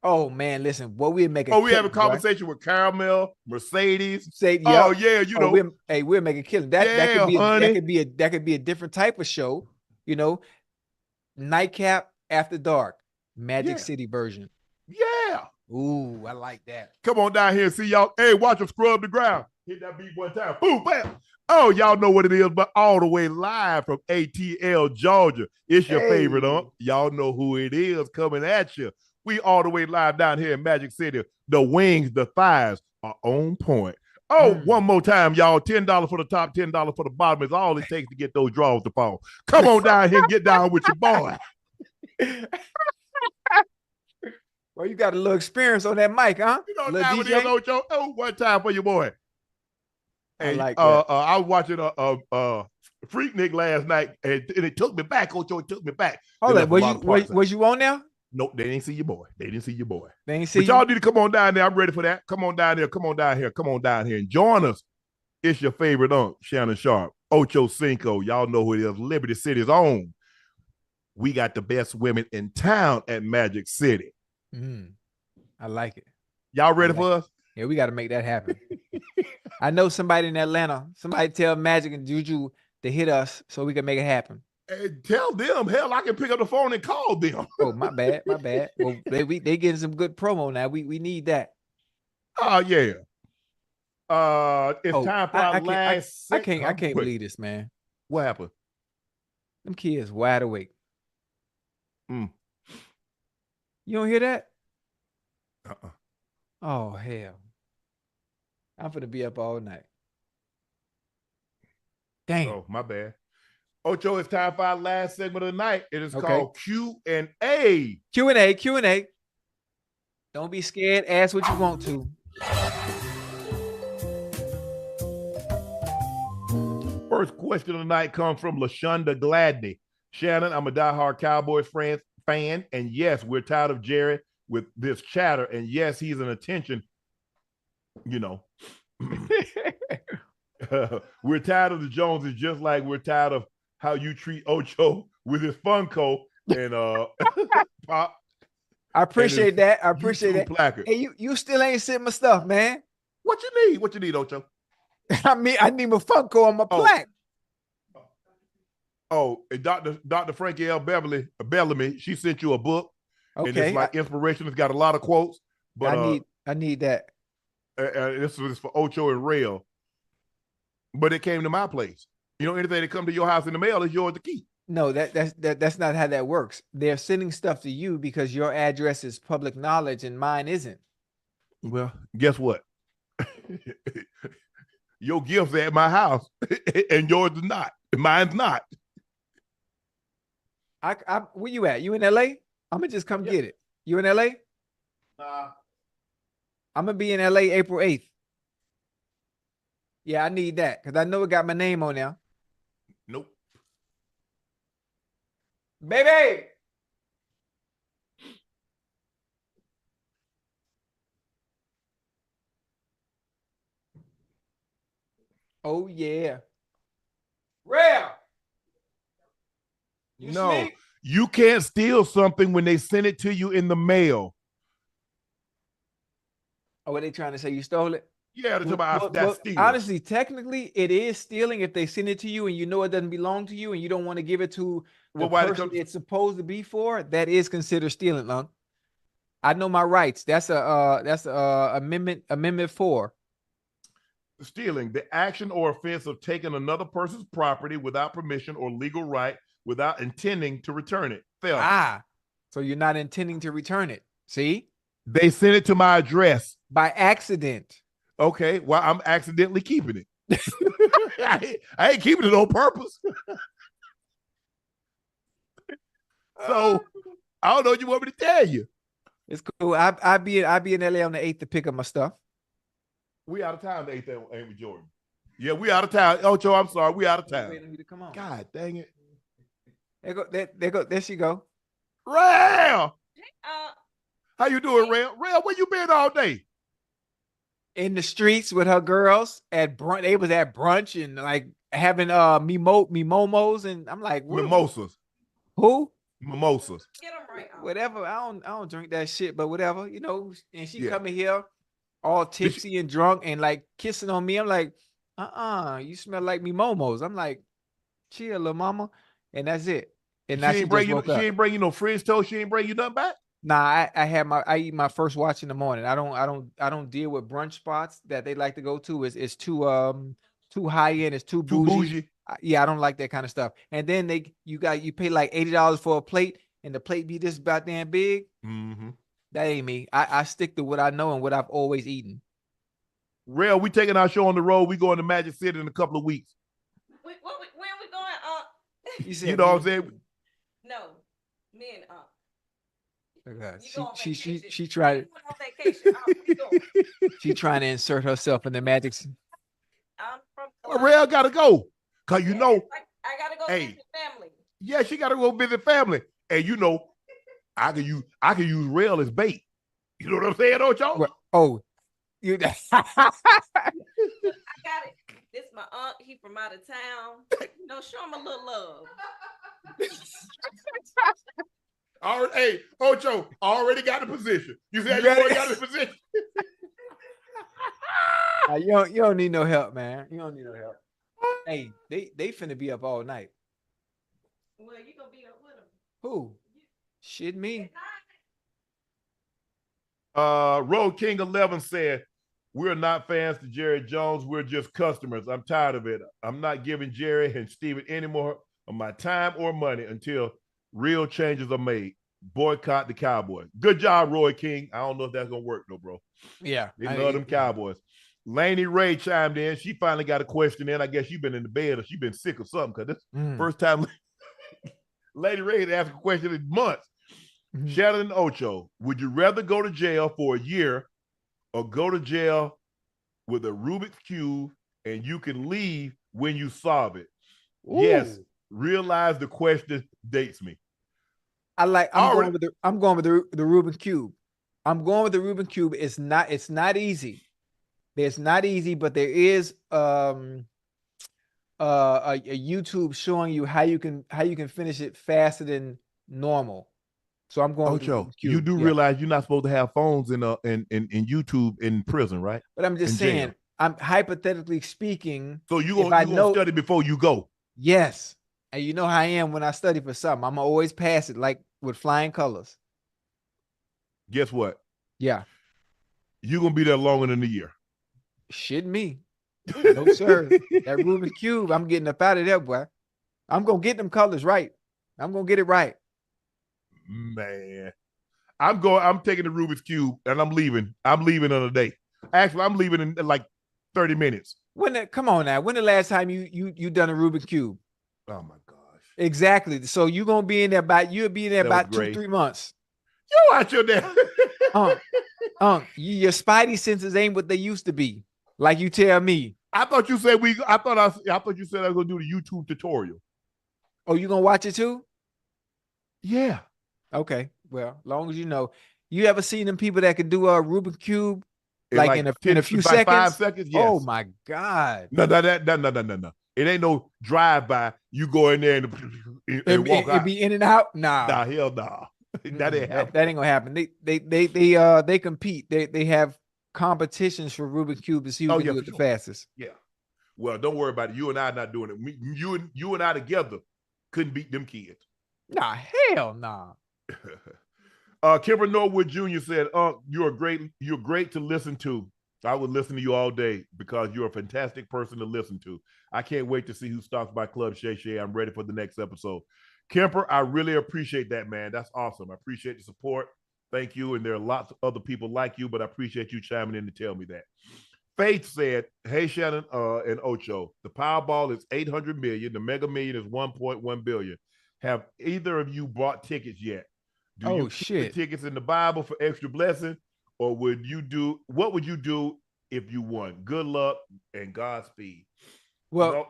Oh man, listen, what we make. We have a conversation with Caramel, Mercedes. Oh yeah, you know. We're making killing. That could be a different type of show. You know, Nightcap after dark, Magic City version. Yeah. Ooh, I like that. Come on down here and see y'all. Hey, watch them scrub the ground. Hit that beat one time. Boom, bam. Oh, y'all know what it is, but all the way live from ATL, Georgia. It's your favorite, Y'all know who it is coming at you. We all the way live down here in Magic City. The wings, the thighs are on point. Oh, one more time, y'all. $10 for the top, $10 for the bottom is all it takes to get those draws to fall. Come on down here and get down with your boy. Well, you got a little experience on that mic, huh? You know, now with this Ocho. Oh, one time for your boy. Hey, I was watching a Freaknik last night, and it took me back. Ocho, it took me back. Hold on, was you on there? Nope, they didn't see your boy. They need to y'all need to come on down there. I'm ready for that. Come on down there. Come on down here and join us. It's your favorite Unc, Shannon Sharpe, Ochocinco. Y'all know who it is. Liberty City's own. We got the best women in town at Magic City. I like it. Y'all ready for us? Yeah, we got to make that happen. I know somebody in Atlanta. Somebody tell Magic and Juju to hit us so we can make it happen. Hey, tell them. Hell, I can pick up the phone and call them. Oh, my bad. Well, they getting some good promo now. We need that. Oh yeah. It's time for our last. I can't believe this, man. What happened? Them kids wide awake. You don't hear that? Oh, hell. I'm finna be up all night. Dang. Oh, my bad. Ocho, it's time for our last segment of the night. It is called Q&A. Q&A. Don't be scared. Ask what you want to. First question of the night comes from LaShonda Gladney. Shannon, I'm a diehard Cowboys fan, and yes, we're tired of Jerry with this chatter, and yes, he's an attention, we're tired of the Joneses, just like we're tired of how you treat Ocho with his Funko and Pop. I appreciate that. I appreciate that. Placard. Hey, you still ain't sent my stuff, man. What you need? What you need, Ocho? I need my Funko on my plaque. Oh, and Dr. Frankie L. Bellamy, she sent you a book. Okay. And it's like inspiration. It's got a lot of quotes. But I need that. This was for Ocho and Rail. But it came to my place. Anything that come to your house in the mail is yours to keep. No, that's not how that works. They're sending stuff to you because your address is public knowledge and mine isn't. Well, guess what? Your gift's at my house and yours is not. Mine's not. Where you at? You in LA? I'm gonna just come get it. You in LA? I'm gonna be in LA April 8th. Yeah, I need that because I know it got my name on there. Nope. Baby. Oh yeah. Rare. No, Sneed? you can't steal something when they send it to you in the mail. Oh, are they trying to say you stole it? Yeah, they're talking about that's stealing. Honestly, technically, it is stealing if they send it to you and you know it doesn't belong to you and you don't want to give it to the person it's supposed to be for. That is considered stealing, Unc. I know my rights. That's amendment 4. Stealing, the action or offense of taking another person's property without permission or legal right without intending to return it. Theft. So you're not intending to return it. See? They sent it to my address. By accident. Okay, well, I'm accidentally keeping it. I ain't keeping it on purpose. So I don't know what you want me to tell you. It's cool. I'll be in LA on the 8th to pick up my stuff. We out of town the 8th, ain't we, Jordan? Yeah, we out of town. Ocho, I'm sorry, we out of town. Waiting for me to come on. God dang it. There she go. Rail! How you doing, Rail? Rail, where you been all day? In the streets with her girls at brunch. They was at brunch and like having mimosas, and I'm like, what? Mimosas. Who? Mimosas. Get them right. Whatever. I don't drink that shit, but whatever, And she coming here all tipsy and drunk and like kissing on me. I'm like, you smell like mimosas. I'm like, chill, little mama, and that's it. And she ain't bring you no French toast. She ain't bring you nothing back. Nah, I eat my first watch in the morning. I don't deal with brunch spots that they like to go to. It's too high end. It's too bougie. Yeah, I don't like that kind of stuff. And then you pay like $80 for a plate, and the plate be this about damn big. Mm-hmm. That ain't me. I stick to what I know and what I've always eaten. Rail, we taking our show on the road. We going to Magic City in a couple of weeks. When we going? You know what I'm saying? No, me and She tried. She trying to insert herself in the Magic. Well, Rail gotta go, cause I gotta go visit family. Yeah, she gotta go visit family, and I can use Rail as bait. You know what I'm saying, Ocho? Oh, you. I got it. This my aunt. He from out of town. Show him a little love. Hey, Ocho, already got the position. You said you already got the position. You don't need no help, man. You don't need no help. Hey, they finna be up all night. Well, you gonna be up with them. Who? Shit, me. Road King 11 said, "We're not fans to Jerry Jones. We're just customers. I'm tired of it. I'm not giving Jerry and Steven any more of my time or money until real changes are made. Boycott the Cowboys." Good job, Roy King. I don't know if that's gonna work though, bro. Yeah, They love them Cowboys. Laney Ray chimed in. She finally got a question in. I guess you've been in the bed or she's been sick or something because this first time Laney Ray had asked a question in months. Shannon Ocho, would you rather go to jail for a year or go to jail with a Rubik's Cube and you can leave when you solve it? Ooh. Yes, realize the question dates me. I'm going with the Rubik's Cube. I'm going with the Rubik's Cube. It's not easy. It's not easy, but there is a YouTube showing you how you can finish it faster than normal. So I'm going. Ocho, with you do realize you're not supposed to have phones in YouTube in prison, right? But I'm just saying, jail. I'm hypothetically speaking. So you gonna study before you go? Yes, and you know how I am when I study for something. I'm always pass it like with flying colors. Guess what? Yeah, you're gonna be there longer than a year. Shit me. No, sir. That Rubik's Cube, I'm getting up out of there, boy. I'm going to get them colors right. I'm going to get it right. Man. I'm taking the Rubik's Cube and I'm leaving. I'm leaving on a day. Actually, I'm leaving in like 30 minutes. Come on now. When the last time you done a Rubik's Cube? Oh my gosh. Exactly. So you're going to be in there you'll be in there about 2-3 months. You out your damn. Your spidey senses ain't what they used to be. Like you tell me. I thought you said I thought you said I was gonna do the YouTube tutorial. Oh, you gonna watch it too? Yeah. Okay. Well, as long as you know. You ever seen them people that can do a Rubik's Cube in a few seconds? 5 seconds, yes. Oh my God. No. It ain't no drive-by. You go in there and walk out. It be in and out? Nah. Nah, hell nah. That ain't happen. That ain't gonna happen. They compete. They have competitions for Rubik's Cube to see who can do it the fastest. Yeah. Well, don't worry about it. You and I are not doing it. You and I together couldn't beat them kids. Nah, hell nah. Kimber Norwood Jr. said, you're great to listen to. I would listen to you all day because you're a fantastic person to listen to. I can't wait to see who stops by Club Shay Shay. I'm ready for the next episode. Kemper, I really appreciate that, man. That's awesome. I appreciate the support. Thank you. And there are lots of other people like you, but I appreciate you chiming in to tell me that. Faith said, hey, Shannon and Ocho, the Powerball is $800 million. The Mega Million is $1.1 billion. Have either of you bought tickets yet? Do you keep the tickets in the Bible for extra blessing? Or what would you do if you won? Good luck and Godspeed. Well,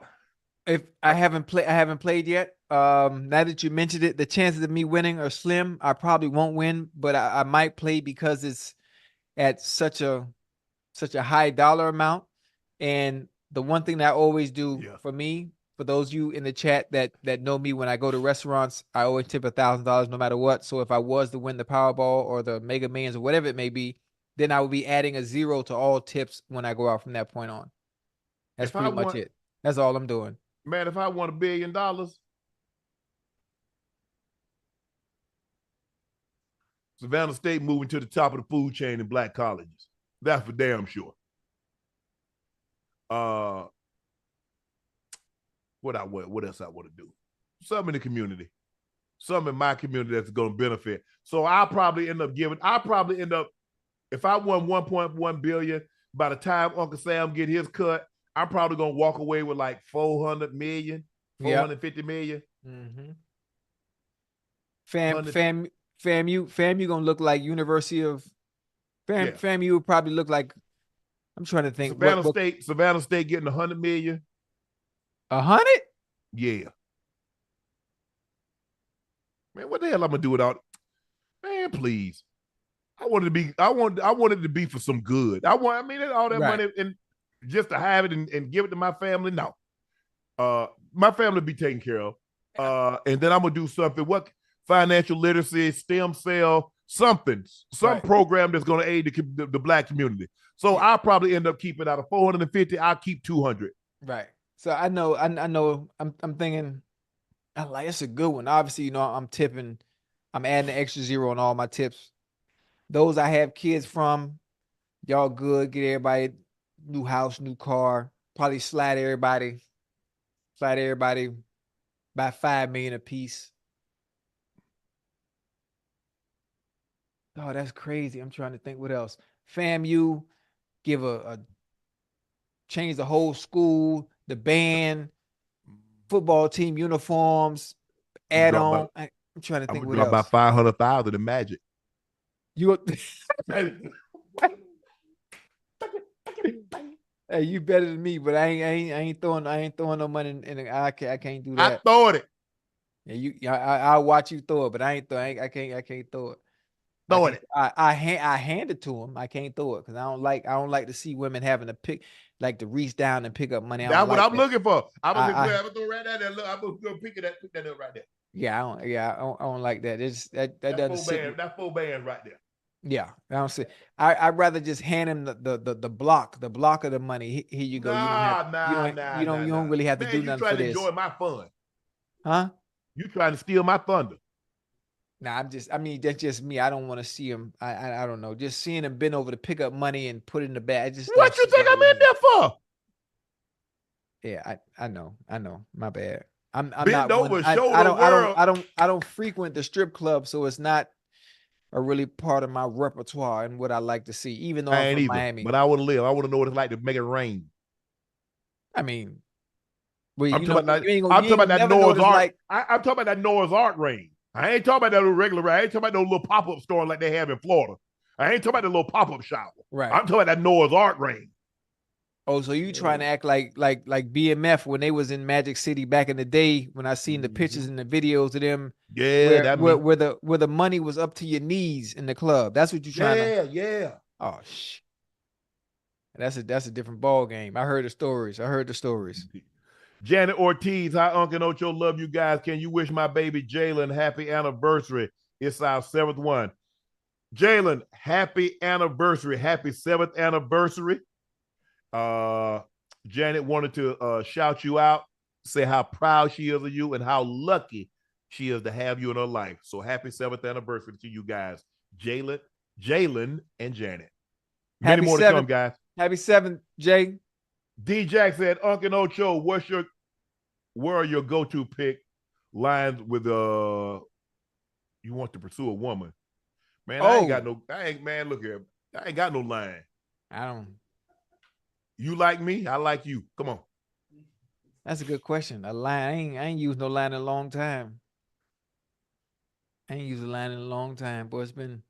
if I haven't played yet. Now that you mentioned it, the chances of me winning are slim. I probably won't win, but I might play because it's at such a high dollar amount. And the one thing that I always do for me, for those of you in the chat that know me, when I go to restaurants, I always tip $1,000 no matter what. So if I was to win the Powerball or the Mega Millions or whatever it may be, then I would be adding a 0 to all tips when I go out from that point on. That's pretty much it. That's all I'm doing. Man, if I won $1 billion, Savannah State moving to the top of the food chain in black colleges. That's for damn sure. What else I want to do? Something in the community. Something in my community that's going to benefit. So I'll probably end up, if I won $1.1 billion, by the time Uncle Sam get his cut, I'm probably going to walk away with like $400 million, $450 million. Mm-hmm. FAMU gonna look like University of FAMU would probably look like, I'm trying to think. Savannah State getting $100 million. 100? Yeah. Man, what the hell I'm gonna do without? Man, please. I wanted it to be for some good. all that money and just to have it and give it to my family. No. My family will be taken care of. And then I'm gonna do something. What financial literacy, stem cell, some program that's gonna aid the black community. So I'll probably end up keeping out of 450, I'll keep 200. Right. So I know I'm thinking, it's a good one. Obviously, I'm tipping, I'm adding an extra 0 on all my tips. Those I have kids from, y'all good, get everybody new house, new car, probably slide everybody by $5 million a piece. Oh, that's crazy. I'm trying to think what else. FAMU, give a change the whole school, the band, football team uniforms, add on. I'm trying to think what else. About 500,000 in Magic. You Hey, you better than me, but I ain't throwing no money in I can't do that. I throwing it. Yeah, I'll watch you throw it, but I can't throw it. Throwing it. I hand it to him. I can't throw it because I don't like to see women having to pick, like to reach down and pick up money. That's what I'm looking for. I'm gonna throw right there. Look, I'm gonna pick that up right there. Yeah, I don't like that. It's that doesn't sit. That full band right there. Yeah, I don't see. I'd rather just hand him the block of the money. Here you go. You don't really have to do nothing for this. You trying to enjoy my fun, huh? You trying to steal my thunder? Nah, that's just me. I don't want to see him. I don't know. Just seeing him bend over to pick up money and put it in the bag. What you think I'm in there for? Yeah, I know. My bad. I'm bend not over, one, show I the world. I don't frequent the strip club, so it's not a really part of my repertoire and what I like to see. Even though I'm from Miami, but I want to live. I want to know what it's like to make it rain. I mean, well, I'm talking about that Noah's Ark. I'm talking about that Noah's Ark rain. I ain't talking about that regular rain. I ain't talking about those little pop-up store like they have in Florida. I ain't talking about the little pop-up shower. Right. I'm talking about that Noah's Ark rain. Oh, so you trying to act like BMF when they was in Magic City back in the day when I seen the pictures and the videos of them. Yeah, where the money was up to your knees in the club. That's what you trying to. Yeah. Oh shit. That's a different ball game. I heard the stories. Janet Ortiz, hi, Unc and Ocho, love you guys. Can you wish my baby Jaylen happy anniversary? It's our 7th one. Jaylen, happy anniversary. Happy 7th anniversary. Janet wanted to shout you out, say how proud she is of you and how lucky she is to have you in her life. So happy 7th anniversary to you guys, Jaylen, and Janet. Many more to come, guys. Happy 7th, Jay. D Jack said, Unc and Ocho, where are your go-to pick lines with you want to pursue a woman? Man, look here. I ain't got no line. I don't. You like me, I like you. Come on. That's a good question. A line. I ain't used no line in a long time. Boy, it's been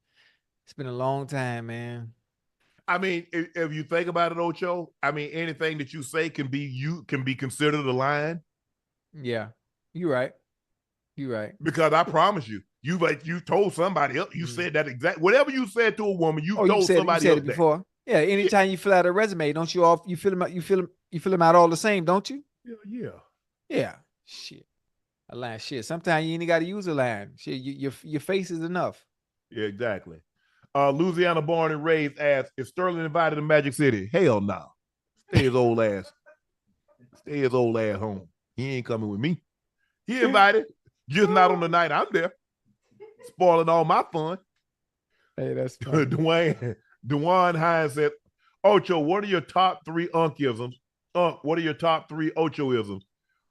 a long time, man. I mean, if you think about it, Ocho, I mean, anything that you say can be considered a line. Yeah, you're right. Because I promise you, you told somebody else. You said that exact whatever you said to a woman. You told somebody else it before. That. Yeah. Anytime you fill out a resume, don't you fill them out? You fill them out all the same, don't you? Yeah. Shit. A line. Shit. Sometimes you ain't got to use a line. Shit. Your face is enough. Yeah. Exactly. Louisiana born and raised asks, is Sterling invited to Magic City? Hell no. Stay his old ass home. He ain't coming with me. He invited, just not on the night I'm there. Spoiling all my fun. Hey, that's Dwayne Hines said, Ocho, what are your top 3 Unkisms? What are your top 3 Ochoisms?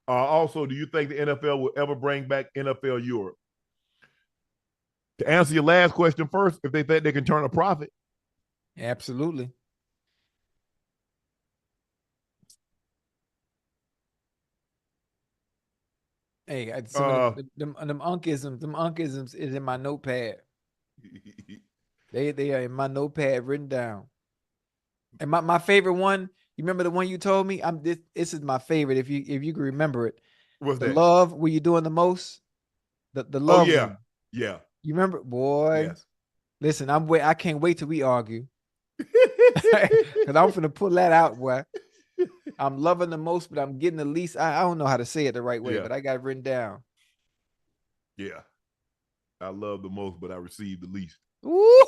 Also, do you think the NFL will ever bring back NFL Europe? To answer your last question first, if they think they can turn a profit. Absolutely. Hey, them unkisms is in my notepad. They are in my notepad written down. And my favorite one, you remember the one you told me? This is my favorite if you can remember it. What's the that? Love, were you doing the most? The love. Oh, yeah. One. Yeah. You remember, boy? Yes. Listen, I can't wait till we argue. Because I'm finna pull that out, boy. I'm loving the most, but I'm getting the least. I don't know how to say it the right way, but I got it written down. Yeah. I love the most, but I receive the least. Ooh.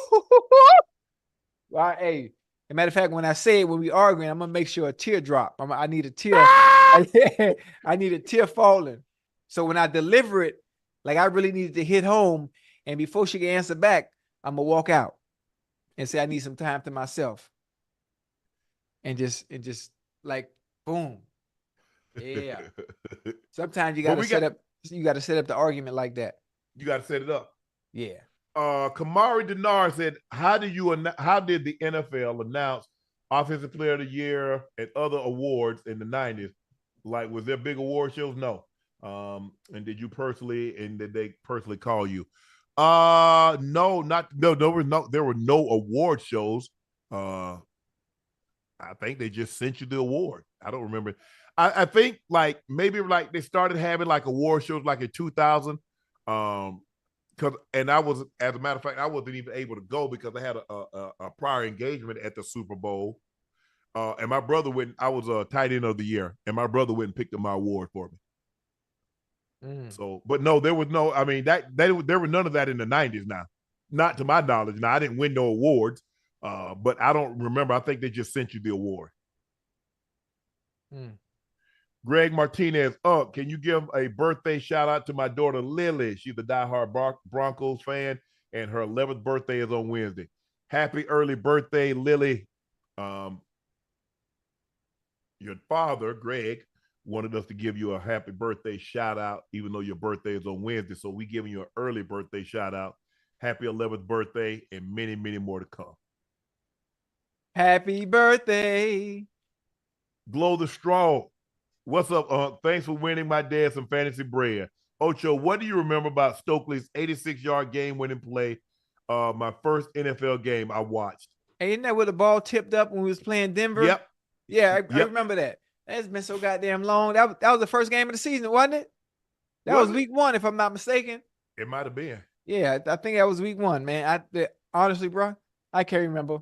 Well, hey, as a matter of fact, when I say it, when we arguing, I'm gonna make sure a tear drop. I need a tear. I need a tear falling. So when I deliver it, like I really needed to hit home, and before she can answer back, I'm gonna walk out and say I need some time to myself. And just like boom. Yeah. Sometimes you gotta set up the argument like that. You gotta set it up. Yeah. Kamari Denard said, how did the NFL announce Offensive Player of the Year and other awards in the 90s. Like, was there big award shows? No. And did they personally call you? No, there were no award shows. I think they just sent you the award. I don't remember. I think like maybe like they started having like award shows like in 2000. And I was, as a matter of fact, I wasn't even able to go because I had a prior engagement at the Super Bowl. And my brother went. I was a tight end of the year, and my brother went and picked up my award for me. So, but no, there was no. I mean, there was none of that in the 90s. Now, not to my knowledge. Now, I didn't win no awards, but I don't remember. I think they just sent you the award. Greg Martinez, can you give a birthday shout out to my daughter Lily? She's a diehard Broncos fan, and her 11th birthday is on Wednesday. Happy early birthday, Lily. Your father, Greg, wanted us to give you a happy birthday shout out, even though your birthday is on Wednesday. So we giving you an early birthday shout out. Happy 11th birthday, and many, many more to come. Happy birthday. Glow the Straw. What's up? Thanks for winning my dad some fantasy bread. Ocho, what do you remember about Stokely's 86-yard game-winning play? My first NFL game I watched. Hey, isn't that where the ball tipped up when we was playing Denver? Yep. Yeah, I remember that. That's been so goddamn long. That was the first game of the season, wasn't it? That was week 1, if I'm not mistaken. It might have been. Yeah, I think that was week 1, man. Honestly, bro, I can't remember.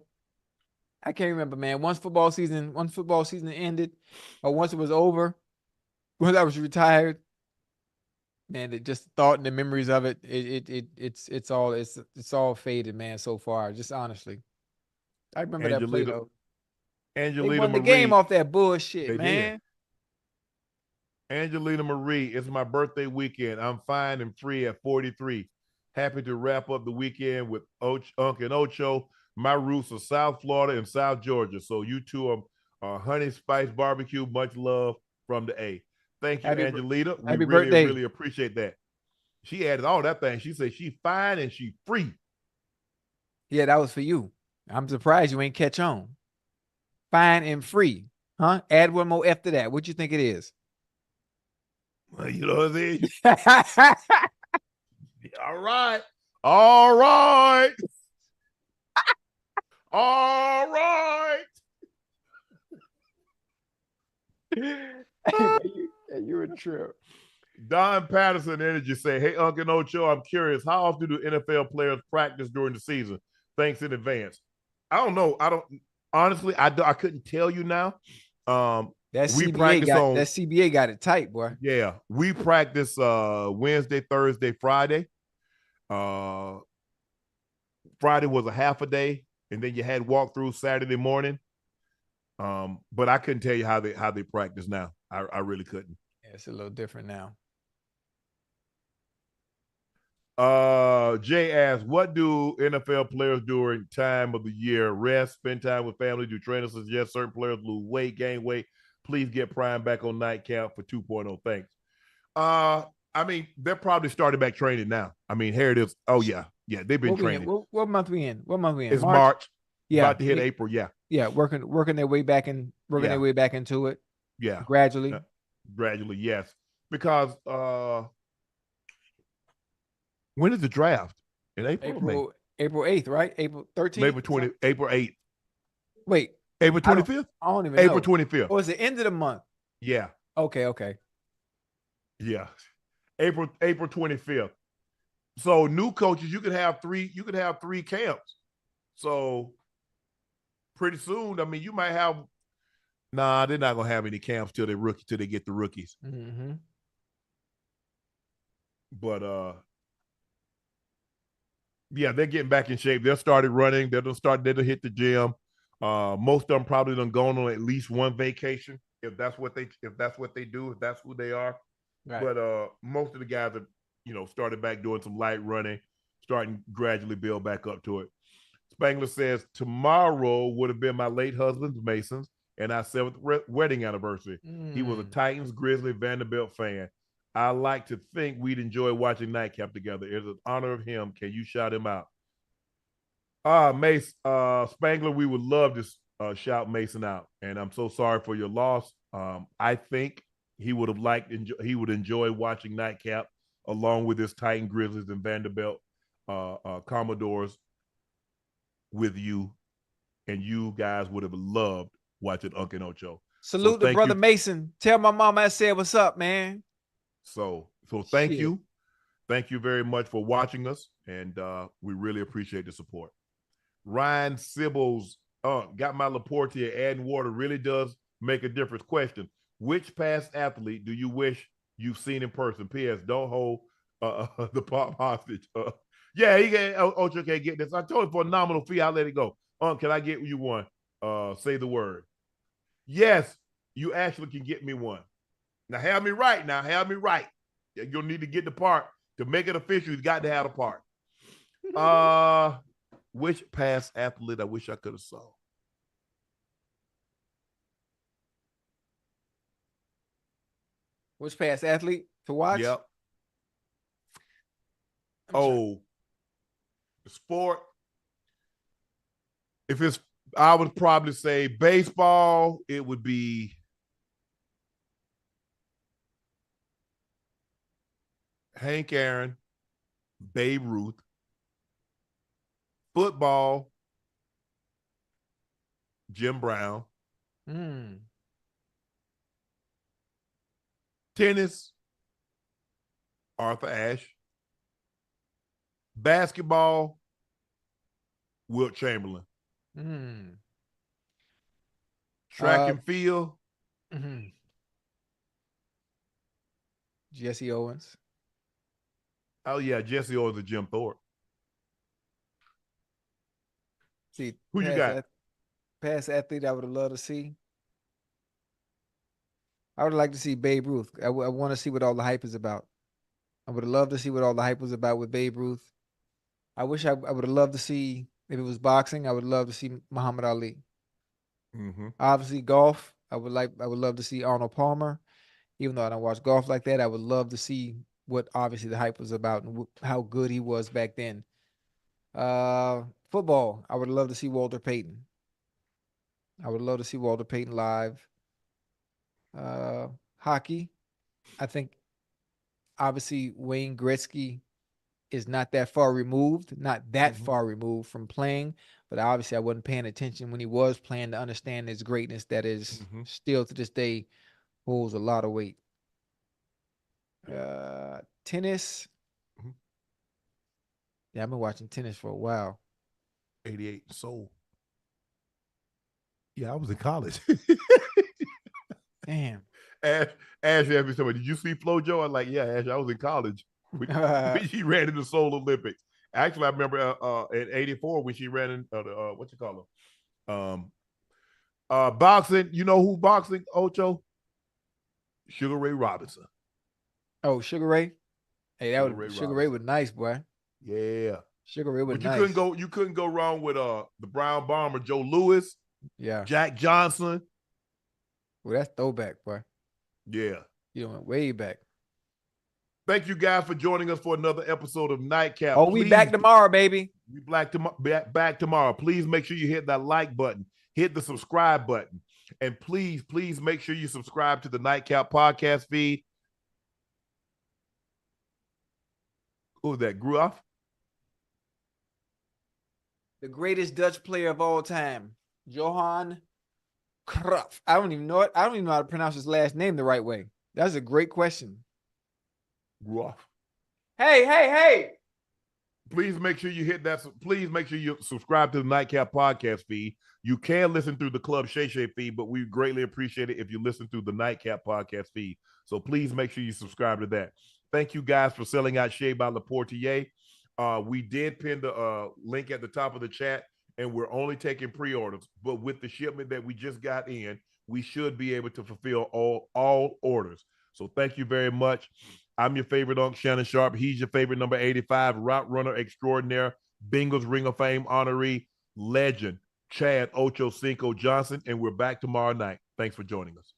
Man. Once football season ended, or once it was over, when I was retired, man, just the thought and the memories of it, it's all faded, man. So far, just honestly, I remember that play though. Angelina they won the Marie, game off that bullshit, they man. Did. Angelina Marie, it's my birthday weekend. I'm fine and free at 43. Happy to wrap up the weekend with Unc Ocho. My roots are South Florida and South Georgia. So you two are honey spice barbecue. Much love from the A. Thank you, Angelina. We really appreciate that. She added all that thing. She said she fine and she free. Yeah, that was for you. I'm surprised you ain't catch on. Fine and free. Huh? Add one more F to that. What you think it is? Well, you know what I'm saying? All right. All right. All right. You're a trip. Don Patterson Energy say, hey, Unc Ocho, I'm curious, how often do NFL players practice during the season? Thanks in advance. I don't know. Honestly, I couldn't tell you now. That CBA got it tight, boy. Yeah, we practice Wednesday, Thursday, Friday. Friday was a half a day, and then you had walkthrough Saturday morning. But I couldn't tell you how they practice now. I really couldn't. Yeah, it's a little different now. Jay asks, what do NFL players during time of the year? Rest, spend time with family, do trainers suggest certain players lose weight, gain weight? Please get Prime back on Nightcap for 2.0. Thanks. I mean, they're probably started back training now. I mean, here it is. Oh, yeah. Yeah, they've been training. What month we in? It's March. Yeah. About to hit April, yeah. Yeah, working their way back their way back into it. Yeah. Gradually. Gradually, yes. Because when is the draft? In April 8th, right? April 13th? April 8th. Wait. April 25th? I don't even know. April 25th. Or is it end of the month? Yeah. Okay. Yeah. April 25th. So new coaches, you could have three camps. So pretty soon, I mean, you might have they're not gonna have any camps till they get the rookies. Mm-hmm. But yeah, they're getting back in shape. They'll started running. They'll hit the gym. Most of them probably done gone on at least one vacation if that's what they do, if that's who they are. Right. But most of the guys have started back doing some light running, starting gradually build back up to it. Spangler says tomorrow would have been my late husband's Mason's and our 7th wedding anniversary. He was a Titans, Grizzly, Vanderbilt fan. I like to think we'd enjoy watching Nightcap together. It's an honor of him. Can you shout him out? Mace, Spangler, we would love to shout Mason out. And I'm so sorry for your loss. I think he would enjoy watching Nightcap along with his Titan Grizzlies and Vanderbilt Commodores with you, and you guys would have loved watching Unc Ocho. Salute to Brother Mason. Tell my mama I said what's up, man. So thank you. Thank you very much for watching us, and we really appreciate the support. Ryan Sibbles, got my Laporte here. Adding water really does make a difference. Question: which past athlete do you wish you've seen in person? P.S. Don't hold the pop hostage. Yeah, Ocho can't get this. I told him for a nominal fee, I'll let it go. Can I get you one? Say the word. Yes, you actually can get me one. Now, have me right. You'll need to get the part. To make it official, you've got to have a part. Which past athlete I wish I could have saw? Which past athlete to watch? Yep. Sport. I would probably say baseball. It would be Hank Aaron, Babe Ruth. Football, Jim Brown. Tennis, Arthur Ashe. Basketball, Wilt Chamberlain. Track and field, Jesse Owens. Oh yeah, Jesse Owens and Jim Thorpe. See, who you got? Past athlete I would have loved to see. I would like to see Babe Ruth. I want to see what all the hype is about. I would have loved to see what all the hype was about with Babe Ruth. I wish I would have loved to see, if it was boxing, I would love to see Muhammad Ali. Obviously, golf. I would love to see Arnold Palmer. Even though I don't watch golf like that, I would love to see what obviously the hype was about and how good he was back then. Football. I would love to see Walter Payton. I would love to see Walter Payton live. Hockey. I think obviously Wayne Gretzky is not that far removed, far removed from playing, but obviously I wasn't paying attention when he was playing to understand his greatness that is still to this day holds a lot of weight. Tennis. Yeah, I've been watching tennis for a while. 88 Soul. Yeah, I was in college. Damn. Ash asked me somebody, did you see FloJo? I'm like, yeah, Ash, I was in college. When she ran in the Seoul Olympics. Actually, I remember in 84 when she ran in what you call them? Boxing. You know who boxing, Ocho? Sugar Ray Robinson. Oh, Sugar Ray? Hey, Sugar Ray was nice, boy. Yeah. Sugar Ray was but nice. You couldn't go wrong with the Brown Bomber, Joe Louis. Yeah. Jack Johnson. Well, that's throwback, boy. Yeah. You went way back. Thank you guys for joining us for another episode of Nightcap. Oh, we back tomorrow, baby. We back tomorrow. Please make sure you hit that like button, hit the subscribe button, and please make sure you subscribe to the Nightcap podcast feed. Who was that? Gruff? The greatest Dutch player of all time, Johan Cruyff. I don't even know it. I don't even know how to pronounce his last name the right way. That's a great question. Gruff. Hey. Please make sure you hit that. Please make sure you subscribe to the Nightcap podcast feed. You can listen through the Club Shay Shay feed, but we greatly appreciate it if you listen through the Nightcap podcast feed. So please make sure you subscribe to that. Thank you guys for selling out Shea by Laportier. We did pin the link at the top of the chat, and we're only taking pre-orders. But with the shipment that we just got in, we should be able to fulfill all orders. So thank you very much. I'm your favorite Unc, Shannon Sharpe. He's your favorite number 85, route runner extraordinaire, Bengals Ring of Fame honoree, legend, Chad Ochocinco Johnson, and we're back tomorrow night. Thanks for joining us.